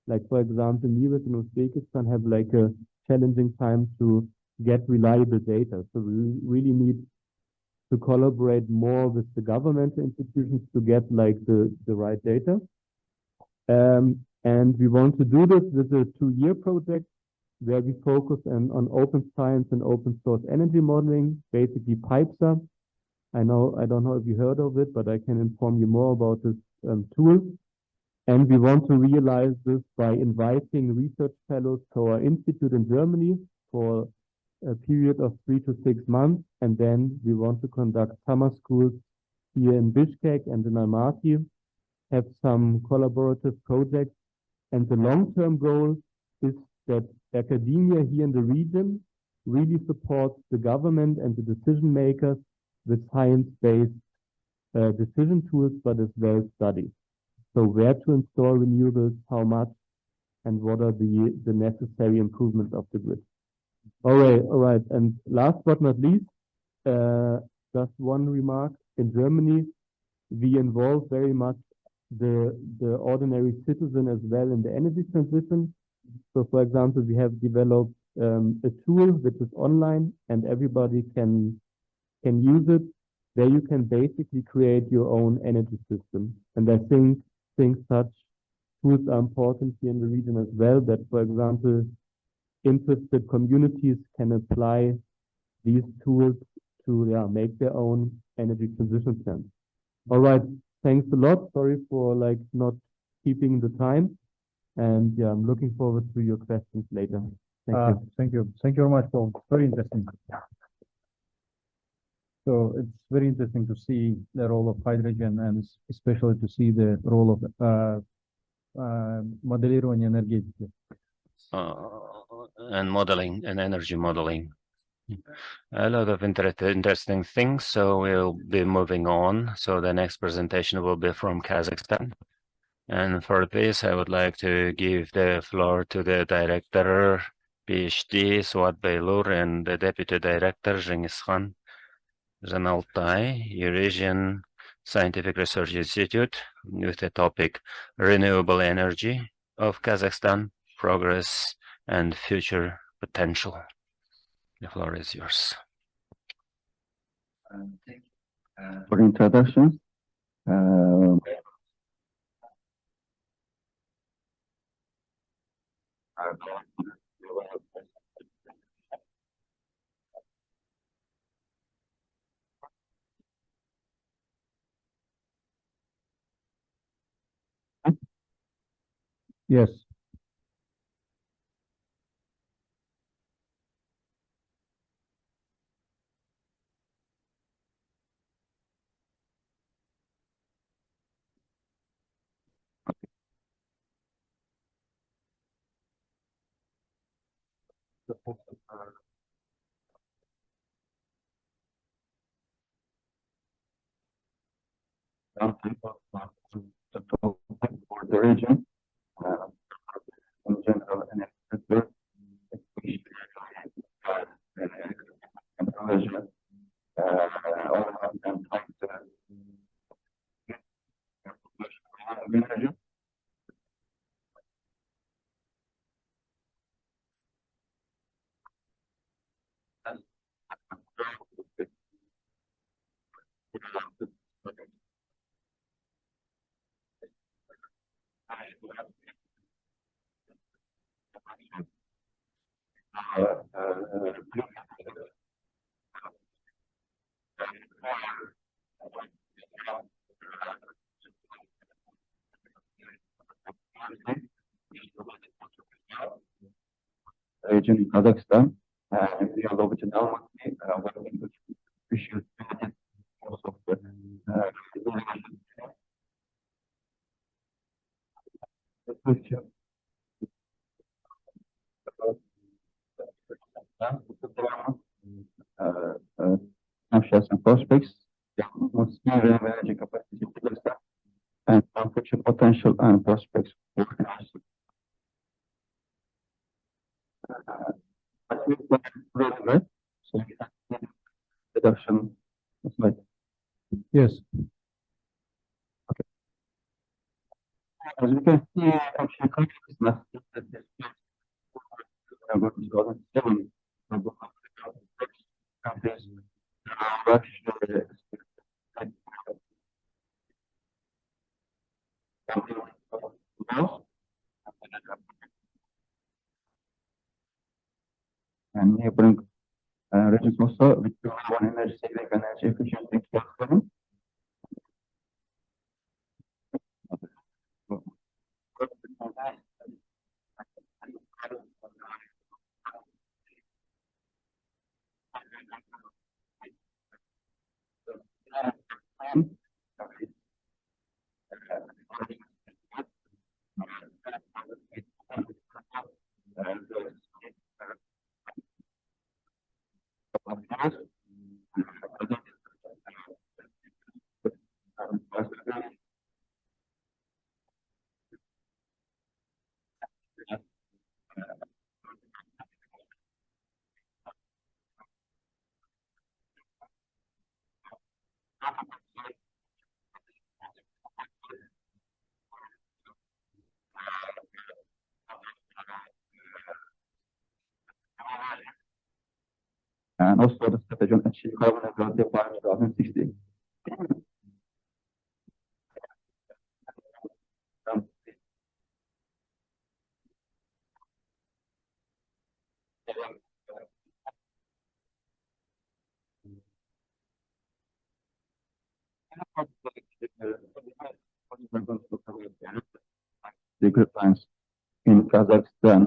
Speaker 9: like, for example, Nives in Uzbekistan have like a challenging time to get reliable data. So we really need to collaborate more with the governmental institutions to get like the right data. And we want to do this with a 2-year project where we focus on open science and open source energy modeling, basically PIPESA. I don't know if you heard of it, but I can inform you more about this tool. And we want to realize this by inviting research fellows to our institute in Germany for a period of 3 to 6 months. And then we want to conduct summer schools here in Bishkek and in Almaty, have some collaborative projects. And the long-term goal is that academia here in the region really supports the government and the decision makers with science-based decision tools, but as well studies. So where to install renewables, how much, and what are the necessary improvements of the grid. All right. And last but not least, just one remark. In Germany, we involve very much the ordinary citizen as well in the energy transition. So for example, we have developed a tool which is online and everybody can use it, where you can basically create your own energy system. And I think such tools are important here in the region as well, that, for example, interested communities can apply these tools to make their own energy transition plans. All right, thanks a lot. Sorry for like not keeping the time. And yeah, I'm looking forward to your questions later. Thank you.
Speaker 11: Thank you. Thank you very much, Paul. Very interesting. So it's very interesting to see the role of hydrogen and especially to see the role of моделирование энергетики.
Speaker 4: And modeling and energy modeling. A lot of interesting things. So we'll be moving on. So the next presentation will be from Kazakhstan. And for this, I would like to give the floor to the director, PhD Suat Baylur, and the deputy director, Zhengizkhan Zanaltai, Eurasian Scientific Research Institute, with the topic Renewable Energy of Kazakhstan, Progress and Future Potential. The floor is yours.
Speaker 12: Thank you for introduction.
Speaker 11: Yes.
Speaker 12: For the region, in general, and region in Kazakhstan, beyond over to Dalmacy, working with issues of the snapshots and prospects, most energy capacity and future potential and prospects. So reduction.
Speaker 11: Yes.
Speaker 12: Okay. As we can see, actually, countries left about 2007, countries, Russia, and neighboring regions also, which one energy saving, energy efficient platform. And also the strategy on achieve carbon neutrality by 2060. The group lines in Kazakhstan.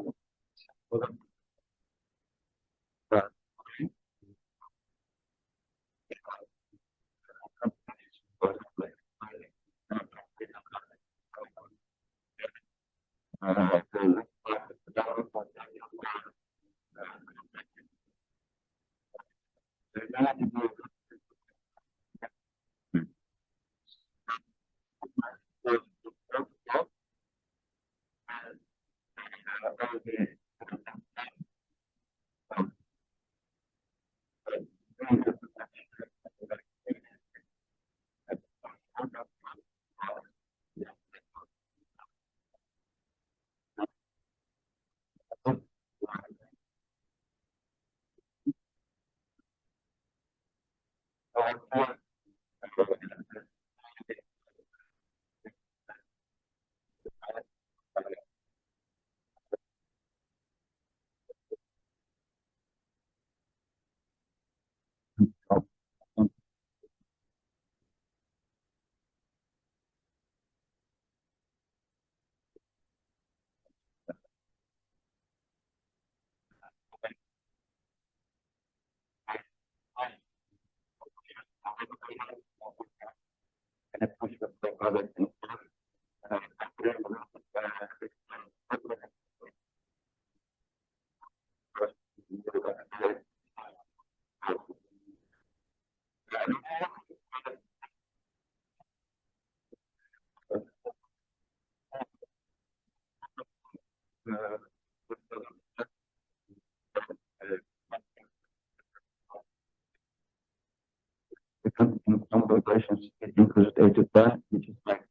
Speaker 12: In some operations, it includes 8 to 10, which is like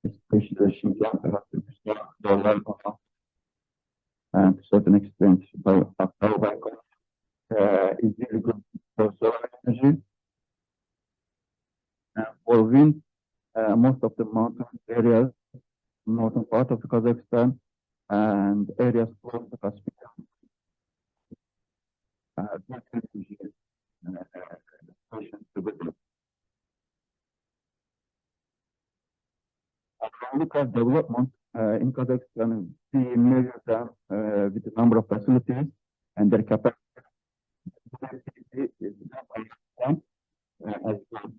Speaker 12: especially the Xinjiang and to a certain extent, is really good for solar energy. For wind, most of the mountain areas, northern part of Kazakhstan, and areas close to Caspian. Look at development in Kazakhstan, we measure them with the number of facilities and their capacity is as well.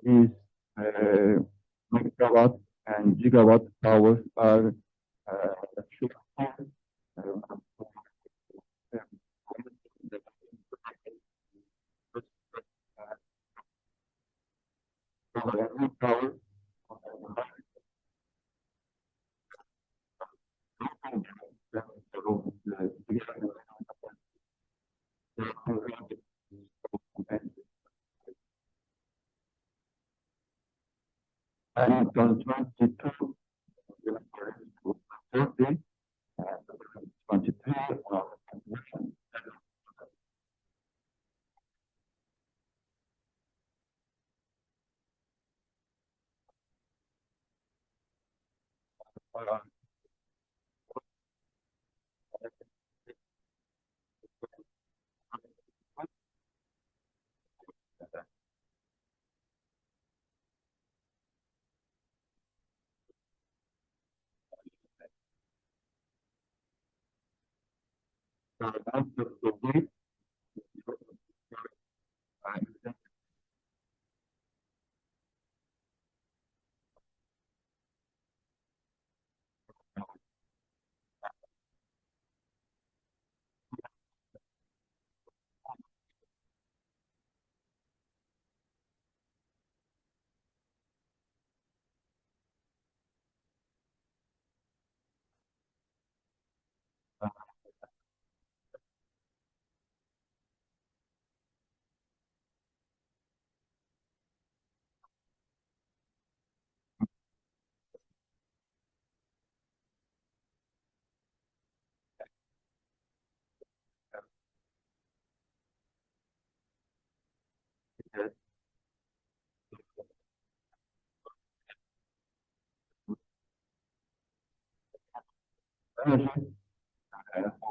Speaker 12: These megawatt and gigawatt powers are power. And from 22 to 30, 23,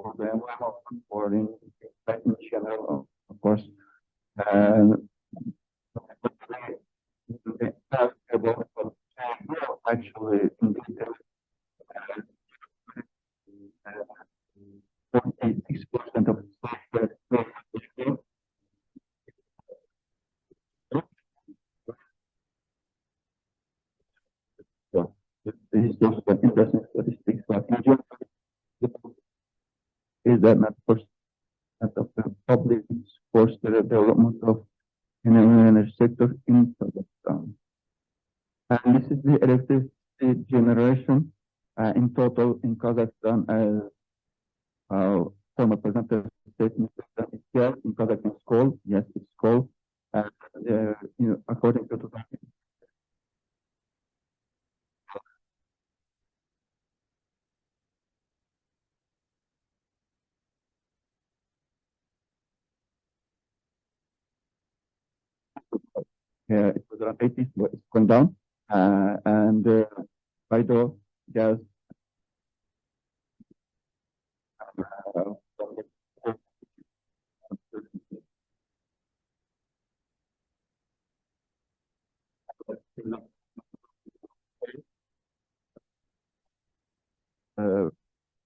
Speaker 12: for the environment, for in general, of course. Actually, in detail, 46% of so this is just an interesting statistics, but in general, is that not percent of the public supports the development of energy sector in Kazakhstan. And this is the electricity generation in total in Kazakhstan as former presenter said, yes, in Kazakhstan it's coal, yes, it's coal. According to the it was around 80, but it's going down. And Hydro gas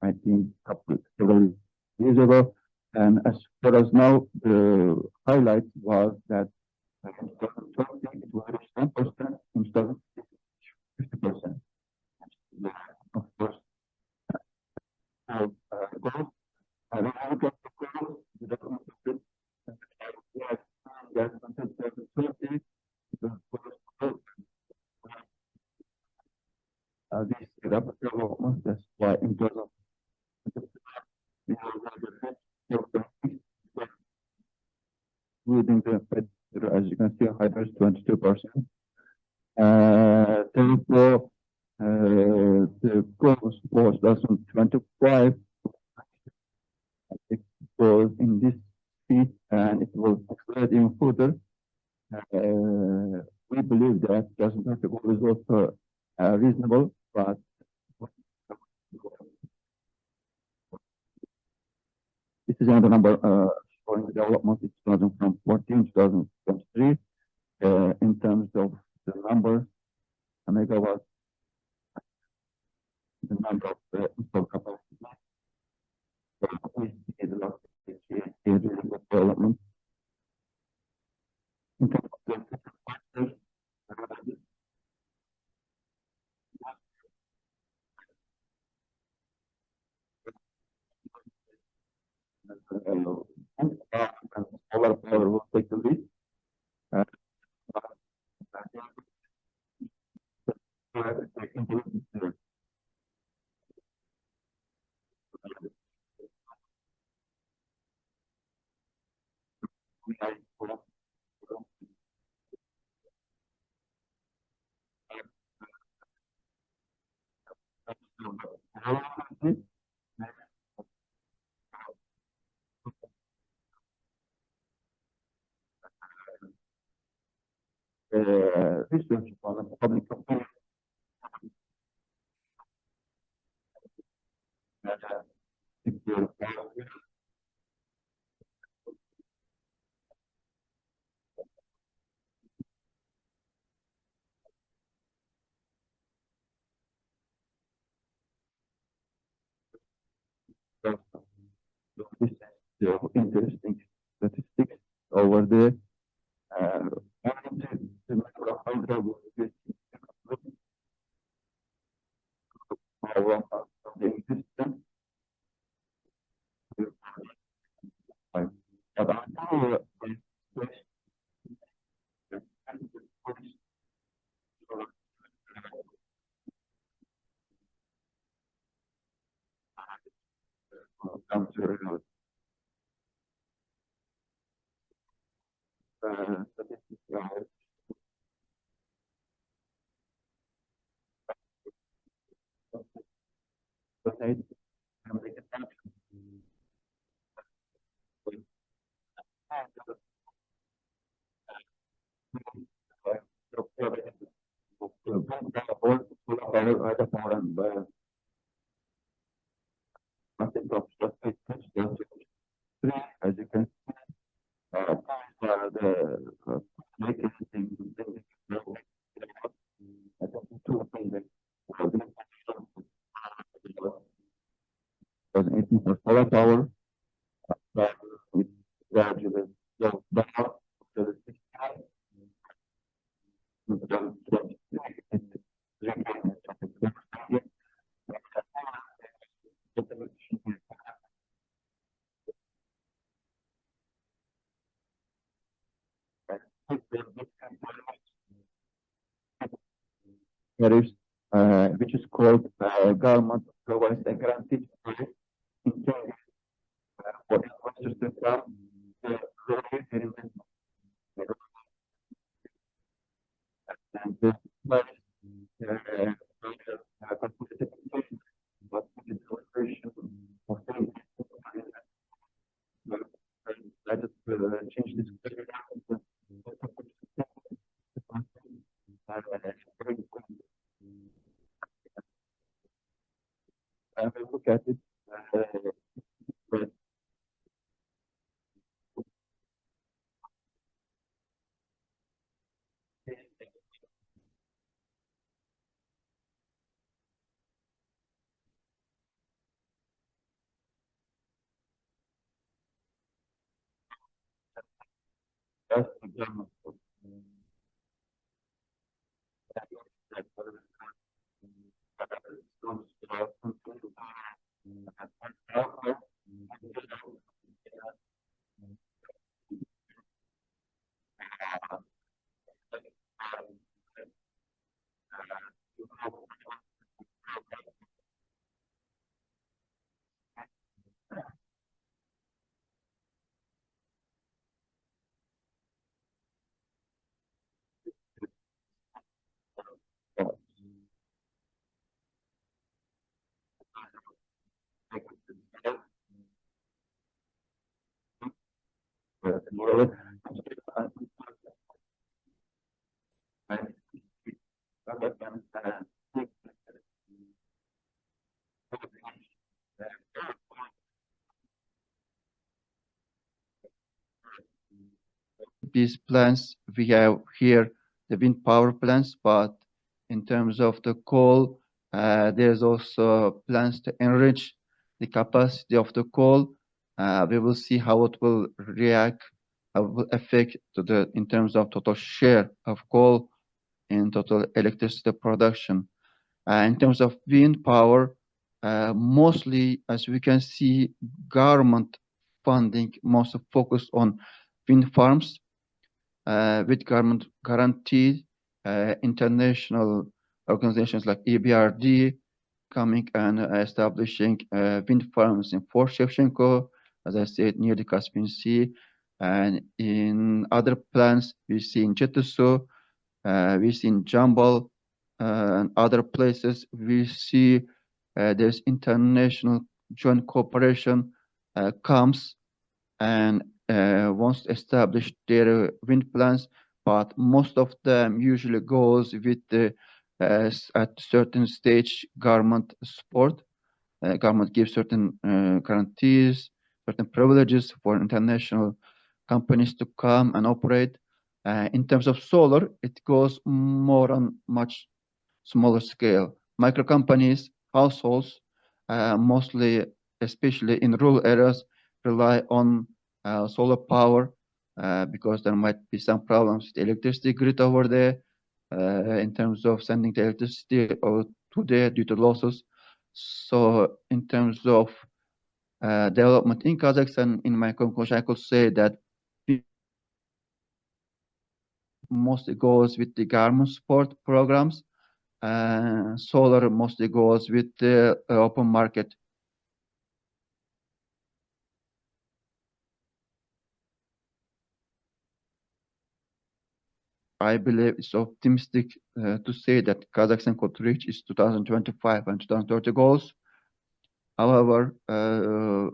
Speaker 12: I think several years ago. And as far as now, the highlight was that in 2020 it was 10%, fibers 22%. Therefore, the growth was 2025. It was in this speed and it will accelerate even further. We believe that 2020 goal is also reasonable, but this is another number showing the development in 2014 2023 in terms of the number megawatt, the number of installed capacity. We see the last development. In terms of the factors, solar power will take the lead. Research on public opinion. This is the interesting statistics over there. The number of hydro will be the existence. But after statistics as you can see, the latest thing for solar power, it gradually goes down to the 60. Tariffs, which is called government provides a guaranteed price in Kenya for investors to come the investment. And this price but the operation of I just change this. I will look at it. But that's the government. These plants, we have here the wind power plants, but in terms of the coal, there's also plans to enrich the capacity of the coal. We will see how it will react, how it will affect in terms of total share of coal in total electricity production. In terms of wind power, mostly, as we can see, government funding most focused on wind farms with government guaranteed. International organizations like EBRD coming and establishing wind farms in Fort Shevchenko, as I said, near the Caspian Sea. And in other plants, we see in Chetusu, we see in Jambal, and other places, we see there's international joint cooperation comes and wants to establish their wind plants, but most of them usually goes with the at certain stage government support. Government gives certain guarantees, certain privileges for international companies to come and operate. In terms of solar, it goes more on much smaller scale. Micro companies, households, mostly, especially in rural areas, rely on solar power because there might be some problems with the electricity grid over there in terms of sending the electricity to there due to losses. So in terms of development in Kazakhstan, in my conclusion, I could say that mostly goes with the government support programs. Solar mostly goes with the open market. I believe it's optimistic to say that Kazakhstan could reach its 2025 and 2030 goals. However,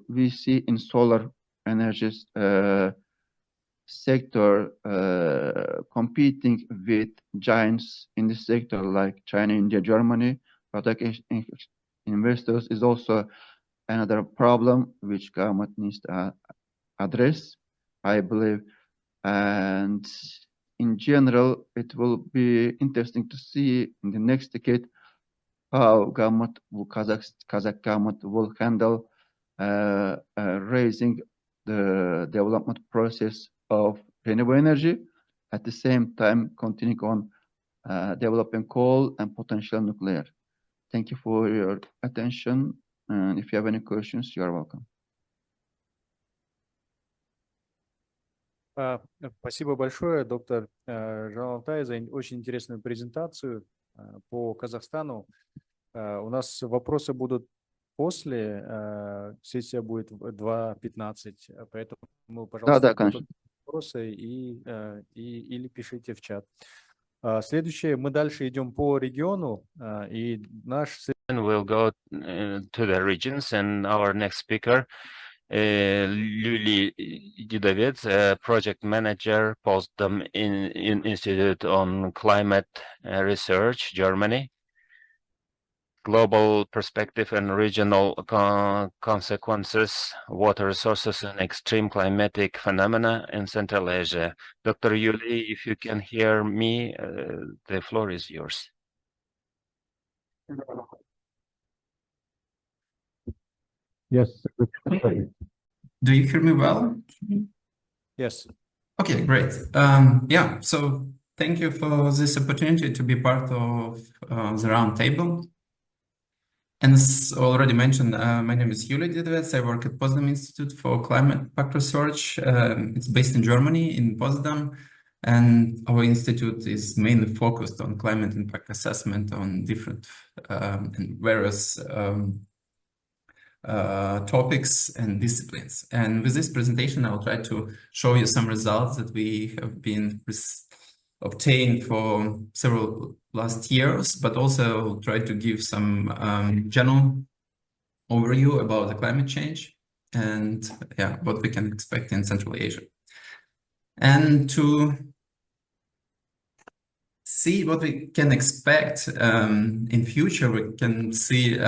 Speaker 12: we see in solar energies sector competing with giants in the sector like China, India, Germany. Product investors is also another problem which government needs to address, I believe. And in general, it will be interesting to see in the next decade how government, Kazakh government will handle raising the development process of renewable energy, at the same time continuing on developing coal and potential nuclear. Thank you for your attention. And if you have any questions, you are welcome.
Speaker 5: Спасибо большое, доктор Жан Монnet, за очень интересную презентацию по Казахстану. У нас вопросы будут после, сессия будет в 2:15, поэтому, пожалуйста, вопросы или пишите в чат. Следующее, мы дальше идем по региону, и наш...
Speaker 4: We'll go to the regions, and our next speaker, Luli Didovets, project manager, postdom in Institute on Climate Research, Germany. Global perspective and regional consequences, water resources and extreme climatic phenomena in Central Asia. Dr. Yuli, if you can hear me, the floor is yours.
Speaker 11: Yes.
Speaker 13: Do you hear me well?
Speaker 5: Yes.
Speaker 13: Okay, great. Yeah, so thank you for this opportunity to be part of the roundtable. And as already mentioned, my name is Yuli Didovets. I work at Potsdam Institute for Climate Impact Research. It's based in Germany, in Potsdam. And our institute is mainly focused on climate impact assessment on different and various topics and disciplines. And with this presentation, I'll try to show you some results that we have been obtained for several last years, but also try to give some general overview about the climate change and what we can expect in Central Asia. And to see what we can expect in future, we can see,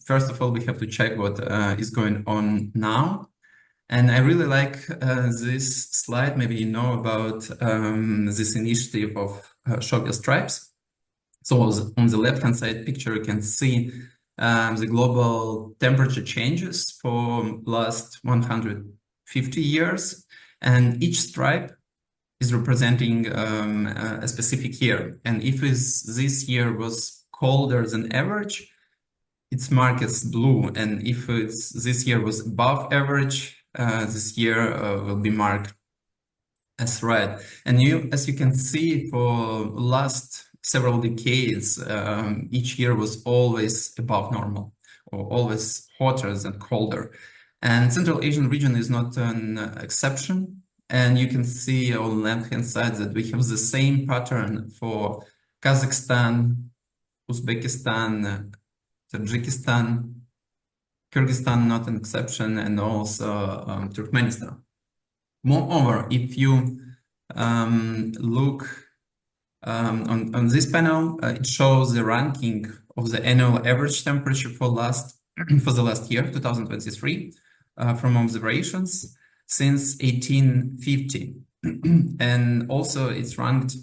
Speaker 13: first of all, we have to check what is going on now. And I really like this slide. Maybe you know about this initiative of Show Your Stripes. So on the left-hand side picture, you can see the global temperature changes for last 150 years. And each stripe is representing a specific year. And if this year was colder than average, it's marked as blue. And if this year was above average, this year will be marked as red. And as you can see, for last several decades, each year was always above normal, or always hotter than colder. And Central Asian region is not an exception. And you can see on the left-hand side that we have the same pattern for Kazakhstan, Uzbekistan, Tajikistan, Kyrgyzstan, not an exception, and also Turkmenistan. Moreover, if you look on this panel, it shows the ranking of the annual average temperature for the last year, 2023, from observations since 1850. And also it's ranked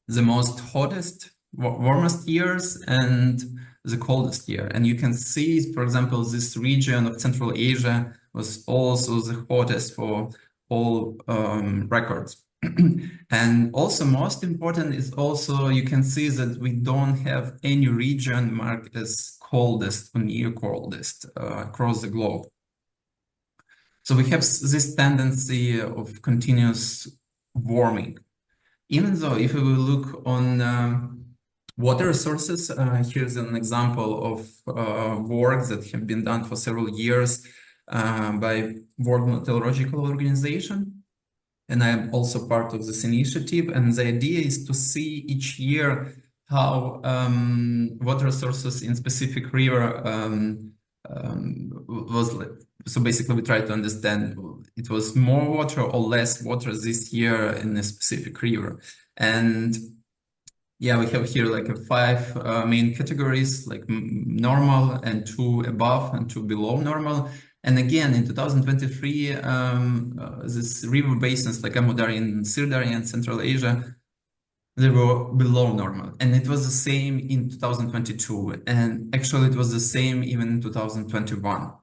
Speaker 13: the most hottest, warmest years and the coldest year. And you can see, for example, this region of Central Asia was also the hottest for all records. And also most important is also you can see that we don't have any region marked as coldest or near coldest across the globe. So we have this tendency of continuous warming. Even though if we look on water resources, here's an example of work that have been done for several years by World Meteorological Organization. And I am also part of this initiative. And the idea is to see each year how water resources in specific river was like. So basically we try to understand it was more water or less water this year in a specific river. And yeah, we have here like 5 main categories, like normal and 2 above and 2 below normal. And again, in 2023, this river basins like Amudarya and Sirdarya in Central Asia, they were below normal. And it was the same in 2022. And actually it was the same even in 2021.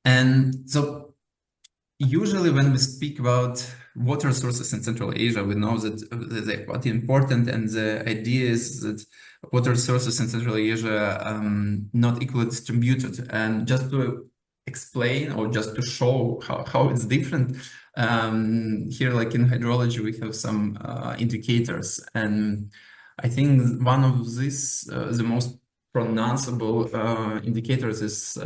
Speaker 13: And so usually when we speak about water resources in Central Asia, we know that they're quite important. And the idea is that water resources in Central Asia not equally distributed. And just to explain or just to show how it's different, here like in hydrology, we have some indicators. And I think one of these, the most pronounceable indicators is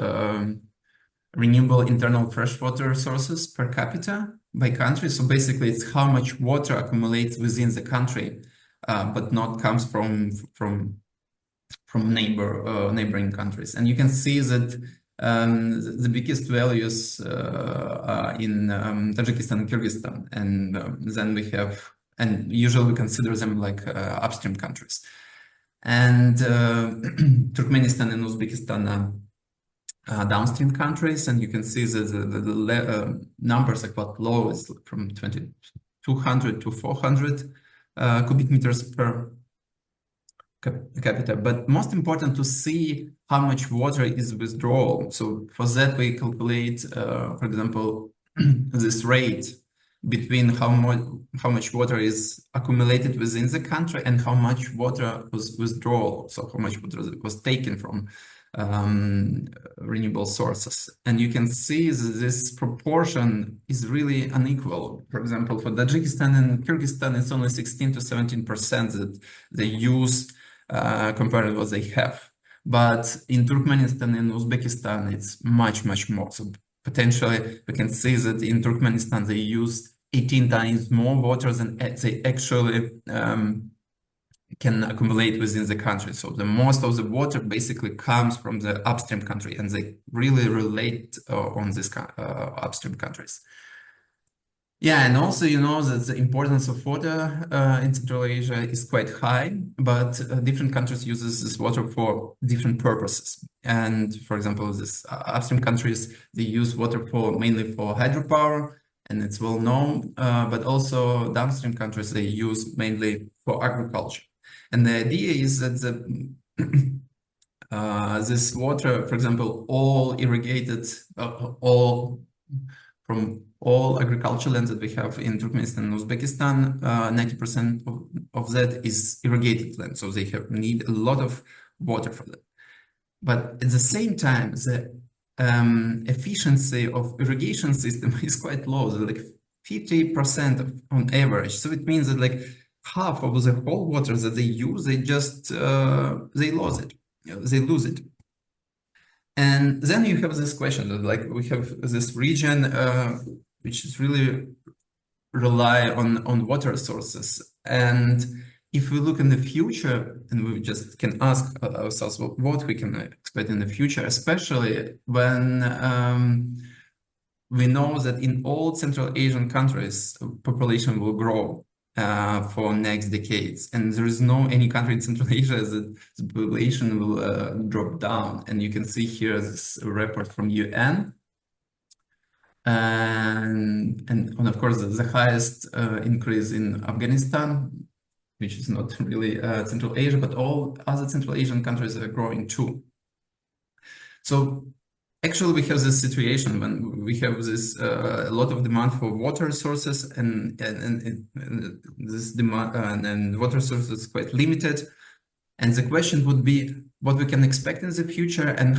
Speaker 13: renewable internal freshwater resources per capita by country. So basically it's how much water accumulates within the country, but not comes from neighboring countries. And you can see that the biggest values are in Tajikistan and Kyrgyzstan. And then we have, and usually we consider them like upstream countries. And Turkmenistan and Uzbekistan downstream countries, and you can see that the numbers are quite low. It's from 200 to 400 cubic meters per capita. But most important to see how much water is withdrawal. So for that we calculate, for example, this rate between how much water is accumulated within the country and how much water was withdrawal. So how much water was taken from renewable sources. And you can see that this proportion is really unequal. For example, for Tajikistan and Kyrgyzstan, it's only 16 to 17% that they use compared to what they have. But in Turkmenistan and Uzbekistan, it's much, much more. So potentially we can see that in Turkmenistan, they use 18 times more water than they actually can accumulate within the country. So the most of the water basically comes from the upstream country, and they really relate on these upstream countries. Yeah, and also you know that the importance of water in Central Asia is quite high, but different countries uses this water for different purposes. And for example, this upstream countries, they use water for mainly for hydropower, and it's well known. But also downstream countries, they use mainly for agriculture. And the idea is that this water, for example, all irrigated, from all agricultural lands that we have in Turkmenistan and Uzbekistan, 90% of that is irrigated land. So they need a lot of water for that. But at the same time, the efficiency of irrigation system is quite low, so like 50% on average. So it means that like half of the whole water that they use, they just they lose it. They lose it. And then you have this question that like we have this region which is really rely on water sources. And if we look in the future, and we just can ask ourselves what we can expect in the future, especially when we know that in all Central Asian countries, population will grow for next decades, and there is no any country in Central Asia that the population will drop down. And you can see here this report from UN, and of course the highest increase in Afghanistan, which is not really Central Asia, but all other Central Asian countries are growing too. So actually, we have this situation when we have this a lot of demand for water sources, and this demand and water sources is quite limited. And the question would be what we can expect in the future, and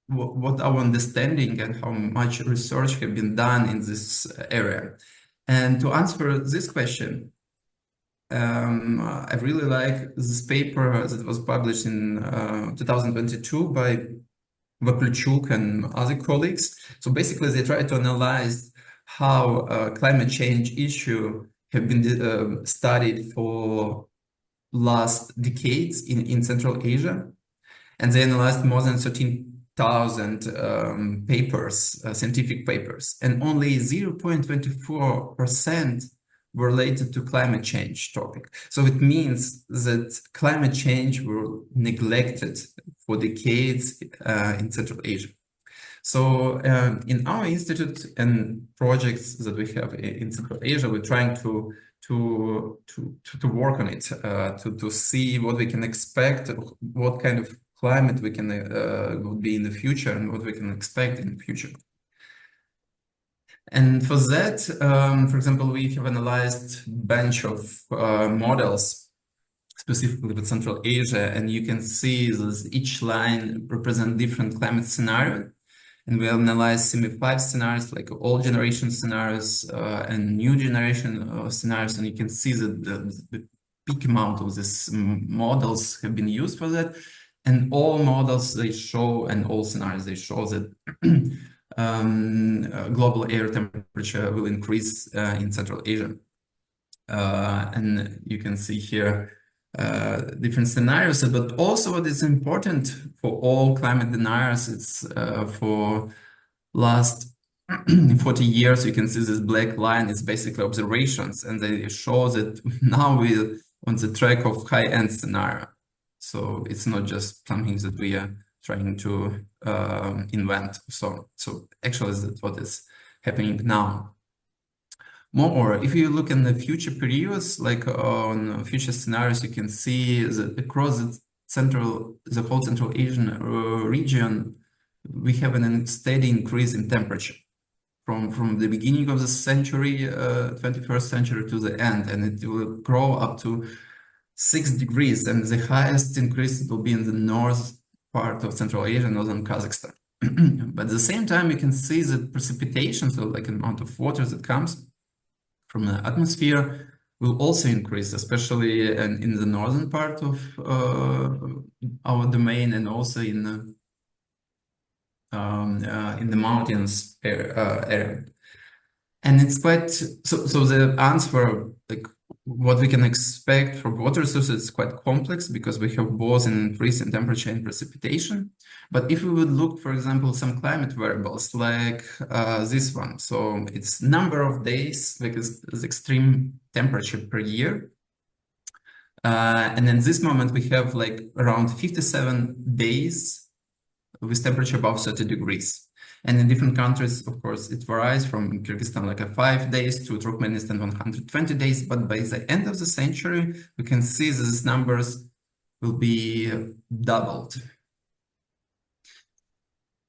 Speaker 13: what our understanding and how much research have been done in this area. And to answer this question, I really like this paper that was published in 2022 by Vakulchuk and other colleagues. So basically, they try to analyze how climate change issue have been studied for last decades in Central Asia, and they analyzed more than 13,000 papers, scientific papers, and only 0.24% were related to climate change topic. So it means that climate change were neglected for decades in Central Asia. So in our institute and projects that we have in Central Asia, we're trying to work on it, to see what we can expect, what kind of climate we can would be in the future, and what we can expect in the future. And for that, for example, we have analyzed a bunch of models specifically with Central Asia, and you can see that each line represents different climate scenario. And we analyzed semi-5 scenarios, like old generation scenarios and new generation scenarios, and you can see that the big amount of these models have been used for that. And all models, they show, and all scenarios, they show that global air temperature will increase in Central Asia. And you can see here different scenarios, but also what is important for all climate deniers, it's for last 40 years, you can see this black line is basically observations, and they show that now we're on the track of high-end scenario. So it's not just something that we are trying to invent. So actually that's what is happening now. Moreover, if you look in the future periods, like on future scenarios, you can see that across the whole Central Asian region, we have a steady increase in temperature from the beginning of the century, 21st century, to the end, and it will grow up to 6 degrees, and the highest increase will be in the north part of Central Asia, northern Kazakhstan. But at the same time, you can see that precipitation, so like amount of water that comes from the atmosphere, will also increase, especially in the northern part of our domain, and also in the mountains area. And it's quite so the answer, like what we can expect for water sources is quite complex because we have both an increase in temperature and precipitation. But if we would look, for example, some climate variables like this one, so it's number of days with extreme temperature per year. And in this moment, we have like around 57 days with temperature above 30 degrees. And in different countries, of course, it varies from Kyrgyzstan, like 5 days to Turkmenistan, 120 days. But by the end of the century, we can see these numbers will be doubled.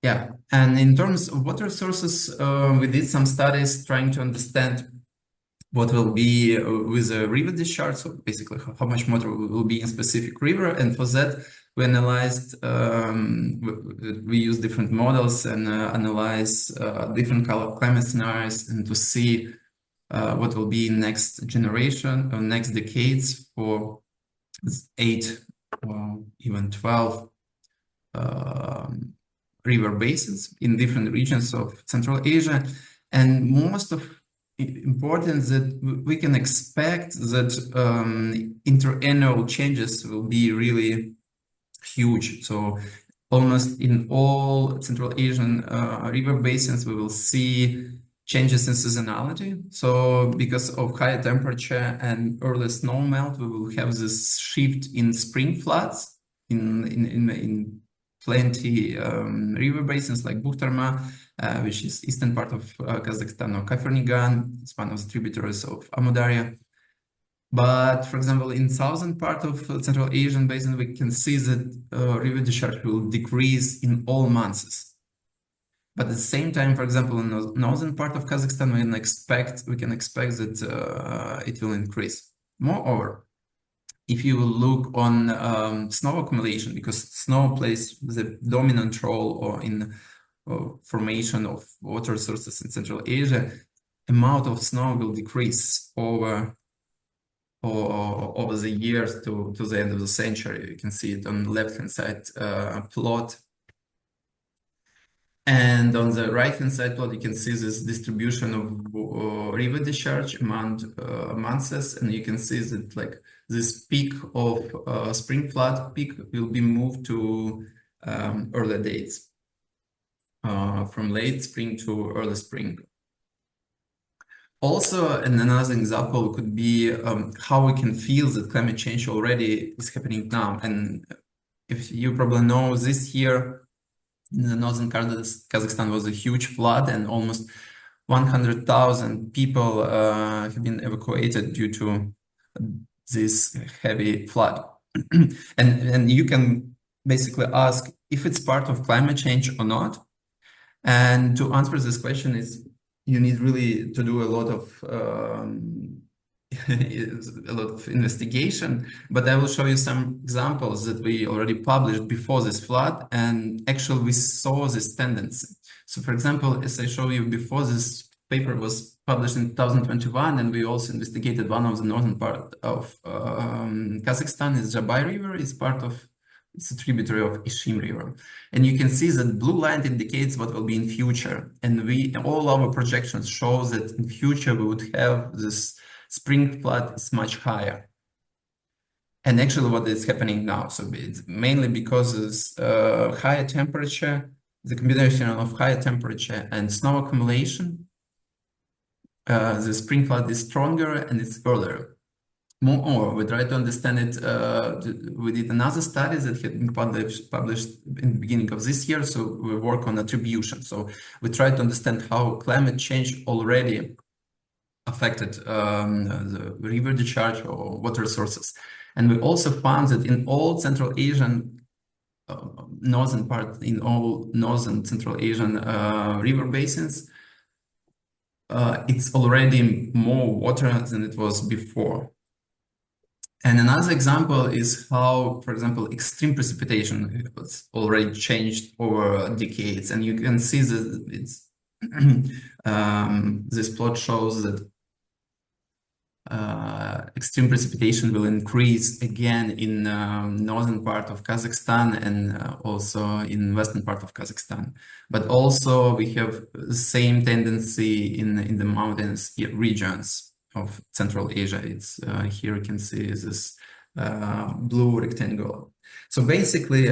Speaker 13: Yeah, and in terms of water sources, we did some studies trying to understand what will be with a river discharge, so basically how much water will be in specific river. And for that, we analyzed, we use different models and analyze different climate scenarios and to see what will be next generation or next decades for 8 or even 12 river basins in different regions of Central Asia. And most of important that we can expect that interannual changes will be really huge. So almost in all Central Asian river basins, we will see changes in seasonality. So because of higher temperature and early snow melt, we will have this shift in spring floods in plenty river basins like Bukhtarma, which is eastern part of Kazakhstan, or Kafernigan. It's one of the tributaries of Amudarya. But for example, in southern part of Central Asian basin, we can see that river discharge will decrease in all months. But at the same time, for example, in the northern part of Kazakhstan, we can expect that it will increase. Moreover, if you look on snow accumulation, because snow plays the dominant role in formation of water sources in Central Asia, amount of snow will decrease over the years to the end of the century. You can see it on the left-hand side plot. And on the right-hand side plot, you can see this distribution of river discharge among months, and you can see that like this peak of spring flood peak will be moved to early dates, from late spring to early spring. Also, another example could be how we can feel that climate change already is happening now. And if you probably know, this year in the northern Kazakhstan was a huge flood, and almost 100,000 people have been evacuated due to this heavy flood. and you can basically ask if it's part of climate change or not. And to answer this question is you need really to do a lot of investigation, but I will show you some examples that we already published before this flood, and actually we saw this tendency. So for example, as I showed you before, this paper was published in 2021, and we also investigated one of the northern part of Kazakhstan is Jabai River. It's a tributary of Ishim River. And you can see that blue line indicates what will be in future. And all our projections show that in future we would have this spring flood is much higher. And actually what is happening now, so it's mainly because of higher temperature, the combination of higher temperature and snow accumulation, the spring flood is stronger and it's earlier. Moreover, we try to understand it. We did another study that had been published in the beginning of this year. So we work on attribution. So we try to understand how climate change already affected the river discharge or water sources. And we also found that in all Central Asian in all northern Central Asian river basins, it's already more water than it was before. And another example is how, for example, extreme precipitation was already changed over decades. And you can see that it's this plot shows that extreme precipitation will increase again in northern part of Kazakhstan and also in western part of Kazakhstan. But also we have the same tendency in the mountains regions. of Central Asia. It's here you can see this blue rectangle. So basically,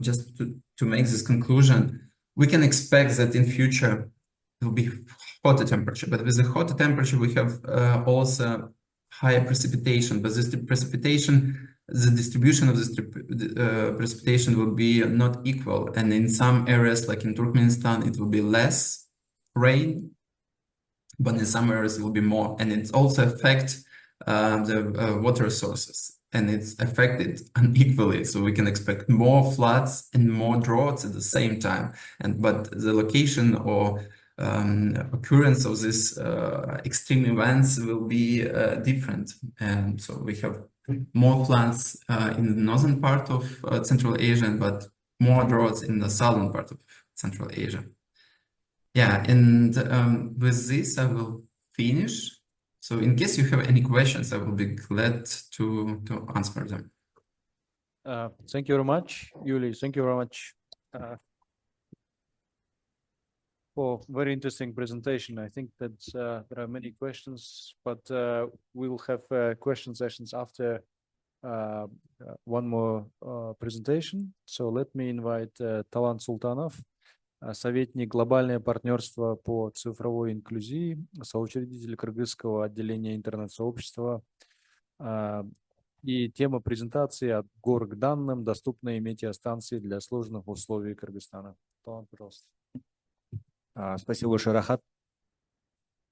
Speaker 13: just to make this conclusion, we can expect that in future it will be hotter temperature, but with the hotter temperature we have also higher precipitation. But this precipitation, the distribution of this precipitation will be not equal, and in some areas like in Turkmenistan it will be less rain, but in some areas it will be more, and it also affect the water sources, and it's affected unequally. So we can expect more floods and more droughts at the same time, but the location or occurrence of these extreme events will be different, and so we have more floods in the northern part of Central Asia, but more droughts in the southern part of Central Asia. Yeah, and with this I will finish. So in case you have any questions, I will be glad to answer them.
Speaker 5: Thank you very much, Yuli. Thank you very much for very interesting presentation. I think that there are many questions, but we'll have question sessions after one more presentation. So let me invite Talant Sultanov, советник глобальное партнерство по цифровой инклюзии, соучредитель кыргызского отделения интернет-сообщества. И тема презентации «От гор к данным. Доступные метеостанции для сложных условий Кыргызстана». Талант, пожалуйста.
Speaker 14: Спасибо большое, Рахат.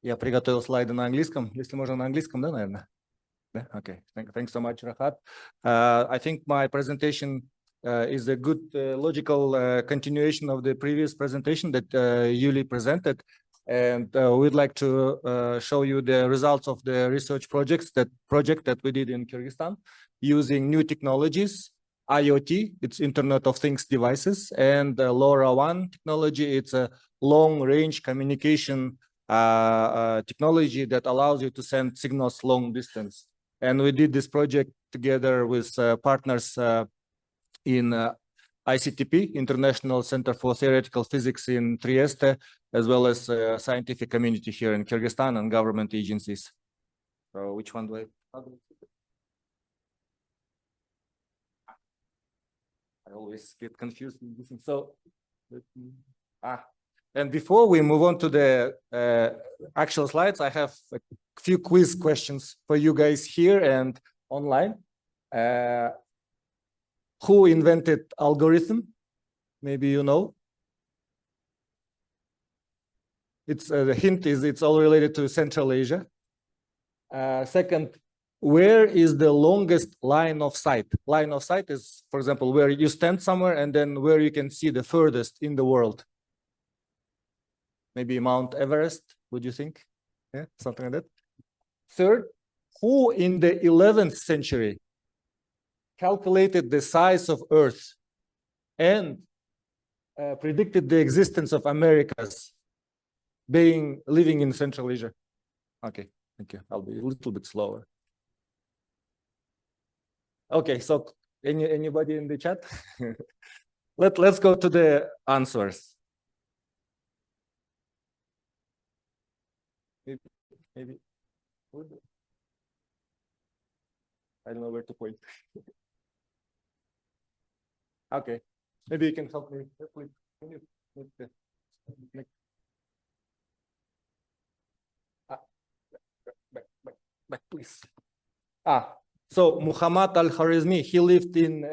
Speaker 14: Я приготовил слайды на английском. Если можно на английском, да, наверное? Yeah, okay. Thanks so much, Rahat. I think my presentation is a good logical continuation of the previous presentation that Yuli presented. And we'd like to show you the results of the research project that we did in Kyrgyzstan using new technologies, IoT, it's Internet of Things devices, and LoRaWAN technology, it's a long-range communication technology that allows you to send signals long distance. And we did this project together with partners in ICTP, International Center for Theoretical Physics in Trieste, as well as scientific community here in Kyrgyzstan and government agencies. So which one do I always get confused. So, and before we move on to the actual slides, I have a few quiz questions for you guys here and online. Who invented algorithm? Maybe you know. It's the hint is it's all related to Central Asia. Second, where is the longest line of sight? Line of sight is, for example, where you stand somewhere and then where you can see the furthest in the world. Maybe Mount Everest, would you think? Yeah, something like that. Third, who in the 11th century calculated the size of Earth and predicted the existence of Americas living in Central Asia? Okay, thank you. I'll be a little bit slower. Okay, so anybody in the chat? Let's go to the answers. Maybe. I don't know where to point. Okay, maybe you can help me. Please. Can you back, please. So Muhammad al-Khwarizmi, he lived in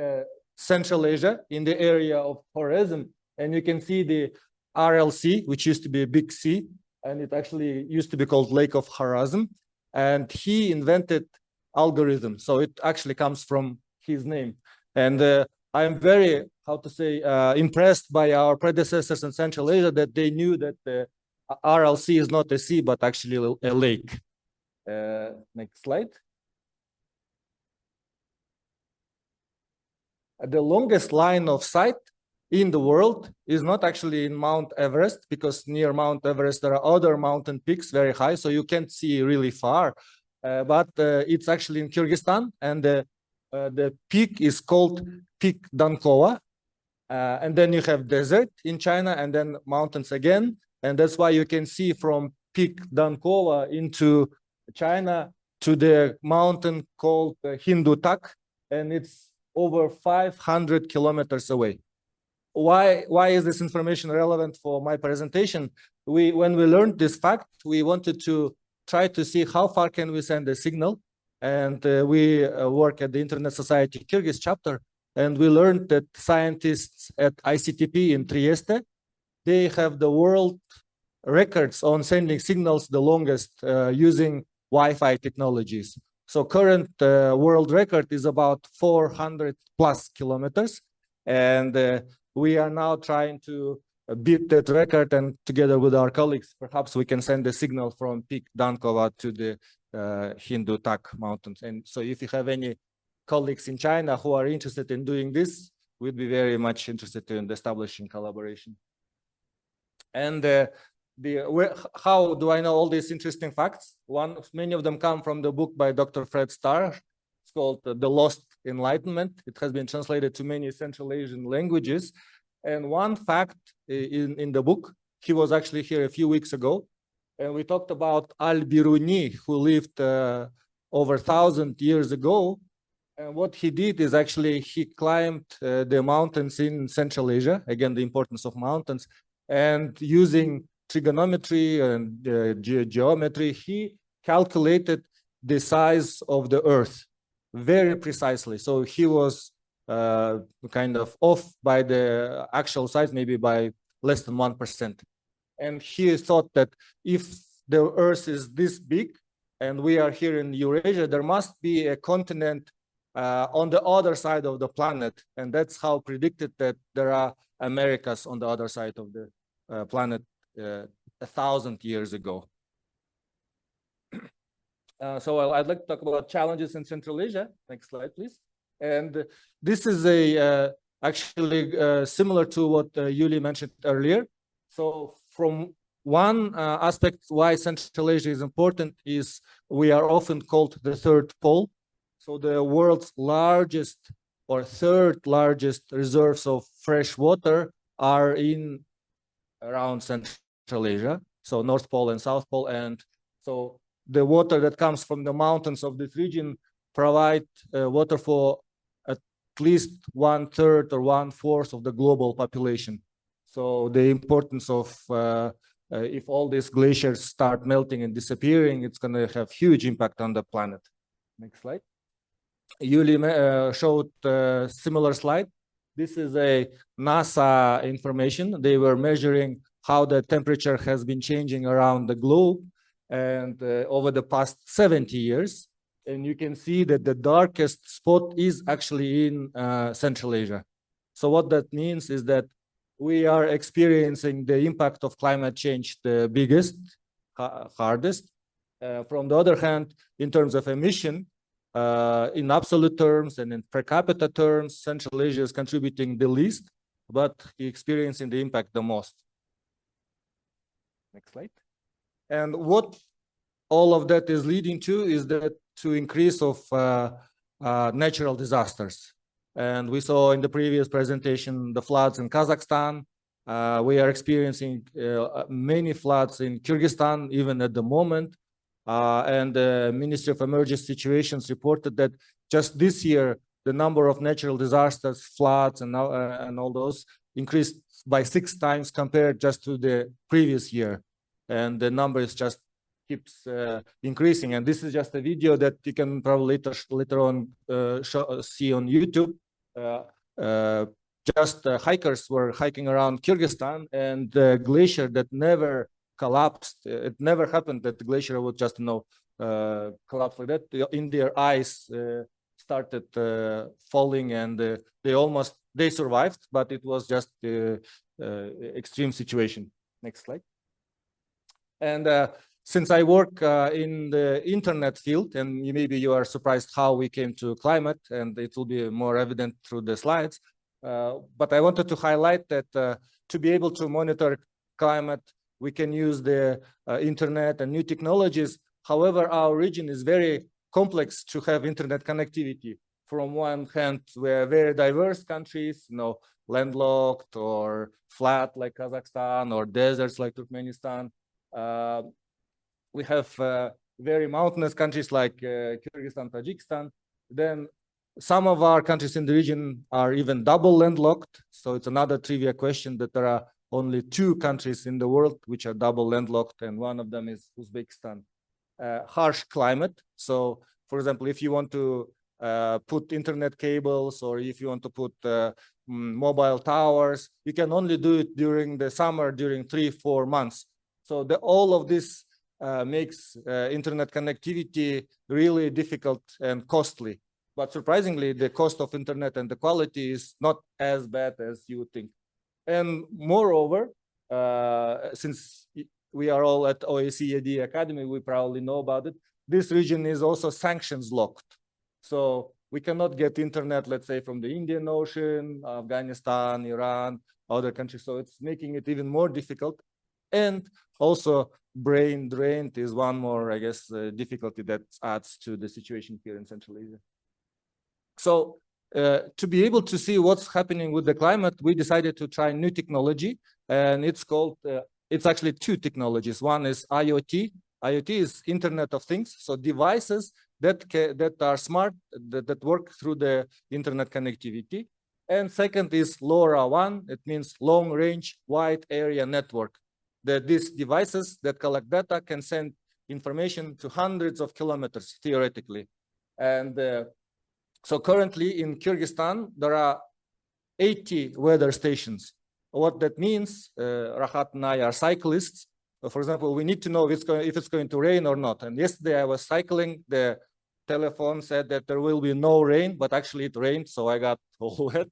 Speaker 14: Central Asia, in the area of Khwarezm, and you can see the RLC, which used to be a big sea, and it actually used to be called Lake of Khwarezm, and he invented algorithm, so it actually comes from his name. And I'm very, impressed by our predecessors in Central Asia that they knew that the RLC is not a sea, but actually a lake. Next slide. The longest line of sight in the world is not actually in Mount Everest, because near Mount Everest there are other mountain peaks very high, so you can't see really far. But it's actually in Kyrgyzstan, and the peak is called Peak Dankova. And then you have desert in China, and then mountains again. And that's why you can see from Peak Dankova into China to the mountain called Hindu Tak, and it's over 500 kilometers away. Why is this information relevant for my presentation? When we learned this fact, we wanted to try to see how far can we send a signal, and we work at the Internet Society Kyrgyz chapter, and we learned that scientists at ICTP in Trieste, they have the world records on sending signals the longest using Wi-Fi technologies. So current world record is about 400 plus kilometers, and we are now trying to beat that record, and together with our colleagues, perhaps we can send a signal from Peak Dankova to the Hindu Tak mountains. And so if you have any colleagues in China who are interested in doing this, we'd be very much interested in establishing collaboration. And how do I know all these interesting facts? Many of them come from the book by Dr. Fred Starr. It's called The Lost Enlightenment. It has been translated to many Central Asian languages. And one fact in the book, he was actually here a few weeks ago, and we talked about Al-Biruni, who lived over 1,000 years ago. And what he did is actually he climbed the mountains in Central Asia, again, the importance of mountains, and using trigonometry and geometry, he calculated the size of the Earth very precisely. So he was kind of off by the actual size, maybe by less than 1%. And he thought that if the Earth is this big and we are here in Eurasia, there must be a continent on the other side of the planet. And that's how predicted that there are Americas on the other side of the planet 1,000 years ago. So I'd like to talk about challenges in Central Asia. Next slide, please. And this is actually similar to what Yuli mentioned earlier. So from one aspect why Central Asia is important is we are often called the third pole. So the world's largest or third largest reserves of fresh water are in around Central Asia, so North Pole and South Pole. And so the water that comes from the mountains of this region provide water for at least 1/3 or 1/4 of the global population. So the importance of if all these glaciers start melting and disappearing, it's going to have huge impact on the planet. Next slide. Yuli showed a similar slide. This is a NASA information. They were measuring how the temperature has been changing around the globe and over the past 70 years. And you can see that the darkest spot is actually in Central Asia. So what that means is that we are experiencing the impact of climate change the biggest, hardest. From the other hand, in terms of emission, in absolute terms and in per capita terms, Central Asia is contributing the least, but experiencing the impact the most. Next slide. And what all of that is leading to is that to increase of natural disasters. And we saw in the previous presentation the floods in Kazakhstan. We are experiencing many floods in Kyrgyzstan, even at the moment. And the Ministry of Emergency Situations reported that just this year, the number of natural disasters, floods, and all those increased by 6 times compared just to the previous year. And the number is just keeps increasing. And this is just a video that you can probably later on see on YouTube. Hikers were hiking around Kyrgyzstan, and the glacier that never collapsed. It never happened that the glacier would just collapse like that. In their eyes started falling, and they survived, but it was just extreme situation. Next slide. And since I work in the internet field, and maybe you are surprised how we came to climate, and it will be more evident through the slides. But I wanted to highlight that to be able to monitor climate, we can use the internet and new technologies. However, our region is very complex to have internet connectivity. From one hand, we're very diverse countries, landlocked or flat like Kazakhstan, or deserts like Turkmenistan. We have very mountainous countries like Kyrgyzstan, Tajikistan. Then some of our countries in the region are even double landlocked. So it's another trivia question that there are only 2 countries in the world which are double landlocked, and one of them is Uzbekistan. Harsh climate. So, for example, if you want to put internet cables, or if you want to put mobile towers, you can only do it during the summer, during 3-4 months. So all of this makes internet connectivity really difficult and costly. But surprisingly, the cost of internet and the quality is not as bad as you would think. And moreover, since we are all at OSCE Academy, we probably know about it, this region is also sanctions locked. So we cannot get internet, let's say, from the Indian Ocean, Afghanistan, Iran, other countries. So it's making it even more difficult. And also brain drained is one more, I guess, difficulty that adds to the situation here in Central Asia. So to be able to see what's happening with the climate, we decided to try new technology, and it's called, it's actually 2 technologies. One is IoT. IoT is Internet of Things, so devices that are smart, that work through the internet connectivity. And second is LoRaWAN. It means Long Range Wide Area Network. These devices that collect data can send information to hundreds of kilometers, theoretically. And so currently in Kyrgyzstan, there are 80 weather stations. What that means, Rahat and I are cyclists. For example, we need to know if it's going to rain or not. And yesterday I was cycling, the telephone said that there will be no rain, but actually it rained, so I got all wet.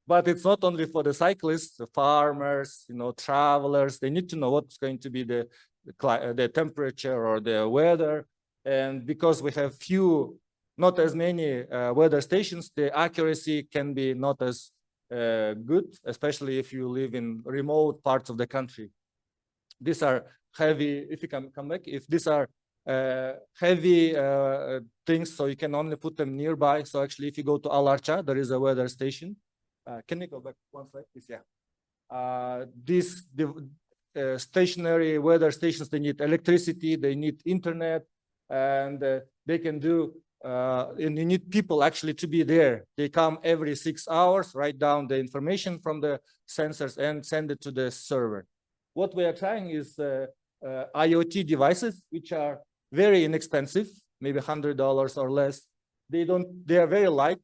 Speaker 14: But it's not only for the cyclists, the farmers, travelers. They need to know what's going to be the temperature or the weather. And because we have not as many weather stations, the accuracy can be not as good, especially if you live in remote parts of the country. These are heavy, if you can come back, if these are heavy things, so you can only put them nearby. So actually, if you go to Alarcha, there is a weather station. Can you go back one slide, please? Yeah. These stationary weather stations, they need electricity, they need internet, and they can do, and you need people actually to be there. They come every 6 hours, write down the information from the sensors and send it to the server. What we are trying is IoT devices, which are very inexpensive, maybe $100 or less. They are very light.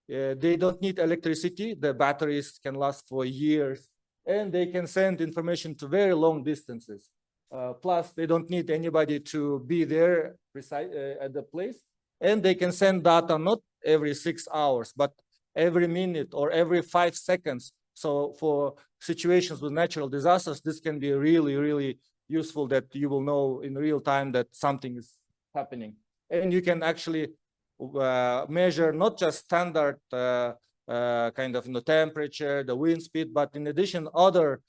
Speaker 14: They don't need electricity. The batteries can last for years, and they can send information to very long distances. Plus, they don't need anybody to be there at the place, and they can send data not every 6 hours, but every minute or every 5 seconds. So for situations with natural disasters, this can be really, really useful, that you will know in real time that something is happening. And you can actually measure not just standard kind of temperature, the wind speed, but in addition, other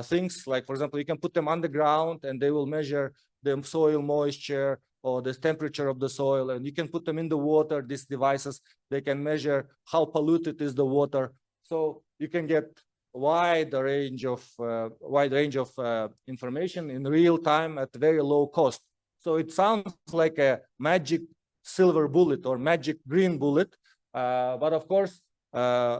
Speaker 14: things, like, for example, you can put them underground and they will measure the soil moisture or the temperature of the soil, and you can put them in the water. These devices, they can measure how polluted is the water. So you can get wide range of information in real time at very low cost. So it sounds like a magic silver bullet or magic green bullet, but of course,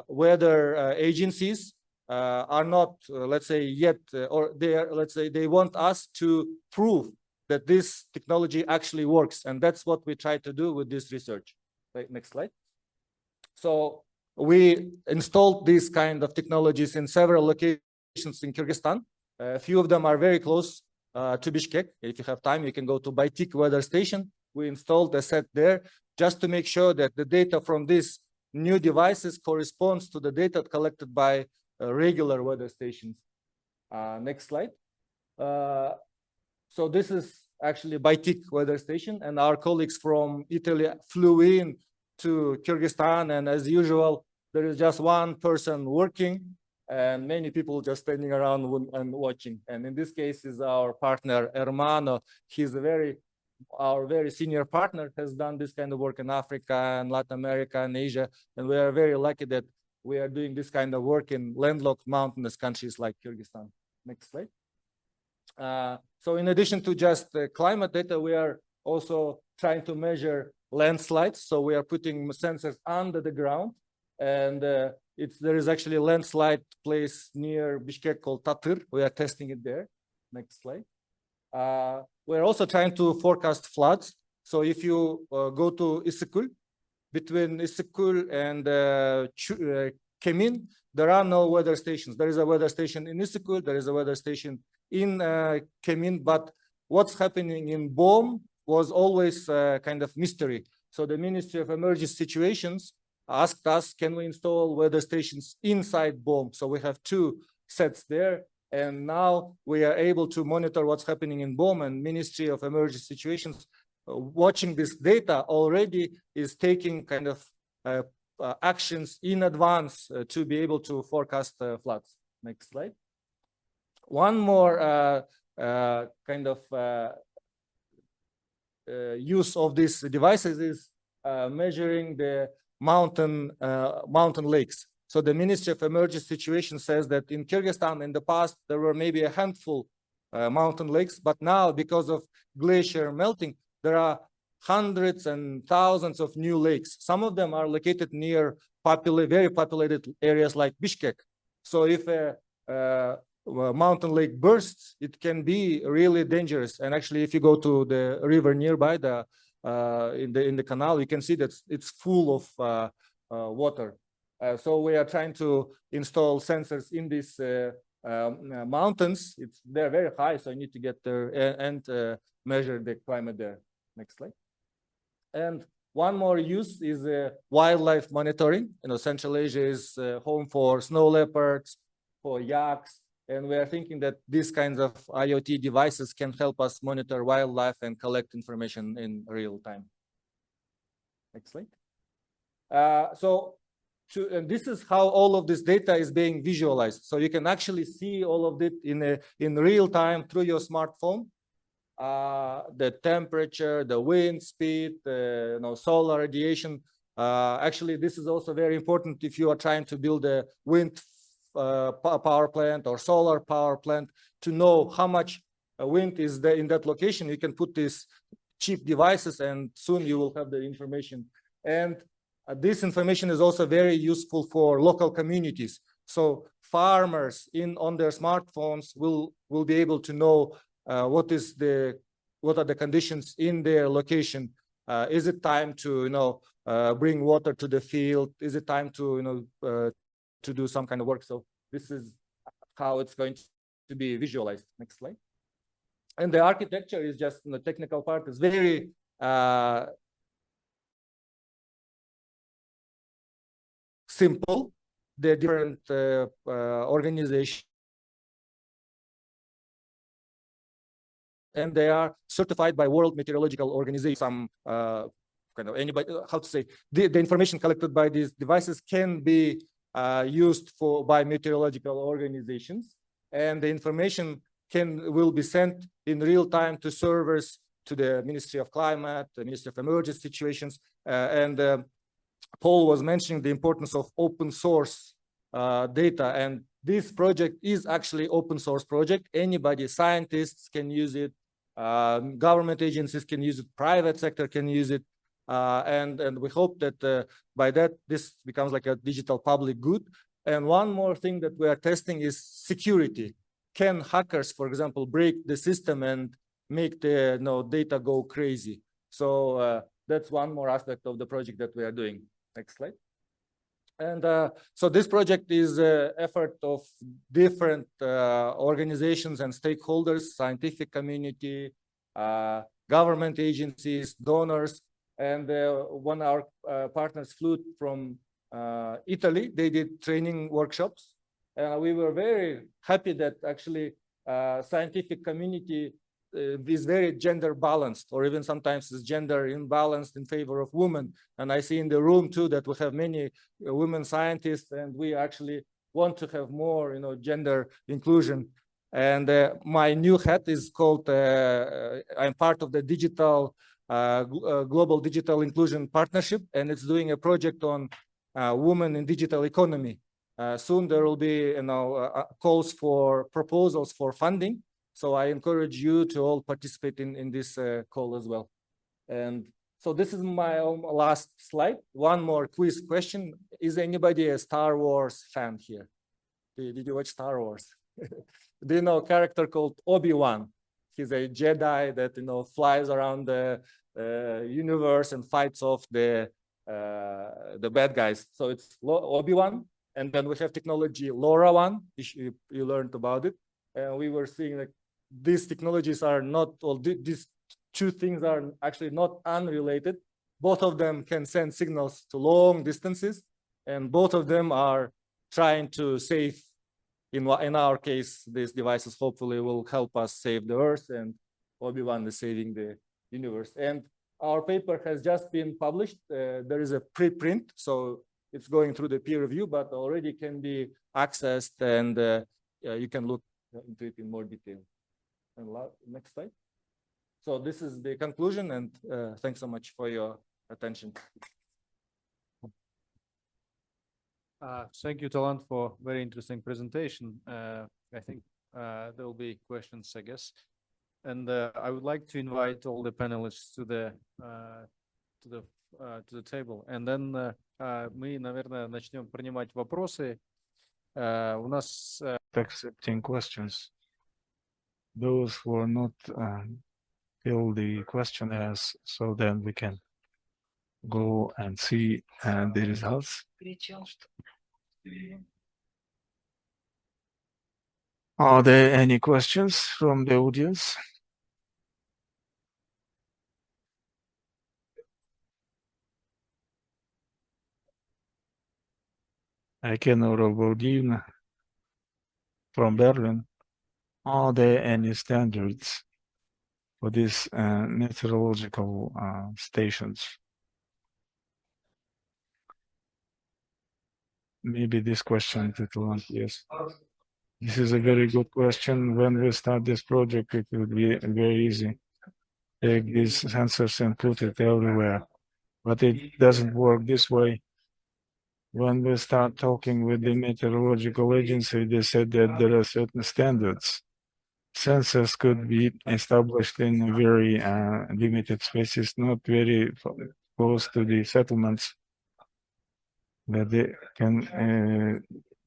Speaker 14: weather agencies are not, let's say, yet, or they are, let's say, they want us to prove that this technology actually works, and that's what we try to do with this research. Right, next slide. So we installed these kind of technologies in several locations in Kyrgyzstan. A few of them are very close to Bishkek. If you have time, you can go to Baytik weather station. We installed a set there just to make sure that the data from these new devices corresponds to the data collected by regular weather stations. Next slide. So this is actually Baytik weather station, and our colleagues from Italy flew in to Kyrgyzstan, and as usual, there is just one person working and many people just standing around and watching. And in this case is our partner, Hermano. He's our very senior partner, has done this kind of work in Africa and Latin America and Asia. And we are very lucky that we are doing this kind of work in landlocked mountainous countries like Kyrgyzstan. Next slide. So in addition to just climate data, we are also trying to measure landslides. So we are putting sensors under the ground, and there is actually a landslide place near Bishkek called Tatır. We are testing it there. Next slide. We're also trying to forecast floods. So if you go to Isikul, between Isikul and Kemin, there are no weather stations. There is a weather station in Isikul, there is a weather station in Kemin, but what's happening in Bom was always kind of mystery. So the Ministry of Emergency Situations asked us, can we install weather stations inside Bom? So we have 2 sets there. And now we are able to monitor what's happening in Bom, and Ministry of Emergency Situations watching this data already is taking kind of actions in advance to be able to forecast floods. Next slide. One more kind of use of these devices is measuring the mountain lakes. So the Ministry of Emergency Situations says that in Kyrgyzstan in the past there were maybe a handful mountain lakes, but now because of glacier melting there are hundreds and thousands of new lakes. Some of them are located near very populated areas like Bishkek. So if a mountain lake bursts, it can be really dangerous. And actually, if you go to the river nearby, in the canal, you can see that it's full of water. So we are trying to install sensors in these mountains. They're very high, so you need to get there and measure the climate there. Next slide. And one more use is wildlife monitoring. Central Asia is home for snow leopards, for yaks, and we are thinking that these kinds of IoT devices can help us monitor wildlife and collect information in real time. Next slide. And this is how all of this data is being visualized. So you can actually see all of it in real time through your smartphone. The temperature, the wind speed, solar radiation. Actually, this is also very important if you are trying to build a wind power plant or solar power plant, to know how much wind is there in that location. You can put these cheap devices and soon you will have the information. And this information is also very useful for local communities. So farmers on their smartphones will be able to know what are the conditions in their location. Is it time to bring water to the field? Is it time to do some kind of work? So this is how it's going to be visualized. Next slide. And the architecture is just the technical part is very simple. The different organizations, and they are certified by World Meteorological Organization. Some kind of the information collected by these devices can be used by meteorological organizations, and the information will be sent in real time to servers, to the Ministry of Climate, the Ministry of Emergency Situations, and Paul was mentioning the importance of open source data, and this project is actually open source project. Anybody, scientists can use it, government agencies can use it, private sector can use it, and we hope that by that this becomes like a digital public good. And one more thing that we are testing is security. Can hackers, for example, break the system and make the data go crazy? So that's one more aspect of the project that we are doing. Next slide. And so this project is an effort of different organizations and stakeholders, scientific community, government agencies, donors, and one of our partners flew from Italy. They did training workshops, and we were very happy that actually scientific community is very gender balanced, or even sometimes is gender imbalanced in favor of women. And I see in the room too that we have many women scientists, and we actually want to have more, gender inclusion. And my new hat is called, I'm part of the digital, Global Digital Inclusion Partnership, and it's doing a project on women in digital economy. Soon there will be, calls for proposals for funding. So I encourage you to all participate in this call as well. And so this is my last slide. One more quiz question. Is anybody a Star Wars fan here? Did you watch Star Wars? Do you know a character called Obi-Wan? He's a Jedi that, you know, flies around the universe and fights off the bad guys. So it's Obi-Wan. And then we have technology LoRaWAN. You learned about it. And we were seeing like these technologies are not, or these two things are actually not unrelated. Both of them can send signals to long distances, and both of them are trying to save, in our case, these devices hopefully will help us save the Earth, and Obi-Wan is saving the universe. And our paper has just been published. There is a preprint, so it's going through the peer review, but already can be accessed, and you can look into it in more detail. And next slide. So this is the conclusion, and thanks so much for your attention.
Speaker 5: Thank you, Talant, for very interesting presentation. I think there will be questions, I guess. And I would like to invite all the panelists to the table. And then мы, наверное, начнем принимать вопросы. У нас
Speaker 1: accepting questions. Those who are not fill the questionnaires, so then we can go and see the results. Are there any questions from the audience? Ekena Robodin from Berlin. Are there any standards for these meteorological stations? Maybe this question to Talant, yes. This is a very good question. When we start this project, it will be very easy. Take these sensors and put it everywhere. But it doesn't work this way. When we start talking with the meteorological agency, they said that there are certain standards. Sensors could be established in very limited spaces, not very close to the settlements. That they can,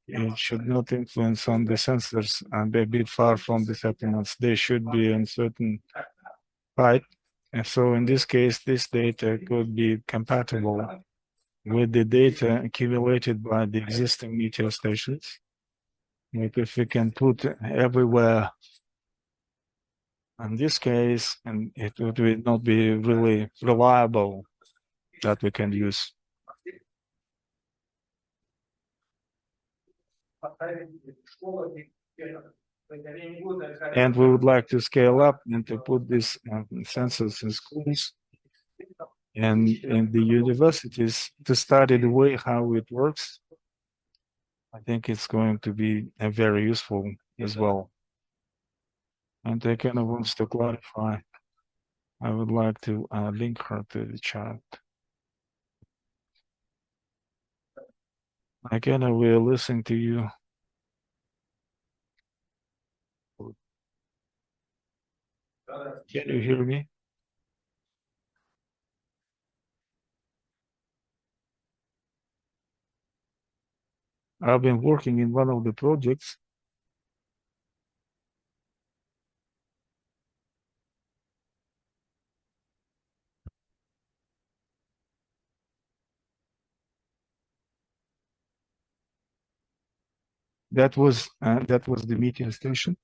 Speaker 1: it should not influence on the sensors and be a bit far from the settlements. They should be in certain height. And so in this case, this data could be compatible with the data accumulated by the existing meteor stations. Like if we can put everywhere in this case, and it would not be really reliable that we can use. And we would like to scale up and to put these sensors in schools and in the universities to study the way how it works. I think it's going to be very useful as well. And Ekena wants to clarify. I would like to link her to the chat. Ekena, we are listening to you. Can you hear me? I've been working in one of the projects. That was the meteor station.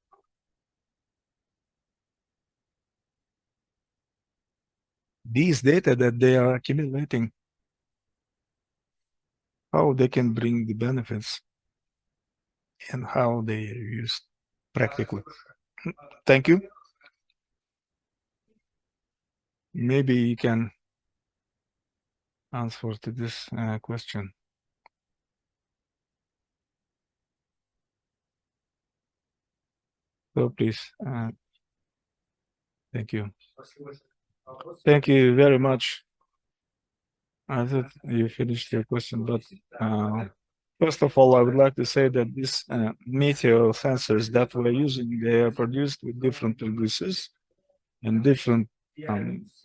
Speaker 1: These data that they are accumulating, how they can bring the benefits and how they are used practically. Thank you. Maybe you can answer to this question. So please, thank you. Thank you very much. I thought you finished your question, but first of all, I would like to say that these meteor sensors that we're using, they are produced with different producers and different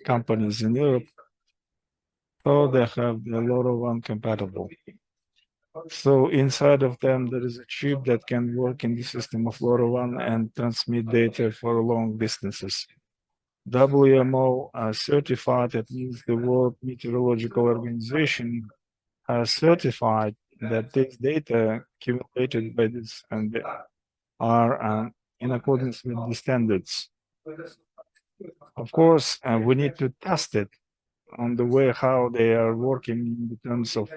Speaker 1: companies in Europe, so they have a lot of uncompatible. So inside of them, there is a chip that can work in the system of LoRaWAN and transmit data for long distances. WMO certified, that means the World Meteorological Organization has certified that this data accumulated by this and are in accordance with the standards. Of course, we need to test it on the way how they are working in terms of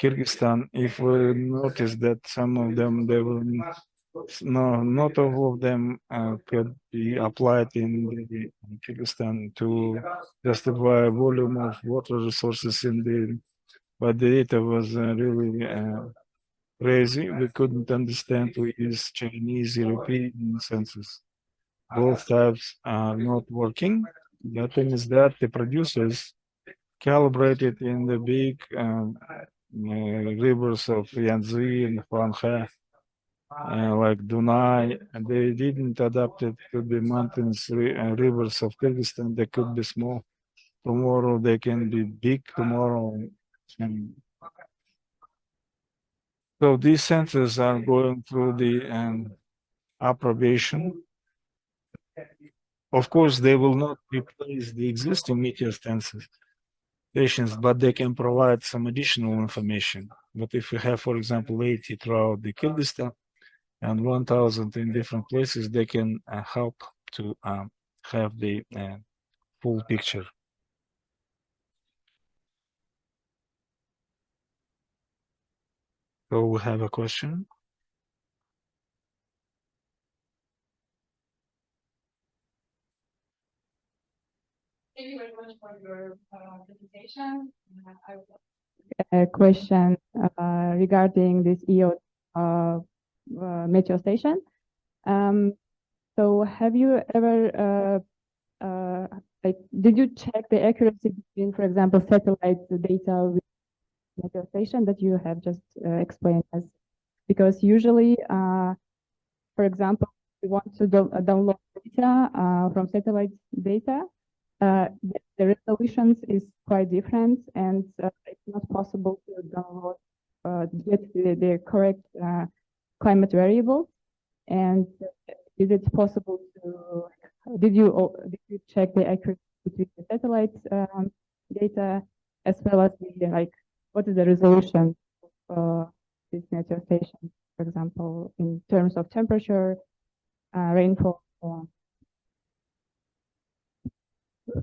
Speaker 1: Kyrgyzstan. If we notice that some of them, they will not all of them could be applied in the Kyrgyzstan to justify a volume of water resources in the, but the data was really crazy. We couldn't understand to use Chinese, European census. Both types are not working. The thing is that the producers calibrated in the big rivers of Yanzi and Huanghe, like Dunai, and they didn't adapt it to the mountains rivers of Kyrgyzstan. They could be small. Tomorrow they can be big. Tomorrow. So these sensors are going through the approbation. Of course, they will not replace the existing meteor sensors stations, but they can provide some additional information. But if we have, for example, 80 throughout the Kyrgyzstan and 1,000 in different places, they can help to have the full picture. So we have a question.
Speaker 7: Thank you very much for your presentation. A question regarding this EO meteo station. So have you ever did you check the accuracy between, for example, satellite data with meteo station that you have just explained us? Because usually, for example, we want to download data from satellite data. The resolutions is quite different, and it's not possible to download get the correct climate variables. And is it possible to did you check the accuracy between the satellite data as well as the what is the resolution of this meteo station, for example, in terms of temperature, rainfall, so on?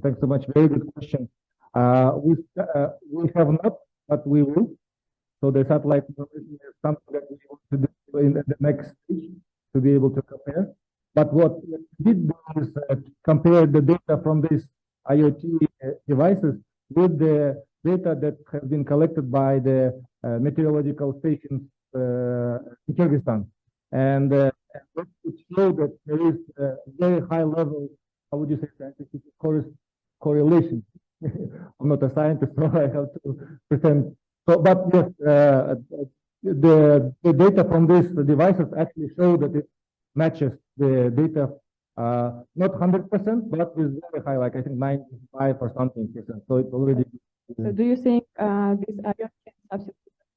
Speaker 11: Thanks so much. Very good question. We have not, but we will. So the satellite information is something that we want to do in the next stage to be able to compare. But what we did do is compare the data from these IoT devices with the data that has been collected by the meteorological stations in Kyrgyzstan. And that would show that there is a very high level, how would you say, scientific correlation. I'm not a scientist, so I have to present. So, but yes, the data from these devices actually show that it matches the data, not 100%, but is very high, like I think 95 or something percent. So it's already.
Speaker 7: So do you think this IoT can substitute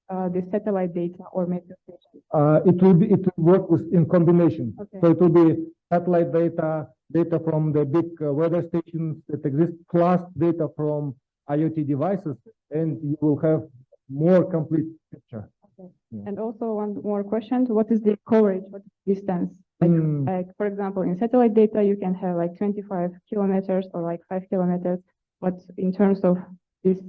Speaker 7: the satellite data or meteo station?
Speaker 11: It will work in combination.
Speaker 7: Okay.
Speaker 11: So it will be satellite data from the big weather stations that exist, plus data from IoT devices, and you will have more complete picture.
Speaker 7: Okay. Yeah. And also one more question: what is the coverage? What is the distance? Like for example, in satellite data, you can have like 25 kilometers or like 5 kilometers. But in terms of this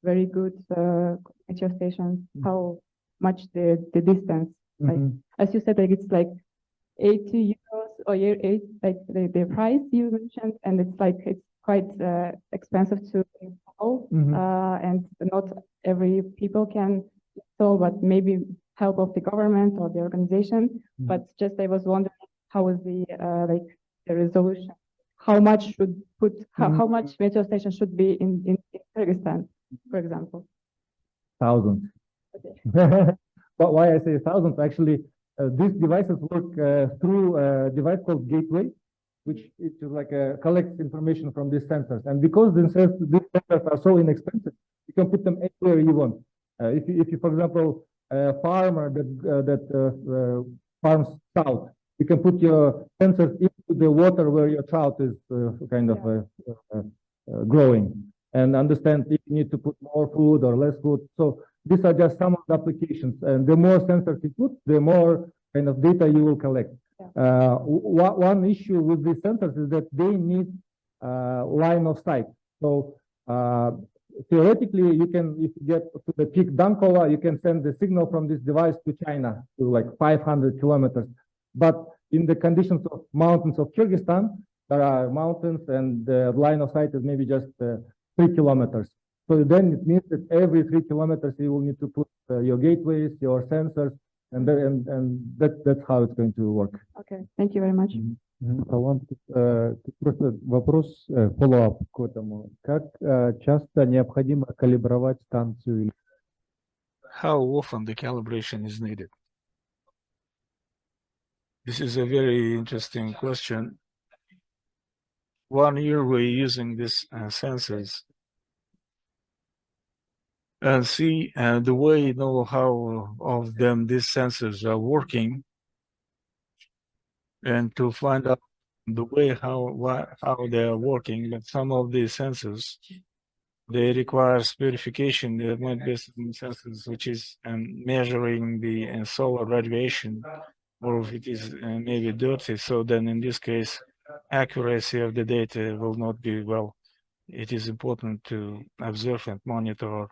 Speaker 7: very good meteo station, how much the distance? Like as you said, like it's like 80 euros or like the price you mentioned, and it's like it's quite expensive to install, and not every people can install, but maybe help of the government or the organization. But just I was wondering how is the like the resolution? How much should how much meteo station should be in Kyrgyzstan, for example?
Speaker 11: Thousands. Okay. But why I say thousands? Actually, these devices work through a device called Gateway. which it like collects information from these sensors. And because these sensors are so inexpensive, you can put them anywhere you want. If you, for example, a farmer that farms trout, you can put your sensors into the water where your trout is growing, and understand if you need to put more food or less food. So these are just some of the applications, and the more sensors you put, the more kind of data you will collect. One issue with these sensors is that they need line of sight. So theoretically, you can, if you get to the peak Dankova, you can send the signal from this device to China, to like 500 kilometers. But in the conditions of mountains of Kyrgyzstan, there are mountains and the line of sight is maybe just 3 kilometers. So then it means that every 3 kilometers you will need to put your gateways, your sensors, and that's how it's going to work.
Speaker 7: Okay, thank you very much.
Speaker 11: I want просто вопрос follow-up к этому. Как часто необходимо калибровать станцию?
Speaker 1: How often the calibration is needed? This is a very interesting question. 1 year we're using these sensors and see the way how of them these sensors are working, and to find out the way how they are working. But some of these sensors, they require purification. There might be some sensors which is measuring the solar radiation, or if it is maybe dirty. So then in this case, accuracy of the data will not be well. It is important to observe and monitor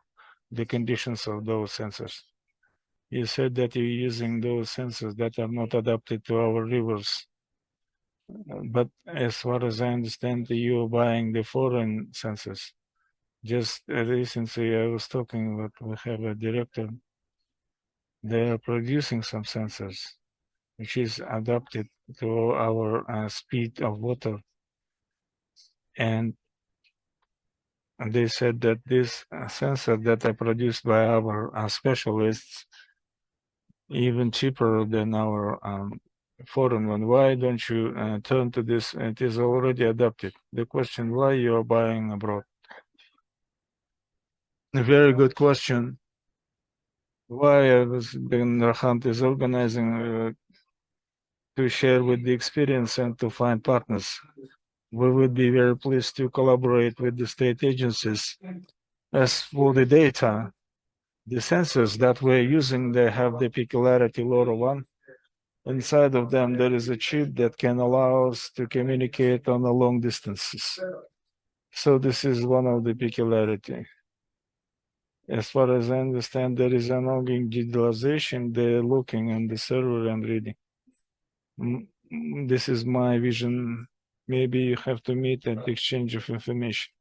Speaker 1: the conditions of those sensors. You said that you're using those sensors that are not adapted to our rivers. But as far as I understand, you're buying the foreign sensors. Just recently, I was talking with, we have a director. They are producing some sensors, which is adapted to our speed of water. And they said that this sensor that are produced by our specialists, even cheaper than our foreign one. Why don't you turn to this? It is already adapted. The question, why you are buying abroad? A very good question. Why Rahant is organizing to share with the experience and to find partners. We would be very pleased to collaborate with the state agencies. As for the data, the sensors that we're using, they have the peculiarity LoRa1. Inside of them, there is a chip that can allow us to communicate on a long distances. So this is one of the peculiarity. As far as I understand, there is an ongoing digitalization. They're looking on the server and reading. This is my vision. Maybe you have to meet and exchange of information.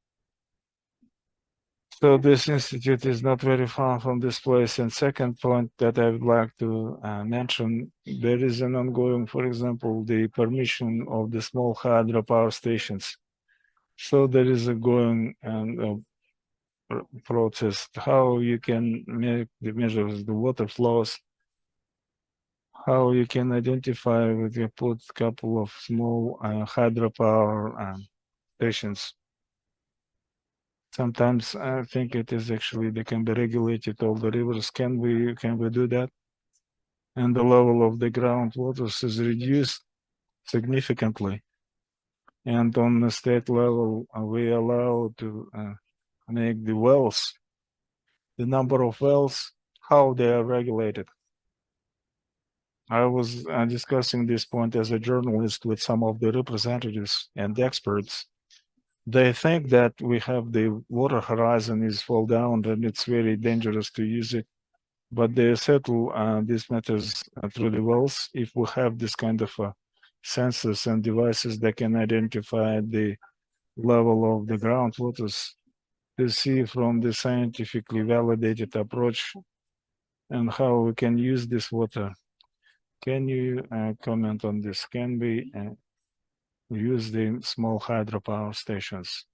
Speaker 1: So this institute is not very far from this place. And second point that I would like to mention, there is an ongoing, for example, the permission of the small hydropower stations. So there is a going process, how you can make the measures, the water flows, how you can identify with you put a couple of small hydropower stations. Sometimes I think it is actually they can be regulated. All the rivers, can we do that? And the level of the groundwater is reduced significantly. And on the state level, we allow to make the wells, the number of wells, how they are regulated. I was discussing this point as a journalist with some of the representatives and experts. They think that we have the water horizon is fall down and it's very dangerous to use it. But they settle these matters through the wells. If we have this kind of sensors and devices that can identify the level of the groundwaters, to see from the scientifically validated approach and how we can use this water. Can you comment on this? Can we use the small hydropower stations?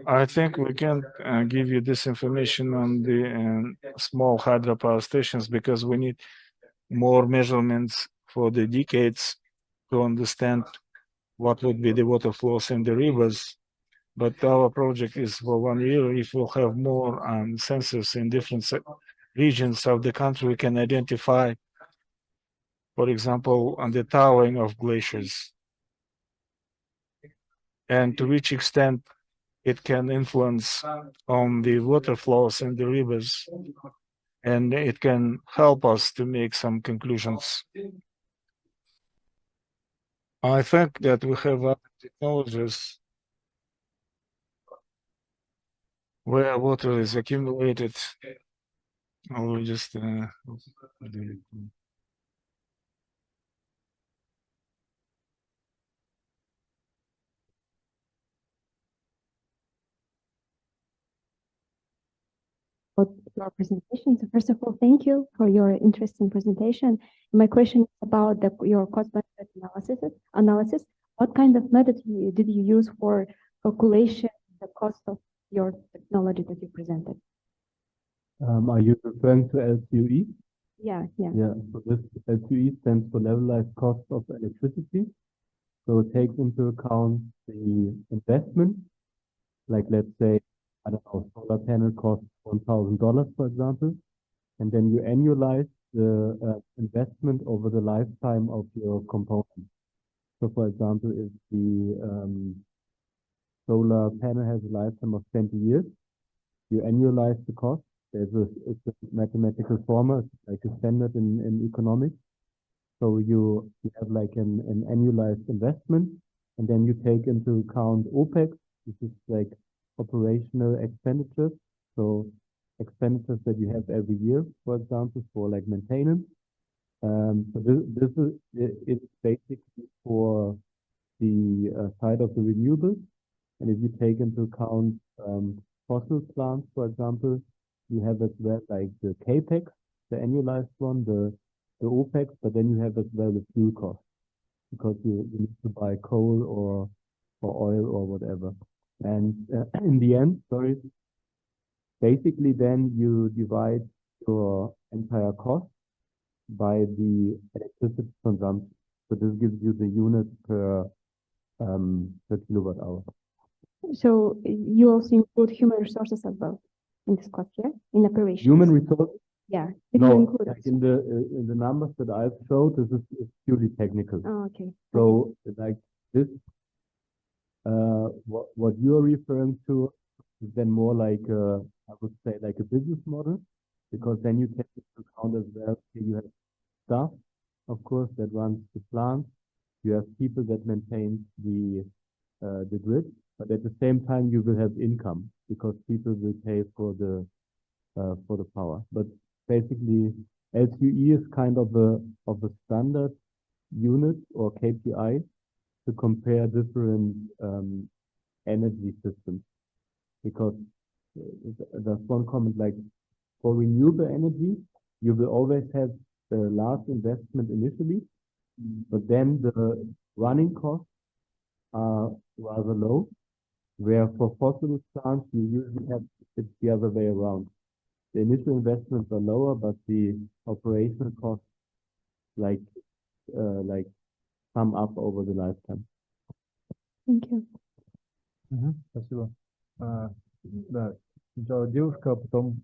Speaker 1: I think we can give you this information on the small hydropower stations because we need more measurements for the decades to understand what would be the water flows in the rivers. But our project is for 1 year. If we'll have more sensors in different regions of the country, we can identify, for example, on the thawing of glaciers, and to which extent it can influence on the water flows in the rivers, and it can help us to make some conclusions. I think that we have other technologies where water is accumulated. I will just
Speaker 7: your presentation. So first of all, thank you for your interesting presentation. My question is about your cost-benefit analysis. What kind of method did you use for calculation the cost of your technology that you presented?
Speaker 9: Are you referring to LCOE?
Speaker 7: Yeah.
Speaker 9: Yeah, so this LCOE stands for levelized cost of electricity. So it takes into account the investment, like let's say, I don't know, solar panel costs $1,000, for example, and then you annualize the investment over the lifetime of your component. So for example, if the solar panel has a lifetime of 20 years, you annualize the cost. It's a mathematical formula, like a standard in economics. So you have like an annualized investment, and then you take into account OPEX, which is like operational expenditures. So expenditures that you have every year, for example, for like maintenance. So this is it's basically for the side of the renewables. And if you take into account fossil plants, for example, you have as well like the CAPEX, the annualized one, the OPEX, but then you have as well the fuel cost, because you need to buy coal or oil or whatever. And in the end, basically then you divide your entire cost by the electricity consumption. So this gives you the unit per kilowatt hour.
Speaker 7: So you also include human resources as well in this cost, yeah? In operations.
Speaker 9: Human resources?
Speaker 7: Yeah.
Speaker 9: No, like in the numbers that I've showed, this is purely technical.
Speaker 7: Oh, okay.
Speaker 9: So like this, what you're referring to is then more like I would say like a business model, because then you take into account as well. You have staff, of course, that runs the plant. You have people that maintain the grid, but at the same time you will have income, because people will pay for the power. But basically, LCOE is kind of a standard unit or KPI to compare different energy systems, because there's one comment, like for renewable energy, you will always have a large investment initially, but then the running costs are rather low, where for fossil plants, you usually have it the other way around. The initial investments are lower, but the operational costs like sum up over the lifetime.
Speaker 7: Thank you.
Speaker 11: Спасибо. Да, сначала девушка, а потом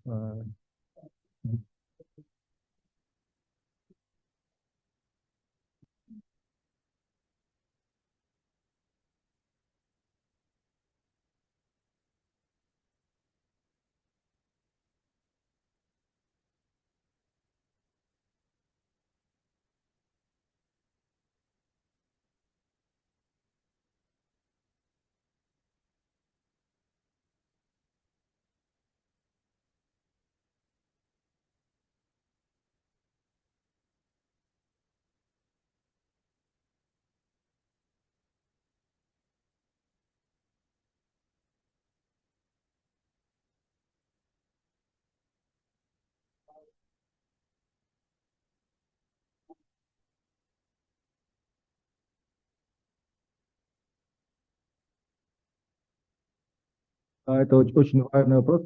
Speaker 11: это очень важный вопрос.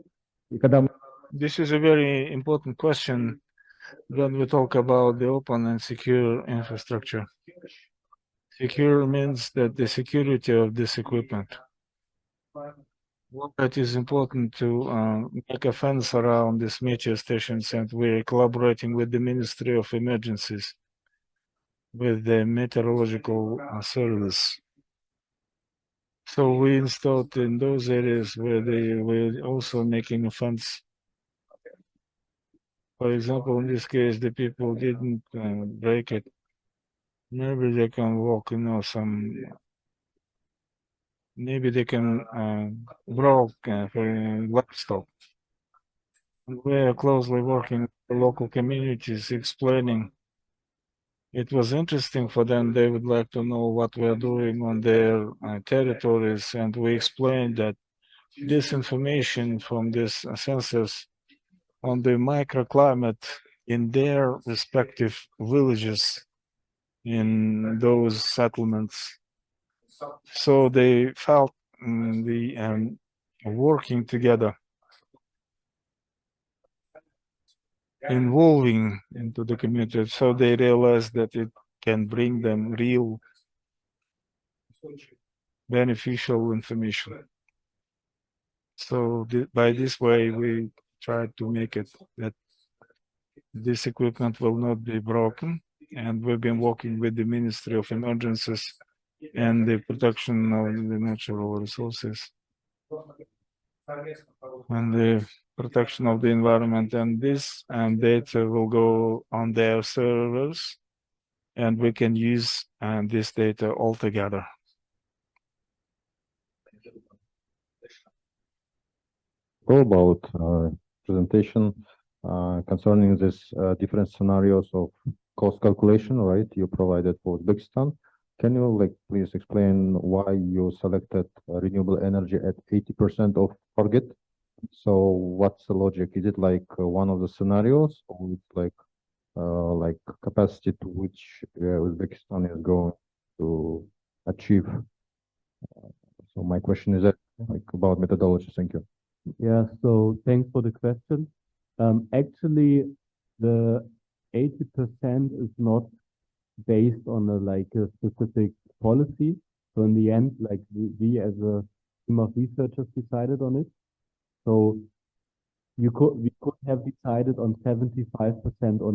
Speaker 11: И когда мы
Speaker 1: This is a very important question when we talk about the open and secure infrastructure. Secure means that the security of this equipment. That is important to make a fence around these meteo stations, and we're collaborating with the Ministry of Emergencies, with the meteorological service. So we installed in those areas where they were also making a fence. For example, in this case, the people didn't break it. Maybe they can walk, maybe they can walk for livestock. We are closely working with the local communities, explaining. It was interesting for them. They would like to know what we're doing on their territories, and we explained that this information from these sensors on the microclimate in their respective villages in those settlements. So they felt the working together, involving into the community, so they realized that it can bring them real beneficial information. So by this way, we try to make it that this equipment will not be broken, and we've been working with the Ministry of Emergencies and the protection of the natural resources and the protection of the environment, and this data will go on their servers, and we can use this data all together.
Speaker 15: About presentation concerning this different scenarios of cost calculation, right? You provided for Uzbekistan. Can you please explain why you selected renewable energy at 80% of target? So what's the logic? Is it one of the scenarios, or it's like capacity to which Uzbekistan is going to achieve? So my question is that about methodology. Thank you.
Speaker 9: Yeah, so thanks for the question. Actually, the 80% is not based on a specific policy. So in the end, we as a team of researchers decided on it. So we could have decided on 75% or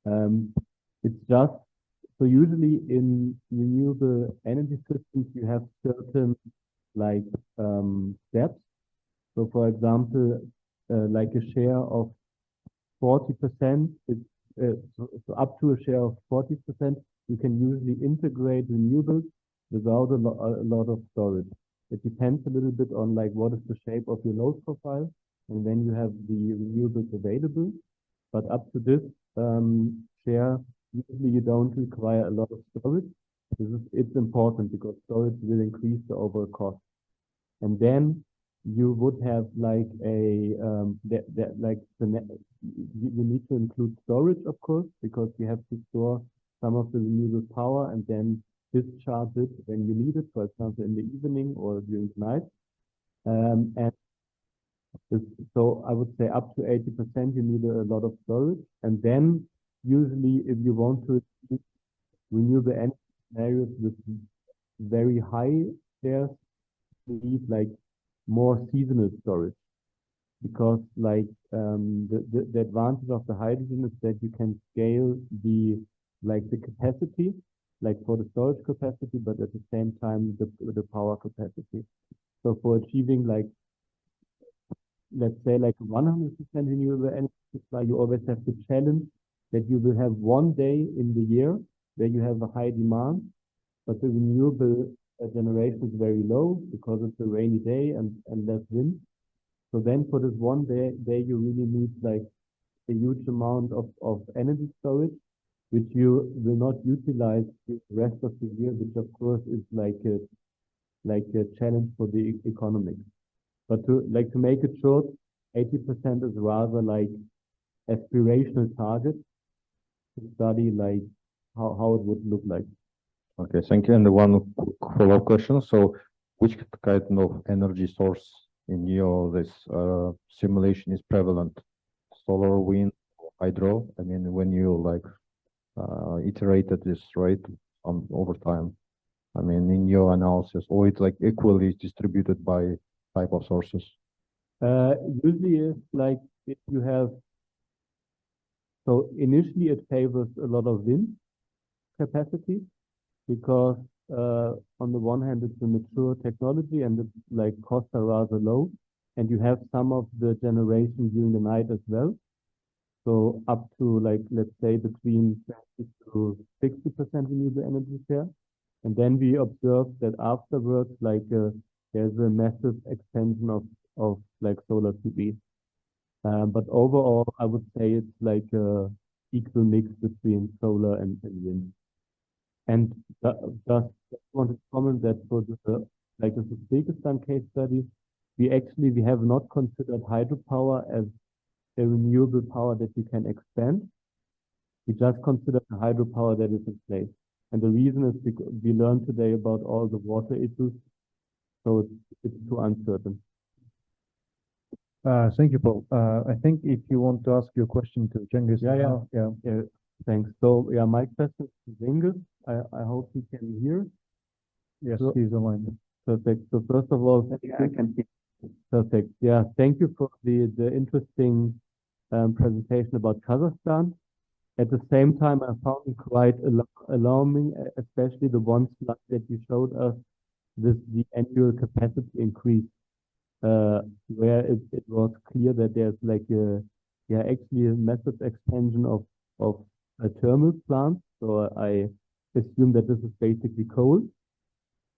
Speaker 9: 90%. It's just so usually in renewable energy systems you have certain steps. So for example, like a share of 40%, so up to a share of 40%, you can usually integrate renewables without a lot of storage. It depends a little bit on what is the shape of your load profile, and then you have the renewables available. But up to this share, usually you don't require a lot of storage. It's important because storage will increase the overall cost. And then you would have you need to include storage, of course, because you have to store some of the renewable power and then discharge it when you need it, for example, in the evening or during the night. So I would say up to 80% you need a lot of storage. And then usually if you want to achieve renewable energy scenarios with very high shares, you need more seasonal storage, because the advantage of the hydrogen is that you can scale the capacity, for the storage capacity, but at the same time the power capacity. So for achieving let's say 100% renewable energy supply, you always have the challenge that you will have one day in the year where you have a high demand, but the renewable generation is very low because it's a rainy day and less wind. So then for this one day you really need a huge amount of energy storage, which you will not utilize the rest of the year, which of course is a challenge for the economy. But to make it short, 80% is rather aspirational target to study how it would look like.
Speaker 15: Okay, thank you. And the one follow-up question. So which kind of energy source in this simulation is prevalent? Solar, wind, hydro? I mean, when you iterated this, right? over time? I mean, in your analysis, or it's like equally distributed by type of sources?
Speaker 9: Usually it's like if you have, so initially it favors a lot of wind capacity because on the one hand it's a mature technology and the like costs are rather low, and you have some of the generation during the night as well. So up to like, let's say between 20 to 60% renewable energy share. And then we observed that afterwards, like there's a massive extension of like solar PV. But overall, I would say it's like a equal mix between solar and wind. And just wanted to comment that for the like the Uzbekistan case study, we have not considered hydropower as a renewable power that you can expand. We just consider the hydropower that is in place. And the reason is because we learned today about all the water issues, so it's too uncertain.
Speaker 15: Thank you, Paul. I think if you want to ask your question to Cengiz.
Speaker 9: Yeah. Thanks. So yeah, my question is to Cengiz. I hope he can hear.
Speaker 15: Yes, he's online.
Speaker 9: Perfect. So first of all,
Speaker 12: I can hear.
Speaker 9: Perfect. Yeah, thank you for the interesting presentation about Kazakhstan. At the same time, I found it quite alarming, especially the one slide that you showed us with the annual capacity increase, where it was clear that there's like actually a massive expansion of thermal plants. So I assume that this is basically coal.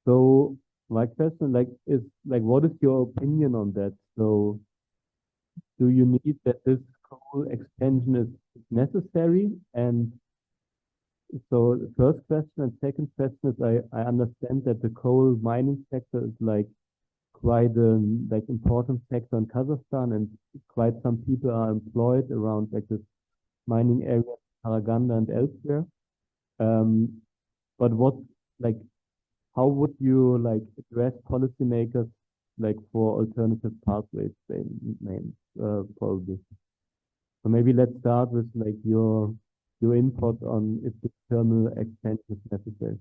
Speaker 9: So my question is what is your opinion on that? So do you need that this coal expansion is necessary? And so the first question, and second question is I understand that the coal mining sector is like quite an important sector in Kazakhstan, and quite some people are employed around like this mining area, Karaganda and elsewhere. But how would you address policymakers for alternative pathways, probably? So maybe let's start with your input on if the thermal expansion is necessary.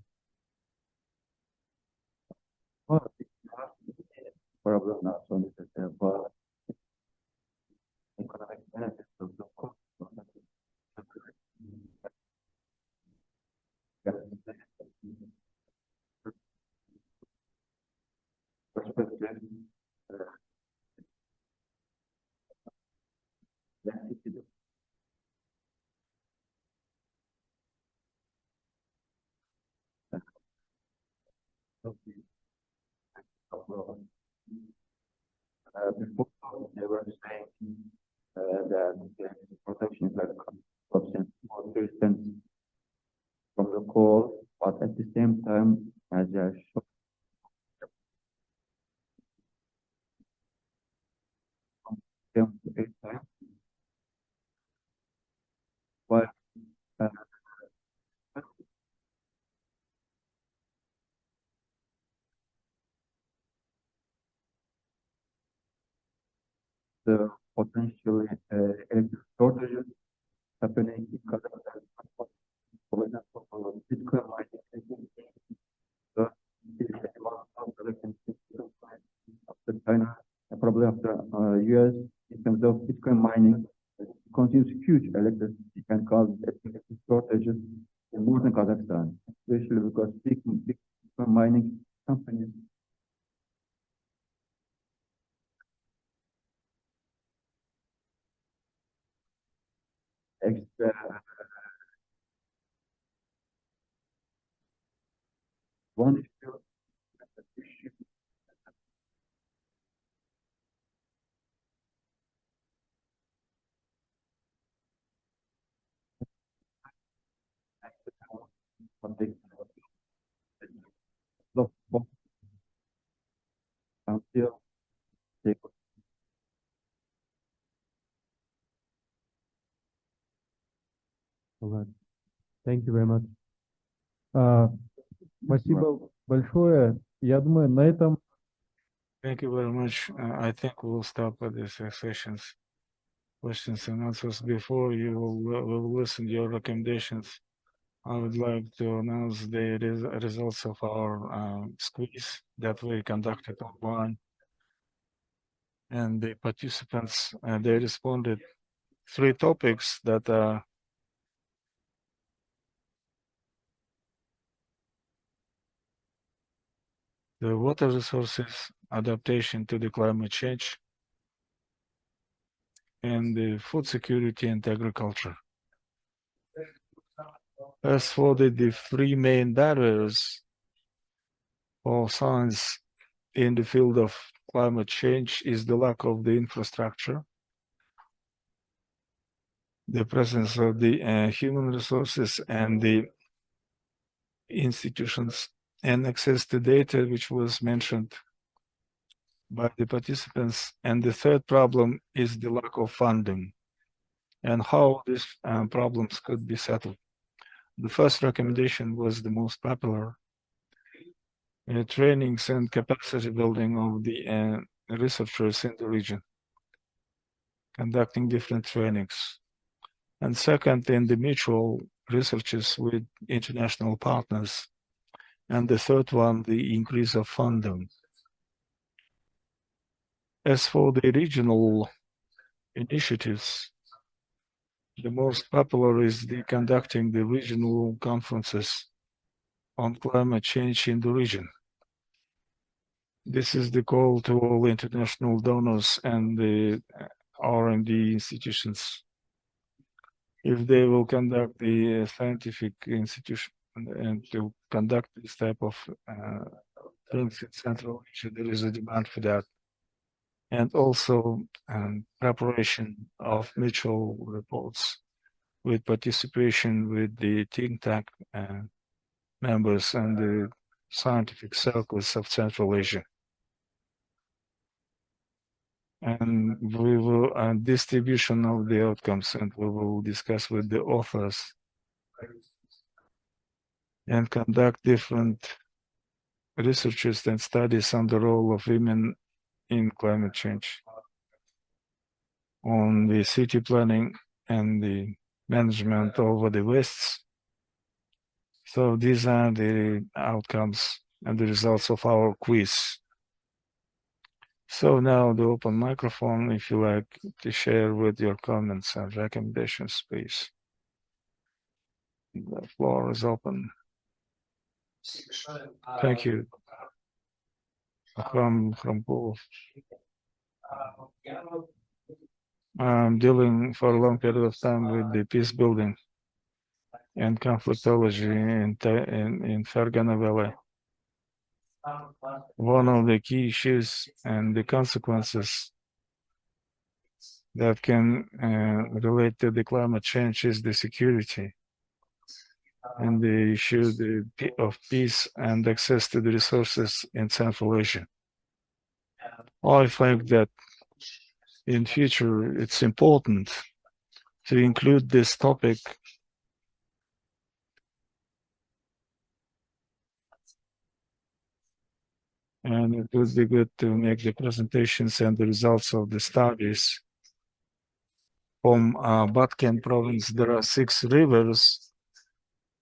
Speaker 12: Well, problem not so necessary, but economic benefits of the cost. Perspective. Before they were saying that the protection is like percent or distance from the coal, but at the same time, as I showed, from 7 to 8 times, but the potentially electric shortages happening in Kazakhstan. For example, Bitcoin mining, the after China, probably after US, in terms of Bitcoin mining, consumes huge electricity and causes electricity shortages in northern Kazakhstan, especially because big Bitcoin mining companies extra one issue until they
Speaker 9: All right. Thank you very much.
Speaker 15: Спасибо большое. Я думаю, на этом.
Speaker 1: Thank you very much. I think we'll stop at these sessions, questions and answers. Before we will listen to your recommendations I would like to announce the results of our quiz that we conducted online. And the participants, they responded 3 topics that are the water resources, adaptation to the climate change, and the food security and agriculture. As for the 3 main barriers for science in the field of climate change is the lack of the infrastructure, the presence of the human resources and the institutions, and access to data, which was mentioned by the participants. And the third problem is the lack of funding and how these problems could be settled. The first recommendation was the most popular, trainings and capacity building of the researchers in the region, conducting different trainings. And second, in the mutual researches with international partners. And the third one, the increase of funding. As for the regional initiatives, the most popular is the conducting the regional conferences on climate change in the region. This is the call to all international donors and the R&D institutions. If they will conduct the scientific institution and to conduct this type of things in Central Asia, there is a demand for that. And also preparation of mutual reports with participation with the think tank members and the scientific circles of Central Asia. And we will distribution of the outcomes, and we will discuss with the authors and conduct different researches and studies on the role of women in climate change, on the city planning and the management over the wastes. So these are the outcomes and the results of our quiz. So now the open microphone, if you like to share with your comments and recommendations, please. The floor is open. Thank you. From Poland. I'm dealing for a long period of time with the peace building and conflictology in Fergana Valley. One of the key issues and the consequences that can relate to the climate change is the security and the issue of peace and access to the resources in Central Asia. I think that in future it's important to include this topic and it would be good to make the presentations and the results of the studies. From Batken province, there are 6 rivers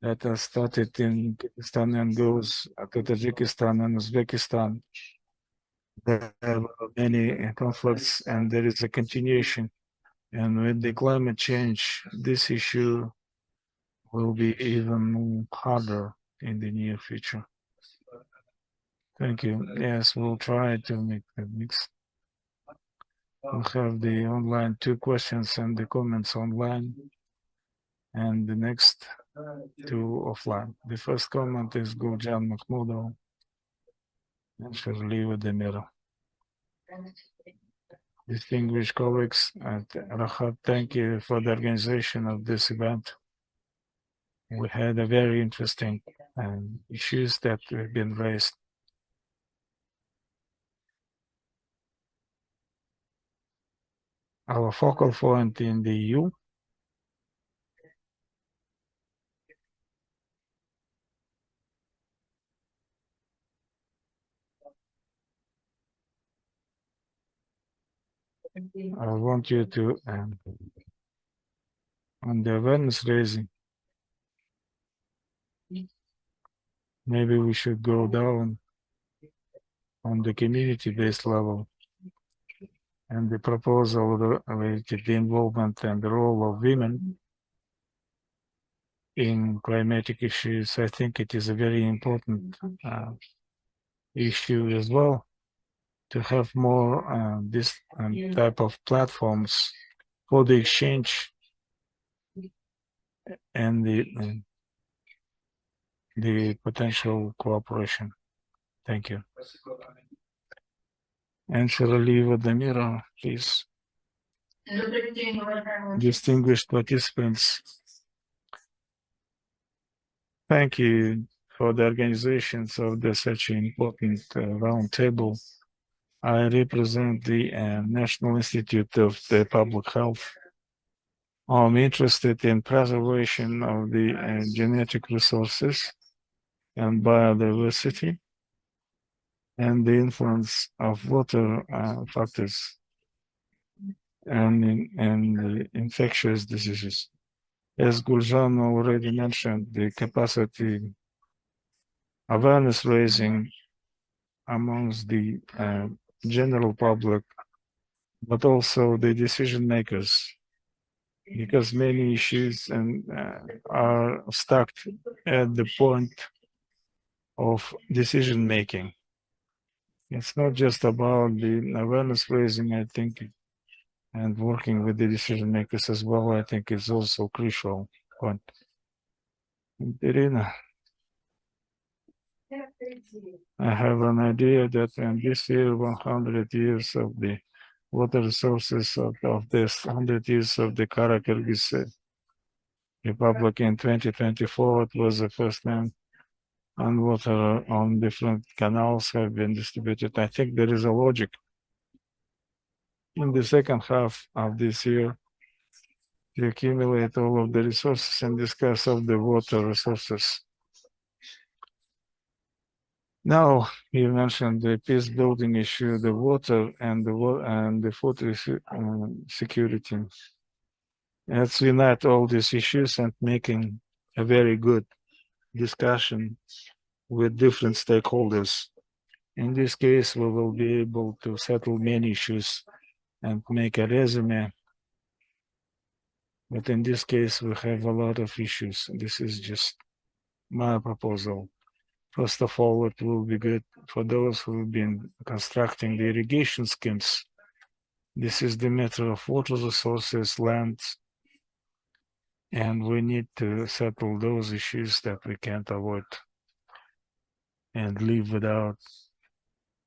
Speaker 1: that are started in Kyrgyzstan and goes to Tajikistan and Uzbekistan. There are many conflicts and there is a continuation. And with the climate change, this issue will be even harder in the near future. Thank you. Yes, we'll try to make the mix. We'll have the online 2 questions and the comments online, and the next 2 offline. The first comment is Guljan Makhmudov and Shirley Demiro. Distinguished colleagues, and Rahat, thank you for the organization of this event. We had a very interesting issues that have been raised. Our focal point in the EU I want you to, on the awareness raising, maybe we should go down on the community-based level and the proposal related to the involvement and the role of women in climatic issues. I think it is a very important issue as well to have more this type of platforms for the exchange and the potential cooperation. Thank you. And Shirley Vadamira, please. Distinguished participants, thank you for the organizations of such an important roundtable. I represent the National Institute of the Public Health. I'm interested in preservation of the genetic resources and biodiversity and the influence of water factors and the infectious diseases. As Guljan already mentioned, the capacity awareness raising amongst the general public, but also the decision makers, because many issues are stuck at the point of decision making. It's not just about the awareness raising, I think, and working with the decision makers as well, I think is also crucial point. Irina, I have an idea that in this year, 100 years of the water resources of this 100 years of the Kara-Kyrgyz Republic in 2024, it was the first time and water on different canals have been distributed. I think there is a logic in the second half of this year to accumulate all of the resources and discuss of the water resources. Now, you mentioned the peace building issue, the water and the food security. Let's unite all these issues and making a very good discussion with different stakeholders. In this case, we will be able to settle many issues and make a resume. But in this case, we have a lot of issues. This is just my proposal. First of all, it will be good for those who have been constructing the irrigation schemes. This is the matter of water resources, land, and we need to settle those issues that we can't avoid and live without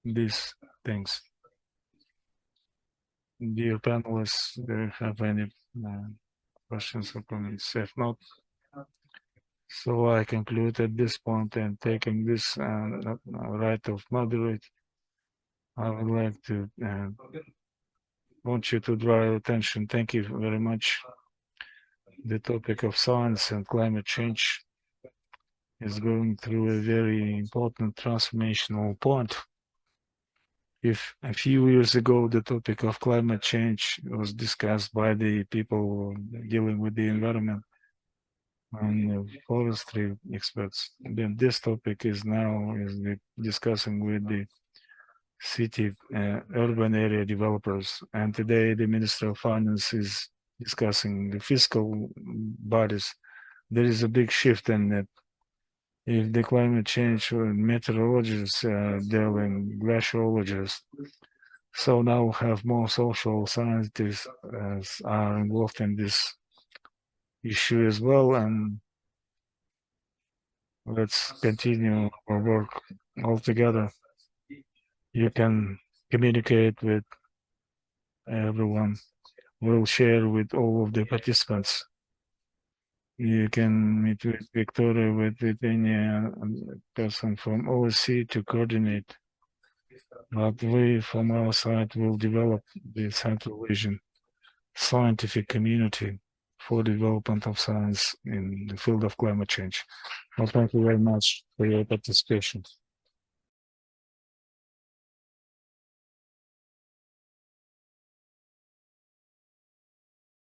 Speaker 1: these things. Dear panelists, do you have any questions or comments? If not, so I conclude at this point, and taking this right of moderate, I would like to want you to draw your attention. Thank you very much. The topic of science and climate change is going through a very important transformational point. If a few years ago the topic of climate change was discussed by the people dealing with the environment and forestry experts, then this topic is now discussing with the city urban area developers, and today the Minister of Finance is discussing the fiscal bodies. There is a big shift in that. If the climate change meteorologists dealing glaciologists, so now we have more social scientists are involved in this issue as well, and let's continue our work all together. You can communicate with everyone. We'll share with all of the participants. You can meet with Victoria, with any person from OSCE to coordinate. But we, from our side, will develop the Central Asian scientific community for development of science in the field of climate change. Well, thank you very much for your participation.